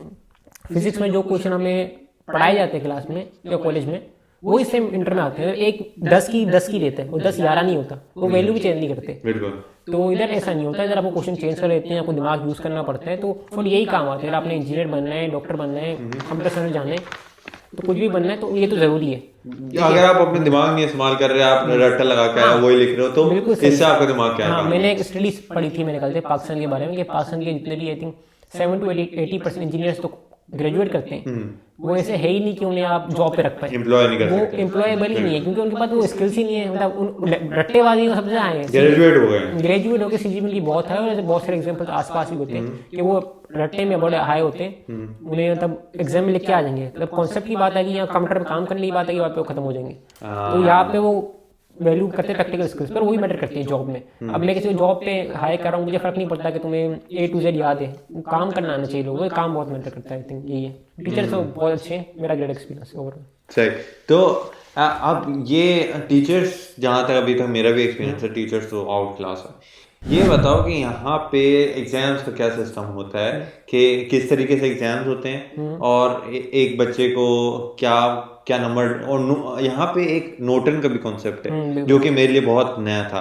फिजिक्स में जो क्वेश्चन हमें पढ़ाए जाते हैं क्लास में या कॉलेज में, वो इससे इंटर में आते हैं। एक 10 की लेते हैं, वो 10-11 नहीं होता, वो वैल्यू भी चेंज नहीं करते। तो इधर ऐसा नहीं होता, इधर आपको क्वेश्चन चेंज कर लेते हैं, आपको दिमाग यूज करना पड़ता है। तो फिर यही काम आता है, अगर आपने इंजीनियर बनना है, डॉक्टर बनना है, कंप्यूटर साइंस जाना है, तो कुछ भी बनना है, तो ये तो जरूरी है।
अगर आप अपने दिमाग नहीं इस्तेमाल कर रहे, आप रट्टा लगा के वही लिख रहे हो, तो इससे आपका दिमाग क्या है?
मैंने एक स्टडी पढ़ी थी मेरे ख्याल से पाकिस्तान के बारे में, कि पाकिस्तान के जितने भी आई थिंक 7 to 80% इंजीनियर्स तो ग्रेजुएट करते हैं, वो ऐसे है ही नहीं कि उन्हें आप जॉब पे रख पाए,
एम्प्लॉय नहीं कर सकते,
वो एम्प्लॉयबल ही नहीं है, क्योंकि उनके पास वो स्किल्स ही नहीं है। मतलब रट्टेबाजी को सबसे आए हैं, ग्रेजुएट होकर सीजीपीएल बहुत है, और बहुत सारे एग्जांपल आसपास भी होते हैं कि वो रट्टे में बड़े हाई होते हैं, उन्हें मतलब एग्जाम में लिख के आ जाएंगे। मतलब कॉन्सेप्ट की बात है कि यहाँ कंप्यूटर पर काम करने की बात है कि वहाँ पे वो खत्म हो जाएंगे। तो यहाँ पे वो वैल्यू करते हैं प्रैक्टिकल स्किल्स पर, वही मैटर करती है जॉब में। अब मैं किसी को जॉब पे हायर कर रहा हूँ, मुझे फर्क नहीं पड़ता कि तुम्हें A to Z याद है, काम करना आना चाहिए लोगों को, काम बहुत मैटर करता है। आई थिंक यही है, टीचर तो बहुत अच्छे हैं, मेरा ग्रेट एक्सपीरियंस है ओवरऑल।
सही। तो अब ये टीचर्स, जहाँ तक अभी तक मेरा भी एक्सपीरियंस है, टीचर्स तो आउट क्लास है। ये बताओ कि यहाँ पे एग्जाम्स का क्या सिस्टम होता है, कि किस तरीके से एग्जाम्स होते हैं, और एक बच्चे को क्या क्या नंबर, और यहाँ पे एक नोटन का भी कॉन्सेप्ट है जो कि मेरे लिए बहुत नया था।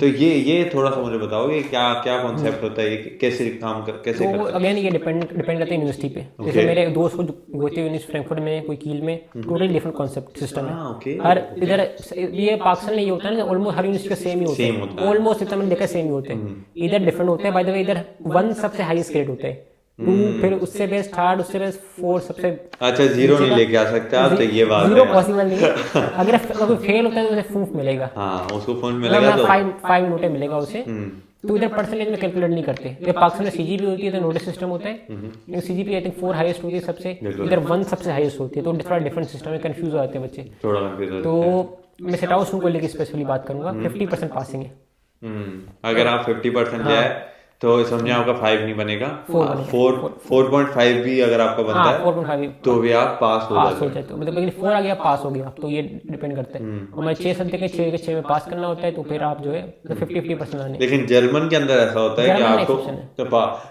तो ये थोड़ा सा मुझे बताओगे क्या क्या कॉन्सेप्ट होता है, ये कैसे काम कर कैसे
तो
करता है?
अगेन ये डिपेंड करता है यूनिवर्सिटी पे। जैसे मेरे दोस्त को गोते यूनिवर्सिटी फ्रैंकफर्ट में, कोई कील में, टोटली डिफरेंट कॉन्सेप्ट सिस्टम है। हर इधर ये पाकिस्तान में ये होता है ना, ऑलमोस्ट हर यूनिवर्सिटी का सेम ही होता है, ऑलमोस्ट इतना मैंने देखा सेम ही होते हैं। इधर डिफरेंट होते हैं बाय द वे, इधर 1 सबसे हाईएस्ट ग्रेड होता है, 2 फिर उससे बेस 3, उससे बेस 4 सबसे।
अच्छा, 0 नहीं लेके आ सकते आप, तो ये बात
0 पॉसिबल नहीं है। अगर कोई फेल होता है तो उसे फूफ मिलेगा,
हाँ उसको फोन मिलेगा, तो
5 नोटे मिलेगा उसे। तो इधर परसेंटेज में कैलकुलेट नहीं करते। ये पाकिस्तान में सीजीपी होती है तो नोटिस सिस्टम होता है, लेकिन सीजीपी आई थिंक 4 हाईएस्ट होती है सबसे, इधर 1 सबसे हाईएस्ट होती है, तो थोड़ा डिफरेंट सिस्टम है, कंफ्यूज हो जाते हैं बच्चे
थोड़ा कंफ्यूज हो
तो मैं सेटाउ स्टूडेंट को लेकर स्पेशली बात करूंगा। 50% पासिंग है।
अगर आप 50% ले आए तो समझे आपका 5 नहीं बनेगा, 4.5 भी अगर आपका बनता है
4.5
तो भी आप पास हो
जाते हो, मतलब लेकिन 4 आ गया पास हो गया, तो ये डिपेंड करता है। और मैं 6 सब्जेक्ट के 6 के 6 में पास करना होता है, तो फिर आप जो है 50% आने।
लेकिन जर्मन के अंदर ऐसा होता है कि आपको तो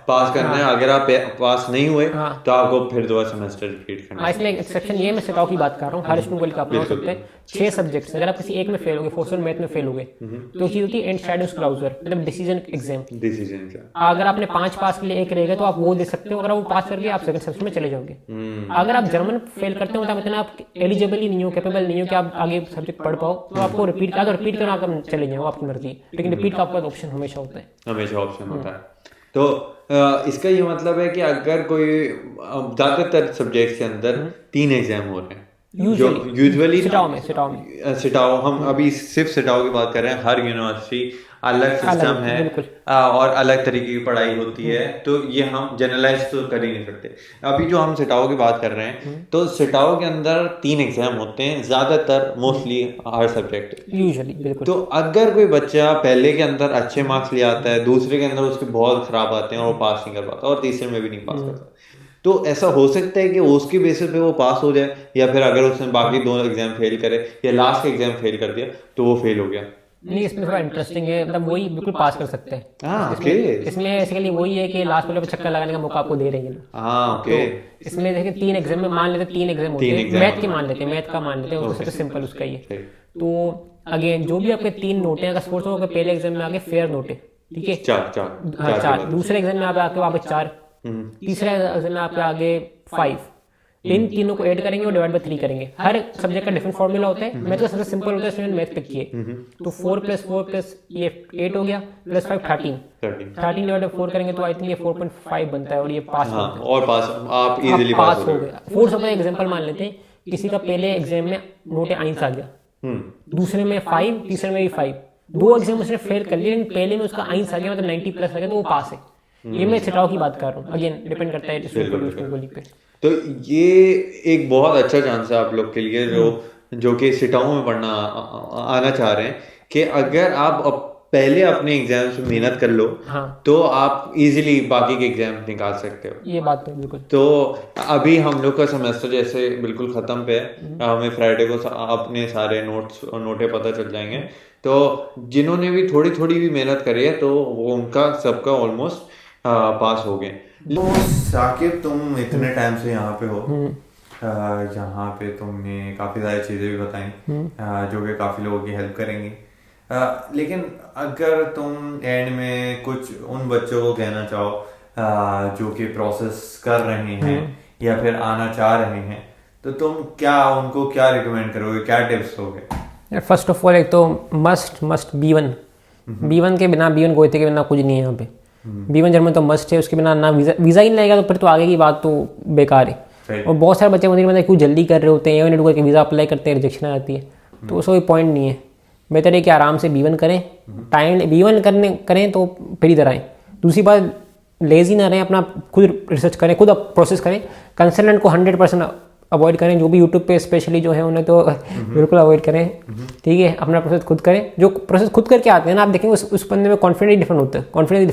पास करना है, अगर आप पास नहीं हुए तो आपको फिर 2 सेमेस्टर रिपीट करना है।
इसमें एक्सेप्शन ये मैं सेटाउ की बात कर रहा हूँ, हर स्टूडेंट को अपना हो सकता है। 6 सब्जेक्ट्स अगर आप किसी एक में फेल हो गए, फोर्स मैथ में फेल हो गए, तो चीज होती है एंड शेडोज क्लाउजर, मतलब डिसीजन एग्जाम। अगर आपने 5 पास के लिए 1 रहेगा तो आप वो दे सकते हो, अगर वो पास करके आप सेकंड सेमेस्टर में चले जाओगे। अगर आप जर्मन फेल करते हो तो मतलब आप एलिजिबल ही नहीं हो, कैपेबल नहीं हो कि आप आगे सब्जेक्ट पढ़ पाओ, तो आपको रिपीट करना आप चले जाओ, आपकी मर्जी, लेकिन रिपीट का आपका ऑप्शन हमेशा होता है,
हमेशा ऑप्शन होता है। तो इसका ये मतलब है कि अगर कोई ज्यादातर सब्जेक्ट्स के अंदर 3 एग्जाम हो रहे हैं यूजुअली सिटाओ, हम अभी सिर्फ सिटाओ की बात कर रहे हैं, हर यूनिवर्सिटी अलग सिस्टम है और अलग तरीके की पढ़ाई होती है, तो ये हम जनरलाइज तो कर ही नहीं सकते। अभी जो हम सिटाओ की बात कर रहे हैं, तो सिटाओ के अंदर 3 एग्जाम होते हैं ज्यादातर, मोस्टली हर सब्जेक्ट यूजुअली। तो अगर कोई बच्चा पहले के अंदर अच्छे मार्क्स ले आता है, दूसरे के अंदर उसके बहुत खराब आते हैं और वो पास नहीं कर पाता, और तीसरे में भी नहीं पास करता, तो ऐसा हो सकता है कि उसकी बेसिस पे वो पास हो जाए, या फिर अगर उसने बाकी 2 एग्जाम फेल करे या लास्ट एग्जाम फेल कर दिया तो वो फेल हो गया।
नहीं, इसमें थोड़ा इंटरेस्टिंग है, मतलब वही बिल्कुल पास कर सकते हैं। इसमें बेसिकली वही है कि लास्ट वाले पे चक्कर लगाने का मौका आपको दे रहे हैं। तो इसमें देखिए 3 एग्जाम में मान लेते 3 एग्जाम होते हैं, मैथ के मान लेते हैं, मैथ का मान लेते हैं, वो सबसे सिंपल उसका ही है। तो अगेन जो भी आपके 3 नोटे हैं, अगर सपोज हो पहले एग्जाम में आगे फेयर नोटे, ठीक है 4, दूसरे एग्जाम में आपके 4, तीसरे एग्जाम में आपके आगे 5, इन तीनों को ऐड करेंगे और डिवाइड बाय 3 करेंगे। हर सब्जेक्ट का डिफरेंट फॉर्मूला होता है, मैथ का सबसे सिंपल होता है, इसमें मैथ पिक किए, तो 4 + 4 + ये 8 हो गया, +5 13 डिवाइड बाय 4 करेंगे तो आई थिंक ये 4.5 बनता है, और ये पास
और पास आप इजीली पास
हो गया। फोर्थ सपोज एग्जांपल मान लेते हैं, किसी का पहले एग्जाम में नोटे 1 आ गया, दूसरे में 5, तीसरे में भी 5, 2 एग्जाम उसने फेल कर लिए, लेकिन पहले में उसका 1 आ गया, मतलब 90+ आ गया, तो वो पास है। ये मैं सिटाओ की बात कर रहा हूँ, अगेन डिपेंड करता है स्टूडेंट पे।
तो ये एक बहुत अच्छा चांस है आप लोग के लिए जो कि सिटाओ में पढ़ना आना चाह रहे हैं, कि अगर आप पहले अपने एग्जाम में मेहनत कर लो, तो आप इजीली बाकी के एग्जाम निकाल सकते हो।
ये बात है बिल्कुल।
तो अभी हम लोग का सेमेस्टर जैसे बिल्कुल खत्म पे है, हमें फ्राइडे को अपने सारे नोट्स और नोटे पता चल जाएंगे, तो जिन्होंने भी थोड़ी थोड़ी भी मेहनत करी है तो वो उनका सबका ऑलमोस्ट पास हो गए।
तो साकिब, तुम इतने टाइम से यहाँ पे हो, यहाँ पे तुमने काफ़ी सारी चीज़ें भी बताई जो कि काफ़ी लोगों की हेल्प करेंगी, लेकिन अगर तुम एंड में कुछ उन बच्चों को कहना चाहो जो कि प्रोसेस कर रहे हैं या फिर आना चाह रहे हैं, तो तुम उनको क्या रिकमेंड करोगे, क्या टिप्स दोगे?
फर्स्ट ऑफ ऑल, एक तो मस्ट B1 के बिना, B1 गोयते के बिना कुछ नहीं है यहाँ पे। B1 जर्मन तो मस्ट है, उसके बिना ना वीज़ा ही नहीं लगेगा, तो फिर तो आगे की बात तो बेकार है। और बहुत सारे बच्चे मतलब क्यों जल्दी कर रहे होते हैं, A1 करके वीज़ा अप्लाई करते हैं, रिजेक्शन आ जाती है, तो उसका कोई पॉइंट नहीं है। बेहतर है कि आराम से B1 करें, टाइम B1 करें तो फिर इधर आएँ। दूसरी बात, लेजी ना रहें, अपना खुद रिसर्च करें, खुद प्रोसेस करें, कंसल्टेंट को 100% अवॉइड करें, जो भी यूट्यूब पे स्पेशली जो है उन्हें तो बिल्कुल अवॉइड करें, ठीक है। अपना प्रोसेस खुद करें, जो प्रोसेस खुद करके आते हैं ना, आप देखेंगे उस बंदे में कॉन्फिडेंस डिफरेंट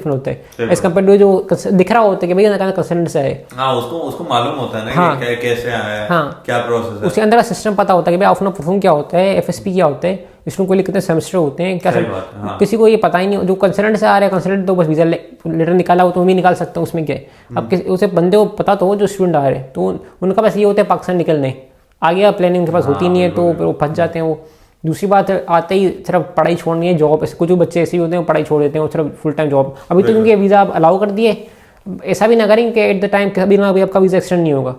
होता है एज कम्पेयर टू जो दिख रहा होता है कि भैया कंसल्टेंट से आए,
उसको मालूम होता है ना कि कैसे आया है, क्या प्रोसेस है,
उसके अंदर का सिस्टम पता होता है कि भाई अपना परफॉर्म क्या होता है, FSP क्या होता है, स्टूडेंट को लिए कितने सेमेस्टर होते हैं, क्या किसी को ये पता ही नहीं। जो कंसल्टेंट से आ रहे हैं, कंसल्टेंट तो बस वीज़ा लेटर निकाला हो तो भी निकाल सकता हूँ, उसमें क्या है। अब उसे बंदे को पता तो हो जो स्टूडेंट आ रहे हैं, तो उनका बस ये होता है पाकिस्तान निकलने, आगे आप प्लानिंग के पास होती नहीं है तो फिर वो फंस जाते हैं वो। दूसरी बात आते ही सिर्फ पढ़ाई छोड़नी है, जॉब, कुछ बच्चे ऐसे ही होते हैं पढ़ाई छोड़ देते हैं, सिर्फ फुल टाइम जॉब। अभी तो क्योंकि वीज़ा अलाउ कर दिए, ऐसा भी ना करें कि एट द टाइम कभी ना कभी आपका वीज़ा एक्सटेंड नहीं होगा,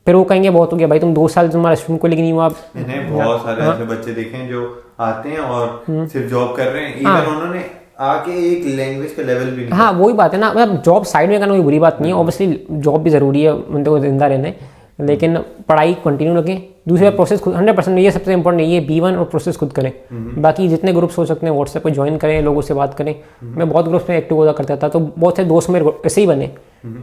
फिर वो कहेंगे बहुत हो गया भाई, तुम 2 साल तुम्हारा स्टूडेंट को लेके नहीं हुआ।
मैंने बहुत सारे ऐसे बच्चे देखे हैं जो आते हैं और सिर्फ जॉब कर रहे हैं, इवन उन्होंने आके एक लैंग्वेज का लेवल भी नहीं।
हाँ वही बात है ना, मतलब जॉब साइड में करना कोई बुरी बात नहीं है, ऑब्वियसली जॉब भी ज़रूरी है बंदे को जिंदा रहने, लेकिन पढ़ाई कंटिन्यू रखें। दूसरी बात प्रोसेस खुद 100% ये सबसे इंपॉर्टेंट है, ये B1 और प्रोसेस खुद करें। बाकी जितने ग्रुप्स हो सकते हैं व्हाट्सएप पे ज्वाइन करें, लोगों से बात करें। मैं बहुत ग्रुप्स में एक्टिव होता करता था, तो बहुत से दोस्त मेरे ऐसे ही बने,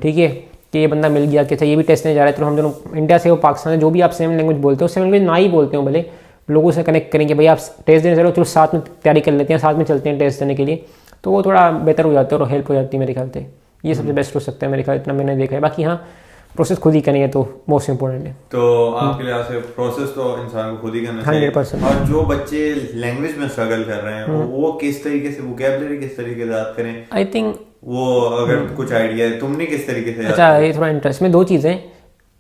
ठीक है, कि ये बंदा मिल गया कि अच्छा ये भी टेस्ट नहीं जा रहा है, तो हम दोनों इंडिया से हो पाकिस्तान से, जो भी आप सेम लैंग्वेज बोलते हो, सेम लैंग्वेज ना ही बोलते हो भले, लोगों से कनेक्ट करेंगे, भाई आप टेस्ट देने चलो, चलो साथ में तैयारी कर लेते हैं, साथ में चलते हैं टेस्ट देने के लिए, तो वो थोड़ा बेहतर हो जाता है और हेल्प हो जाती है मेरे ख्याल से। ये सबसे बेस्ट हो सकता है मेरे ख्याल, इतना मैंने देखा है। बाकी हाँ प्रोसेस खुद ही करेंगे तो मोस्ट इंपॉर्टेंट है।
तो आपके लिहाज से प्रोसेस तो इंसान को खुद ही करना चाहिए।
100%।
और जो बच्चे लैंग्वेज में स्ट्रगल कर रहे हैं वो किस तरीके से वोकैबुलरी किस तरीके से याद करें,
आई थिंक
वो अगर कुछ आइडिया है तुमने किस तरीके से।
अच्छा ये थोड़ा इंटरेस्ट में 2 चीज़ें,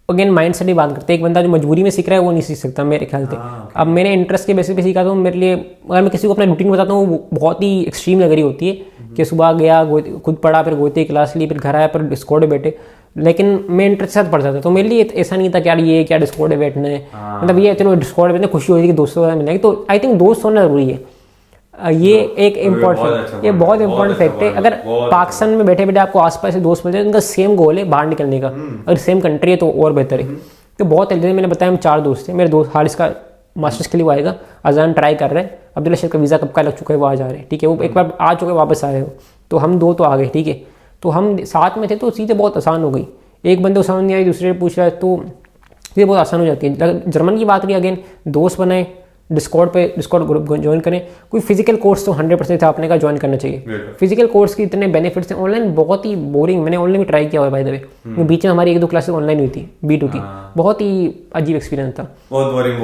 अगेन माइंड सेट ही बात करते हैं। एक बंदा जो मजबूरी में सीख रहा है वो नहीं सीख सकता मेरे ख्याल से। अब मैंने इंटरेस्ट के बेसिस पे सीखा, तो मेरे लिए अगर मैं किसी को अपना रूटीन बताता हूँ वो बहुत ही एक्सट्रीम लग रही होती है कि सुबह गया खुद पढ़ा, फिर गोते क्लास ली, फिर घर आया, फिर डिस्कॉर्ड बैठे, लेकिन मैं इंटरेस्ट के साथ पढ़ता था, तो मेरे लिए ऐसा नहीं था कि यार ये क्या डिस्कॉर्ड बैठना है, मतलब ये चलो डिस्कॉर्ड बैठने खुशी होती है कि दोस्तों से मिलेंगे, तो आई थिंक दोस्त होना जरूरी है। ये एक इम्पोर्टेंट, ये बहुत इंपॉर्टेंट फैक्ट है। अगर पाकिस्तान में बैठे बैठे आपको आसपास से दोस्त मिल जाए, उनका सेम गोल है बाहर निकलने का, अगर सेम कंट्री है तो और बेहतर है। तो बहुत जैसे मैंने बताया हम 4 दोस्त थे, मेरे दोस्त हारिस का मास्टर्स के लिए वो आएगा, अजान ट्राई कर रहे हैं, अब्दुल्ला शेख का वीज़ा कब का लग चुका है, वो आ जा रहे हैं, ठीक है, वो एक बार आ चुके वापस आ रहे हो, तो हम 2 तो आ गए, ठीक है, तो हम साथ में थे तो चीज़ें बहुत आसान हो गई। एक बंदे को समझ नहीं आई, दूसरे पूछ रहा है, तो ये बहुत आसान हो जाती है। जर्मन की बात करें, अगेन दोस्त बनाए, डिस्कॉर्ड ग्रुप ज्वाइन करें। कोई फिजिकल कोर्स तो 100% आपने का ज्वाइन करना चाहिए। फिजिकल कोर्स के इतने बेनिफिट्स हैं, ऑनलाइन बहुत ही बोरिंग, मैंने ऑनलाइन भी ट्राई किया हुआ है बाय द वे, बीच में हमारी 1-2 क्लासेस ऑनलाइन हुई थी B2 की, बहुत ही अजीब एक्सपीरियंस था,
बहुत बोरिंग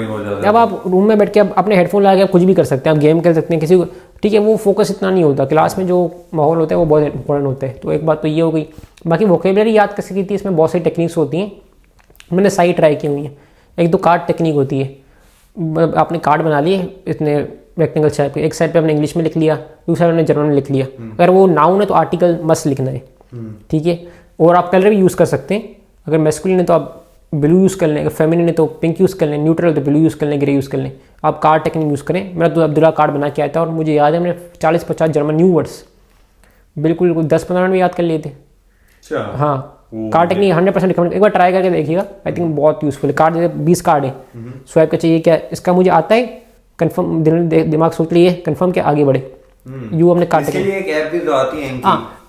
हो जाता है।
अब आप रूम में बैठ के आप अपने हेडफोन लगा के आप कुछ भी कर सकते हैं, आप गेम खेल सकते हैं किसी को, ठीक है, वो फोकस इतना नहीं होता। क्लास में जो माहौल होता है वो बहुत इंपॉर्टेंट होता है। तो एक बात तो ये हो गई। बाकी वोकेबलरी याद कैसे की थी, इसमें बहुत सारी टेक्निक्स होती हैं, मैंने सही ट्राई की हुई हैं। 1-2 कार्ड टेक्निक होती है, आपने कार्ड बना लिए इतने रेक्टेंगल शेप के, एक साइड पे आपने इंग्लिश में लिख लिया, दूसरा आपने जर्मन में लिख लिया। अगर वो नाउन है तो आर्टिकल मस्ट लिखना है, ठीक है, और आप कलर भी यूज़ कर सकते हैं। अगर मैस्कुलिन है तो आप ब्लू यूज़ कर लें, अगर फेमिनिन है तो पिंक यूज़ कर लें, न्यूट्रल तो ब्लू यूज़ कर लें, ग्रे यूज़ कर लें। आप कार्ड टेक्निक यूज़ करें। मेरा तो अब्दुल्ला कार्ड बना के आया था और मुझे याद है मैंने 40-50 जर्मन न्यू वर्ड्स बिल्कुल 10-15 मिनट में याद कर लिए थे। हाँ, कार्ड टेक्निक 100% रिकमेंड, एक बार ट्राई करके देखिएगा, आई थिंक बहुत यूजफुल है। कार्ड जैसे 20 कार्ड है, स्वाइप का चाहिए क्या, इसका मुझे आता है, कंफर्म दिमाग सोच लिए, कंफर्म के आगे बढ़े। यू अपने कार्ड
इसके लिए एक ऐप भी तो आती है,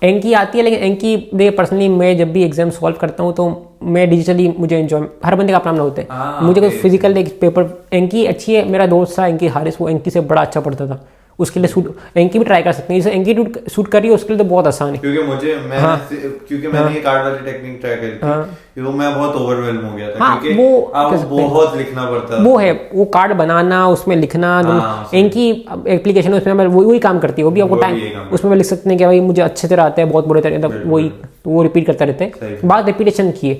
एंकी आती है, लेकिन एंकी देखिए पर्सनली मैं जब भी एग्जाम सॉल्व करता हूँ तो मैं डिजिटली, मुझे एंजॉय, हर बंदे का अपना अपना होता है, मुझे कोई फिजिकल एक पेपर, एंकी अच्छी है। मेरा दोस्त था एंकी हारिस, वो एंकी से बड़ा अच्छा पढ़ता था, उसके लिए सूट एंकी भी ट्राई कर सकते हैं, जैसे एंकी सूट करी है उसके लिए तो बहुत आसान है।
क्योंकि मैंने ये कार्ड वाली टेक्निक ट्राई करी थी, वो मैं बहुत ओवरवेल्म हो गया था, क्योंकि
वो
बहुत लिखना पड़ता है,
वो है वो कार्ड बनाना, उसमें लिखना। एंकी एप्लीकेशन उसमें वही काम करती है, वो भी आपको टाइम उसमें लिख सकते हैं कि भाई मुझे अच्छे तरह आता है, बहुत बुरे तरह, वही वो रिपीट करता रहते हैं। बात रिपीटेशन की है,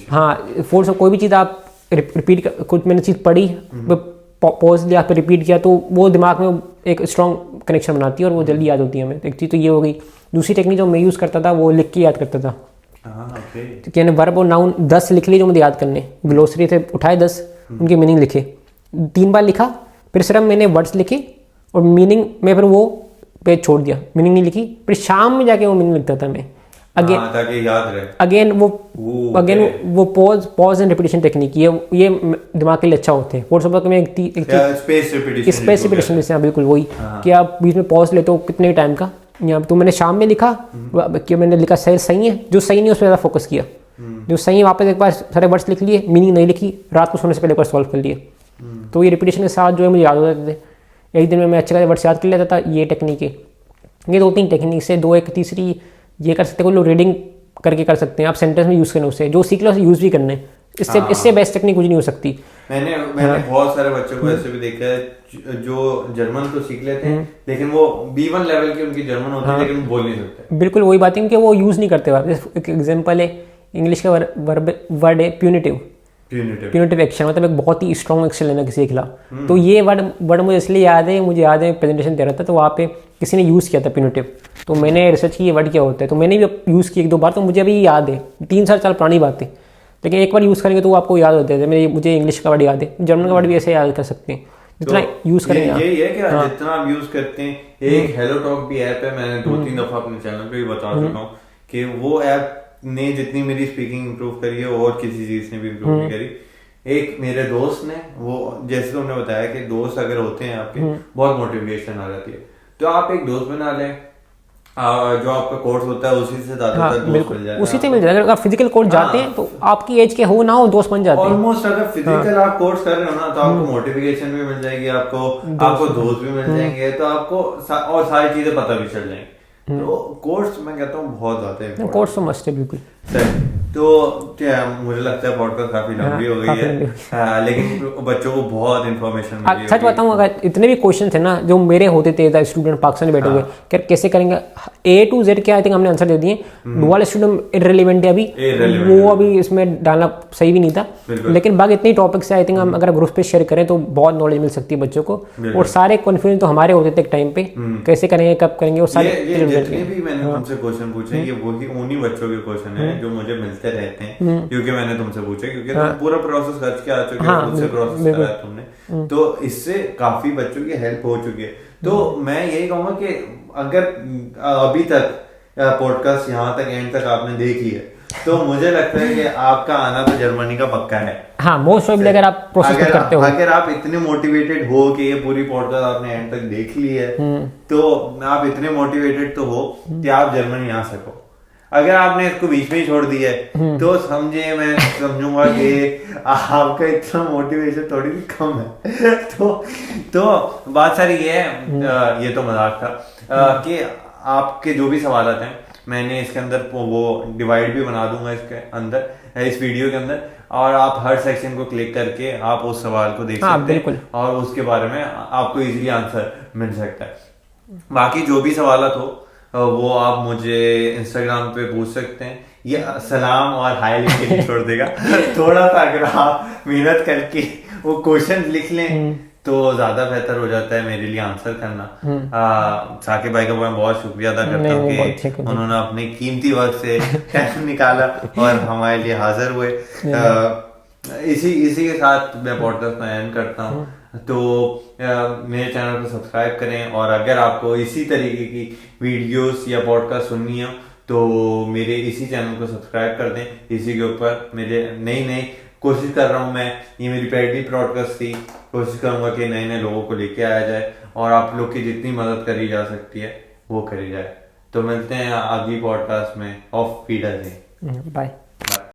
हाँ, फोर्स कोई भी चीज़ आप रिपीट, कुछ मैंने चीज़ पढ़ी, पॉज लिया, फिर रिपीट किया, तो वो दिमाग में एक स्ट्रॉन्ग कनेक्शन बनाती है और वो जल्दी याद होती है हमें। एक चीज़ तो ये हो गई। दूसरी टेक्निक जो मैं यूज़ करता था वो लिख के याद करता था, तो यानी वर्ब और नाउन 10 लिख लिए जो मुझे याद करने, ग्लोसरी से उठाए 10, उनकी मीनिंग लिखे, 3 बार लिखा, फिर सिर्फ मैंने वर्ड्स लिखे और मीनिंग में फिर वो पेज छोड़ दिया, मीनिंग नहीं लिखी, फिर शाम में जाके वो मीनिंग लिखता था मैं
ताकि याद रहे।
अगेन वो पॉज एंड रिपीटेशन टेक्निक, ये दिमाग के लिए अच्छा होते हैं। और सब में
स्पेस रिपीटेशन
जैसे बिल्कुल वही कि आप बीच में पॉज लेते हो कितने टाइम का, यहाँ तो मैंने शाम में लिखा कि मैंने लिखा सही है, जो सही नहीं उस पर ज़्यादा फोकस किया, जो सही है वापस एक बार सारे वर्ड्स लिख लिए, मीनिंग नहीं लिखी, रात को सोने से पहले एक बार सॉल्व कर लिए। तो ये रिपीटेशन के साथ जो है मुझे याद हो जाते थे, एक दिन में मैं अच्छे खासे वर्ड्स याद कर लेता था। ये टेक्निक है, ये 2-3 टेक्निक से, 2 एक तीसरी ये कर सकते हैं, लोग रीडिंग करके कर सकते हैं, आप सेंटेंस में यूज़ करना, उससे जो सीख लो उसे यूज़ भी करने, इससे बेस्ट टेक्निक कुछ नहीं हो सकती।
मैंने बहुत सारे बच्चों को ऐसे भी देखा है जो जर्मन तो सीख लेते हैं लेकिन वो B1 लेवल की उनकी जर्मन होती है, लेकिन बोल नहीं सकते।
बिल्कुल वही बात है, क्योंकि वो यूज़ नहीं करते। एक एग्जांपल है, इंग्लिश का वर्ड है प्यूनिटिव, प्यूनिटिव एक्शन, मतलब एक बहुत ही स्ट्रॉन्ग एक्शन लेना किसी के खिलाफ। तो ये वर्ड मुझे इसलिए याद है, मुझे याद है प्रेजेंटेशन दे रहा था तो वहाँ पे किसी ने यूज़ किया था प्यूनिटिव, तो मैंने रिसर्च की ये वर्ड क्या होता है, तो मैंने भी यूज़ किया 1-2 बार, तो मुझे अभी याद है, 3-4 साल पुरानी बात है, लेकिन एक बार यूज़ करेंगे तो वो आपको याद होते हैं। मुझे इंग्लिश का वर्ड याद है, जर्मन का वर्ड भी ऐसे याद कर सकते हैं जितना यूज़ करेंगे।
यही है कि जितना आप यूज करते हैं, एक हेलो टॉक भी ऐप है, मैंने 2-3 दफा अपने चैनल पे भी बता चुका हूँ कि वो ऐप ने जितनी मेरी स्पीकिंग इंप्रूव करी है और किसी चीज ने भी इंप्रूव नहीं करी। एक मेरे दोस्त ने, वो जैसे तुमने बताया कि दोस्त अगर होते हैं आपके, बहुत मोटिवेशन आ जाती है, तो आप एक दोस्त बना लें, जो आपका कोर्स होता है उसी से ज्यादातर दोस्त मिल जाएगा,
उसी से मिल जाएगा। अगर फिजिकल कोर्स जाते हैं तो आपकी एज के हो ना हो दोस्त बन जाते हैं
ऑलमोस्ट। अगर फिजिकल आप कोर्स कर रहे हो ना तो आपको मोटिवेशन भी मिल जाएगी, आपको दोस्त भी मिल जाएंगे, तो आपको और सारी चीजें पता भी चल जाएंगी। तो कोर्स मैं कहता हूँ बहुत ज्यादा है,
कोर्स तो मस्ट है बिल्कुल।
तो क्या मुझे लगता है पॉडकास्ट काफी लंबी हो गई है, लेकिन बच्चों को बहुत इन्फॉर्मेशन मिली।
सच बताऊं, अगर इतने भी क्वेश्चन थे ना जो मेरे होते थे, स्टूडेंट पाकिस्तान में बैठे हुए क्या कैसे करेंगे A to Z क्या, आई थिंक हमने आंसर दे दिए। डुअल स्टूडेंट इररिलेवेंट है अभी, वो अभी इसमें डालना सही भी नहीं था, लेकिन बाकी इतने टॉपिक्स है, आई थिंक हम अगर ग्रुप पे शेयर करें तो बहुत नॉलेज मिल सकती है बच्चों को। और सारे कॉन्फ्यूजन तो हमारे होते थे एक टाइम पे, कैसे करेंगे कब करेंगे, वो सारे
जितने भी मैंने तुमसे क्वेश्चन पूछे ये वही उन्हीं बच्चों के क्वेश्चन है जो मुझे मिलते रहते हैं, क्योंकि मैंने तुमसे पूछे, क्योंकि तुम पूरा प्रोसेस करके आ चुके हो, खुद से प्रोसेस करा है तुमने, तो इससे काफी बच्चों की हेल्प हो चुकी है। तो मैं यही कहूंगा कि अगर अभी तक पॉडकास्ट यहाँ तक एंड तक आपने देख लिया तो मुझे लगता है कि आपका आना तो जर्मनी का पक्का है।
हाँ, मोस्ट प्रोबेबली अगर आप प्रोसेस करते हो,
अगर आप इतने मोटिवेटेड हो कि ये पूरी पॉडकास्ट आपने एंड तक देख ली है, तो आप इतने मोटिवेटेड तो हो कि आप जर्मनी आ सको। अगर आपने इसको बीच में ही छोड़ दिया है तो समझे, मैं समझूंगा कि आपका इतना मोटिवेशन थोड़ी भी कम है। तो बात सारी ये है, ये तो मजाक था, कि आपके जो भी सवाल हैं मैंने इसके अंदर वो डिवाइड भी बना दूंगा इसके अंदर, इस वीडियो के अंदर, और आप हर सेक्शन को क्लिक करके आप उस सवाल को देख सकते हैं और उसके बारे में आपको इजीली आंसर मिल सकता है। बाकी जो भी सवाल हो वो आप मुझे इंस्टाग्राम पे पूछ सकते हैं, ये सलाम और हाय लिख के नहीं छोड़ देगा। थोड़ा सा अगर आप मेहनत करके वो क्वेश्चन लिख लें तो ज्यादा बेहतर हो जाता है मेरे लिए आंसर करना। साकिब भाई का मैं बहुत शुक्रिया अदा करता हूँ कि उन्होंने अपने कीमती वक्त से टाइम निकाला और हमारे लिए हाजिर हुए। इसी के साथ मैं पॉडकास्ट में एंड करता हूँ। तो मेरे चैनल को सब्सक्राइब करें, और अगर आपको इसी तरीके की वीडियोस या पॉडकास्ट सुननी हो तो मेरे इसी चैनल को सब्सक्राइब कर दें। इसी के ऊपर मेरे नई कोशिश कर रहा हूँ मैं, ये मेरी पहली पॉडकास्ट थी, कोशिश करूंगा कि नए लोगों को लेके आया जाए और आप लोग की जितनी मदद करी जा सकती है वो करी जाए। तो मिलते हैं अगली पॉडकास्ट में ऑफ फीडर।
बाय।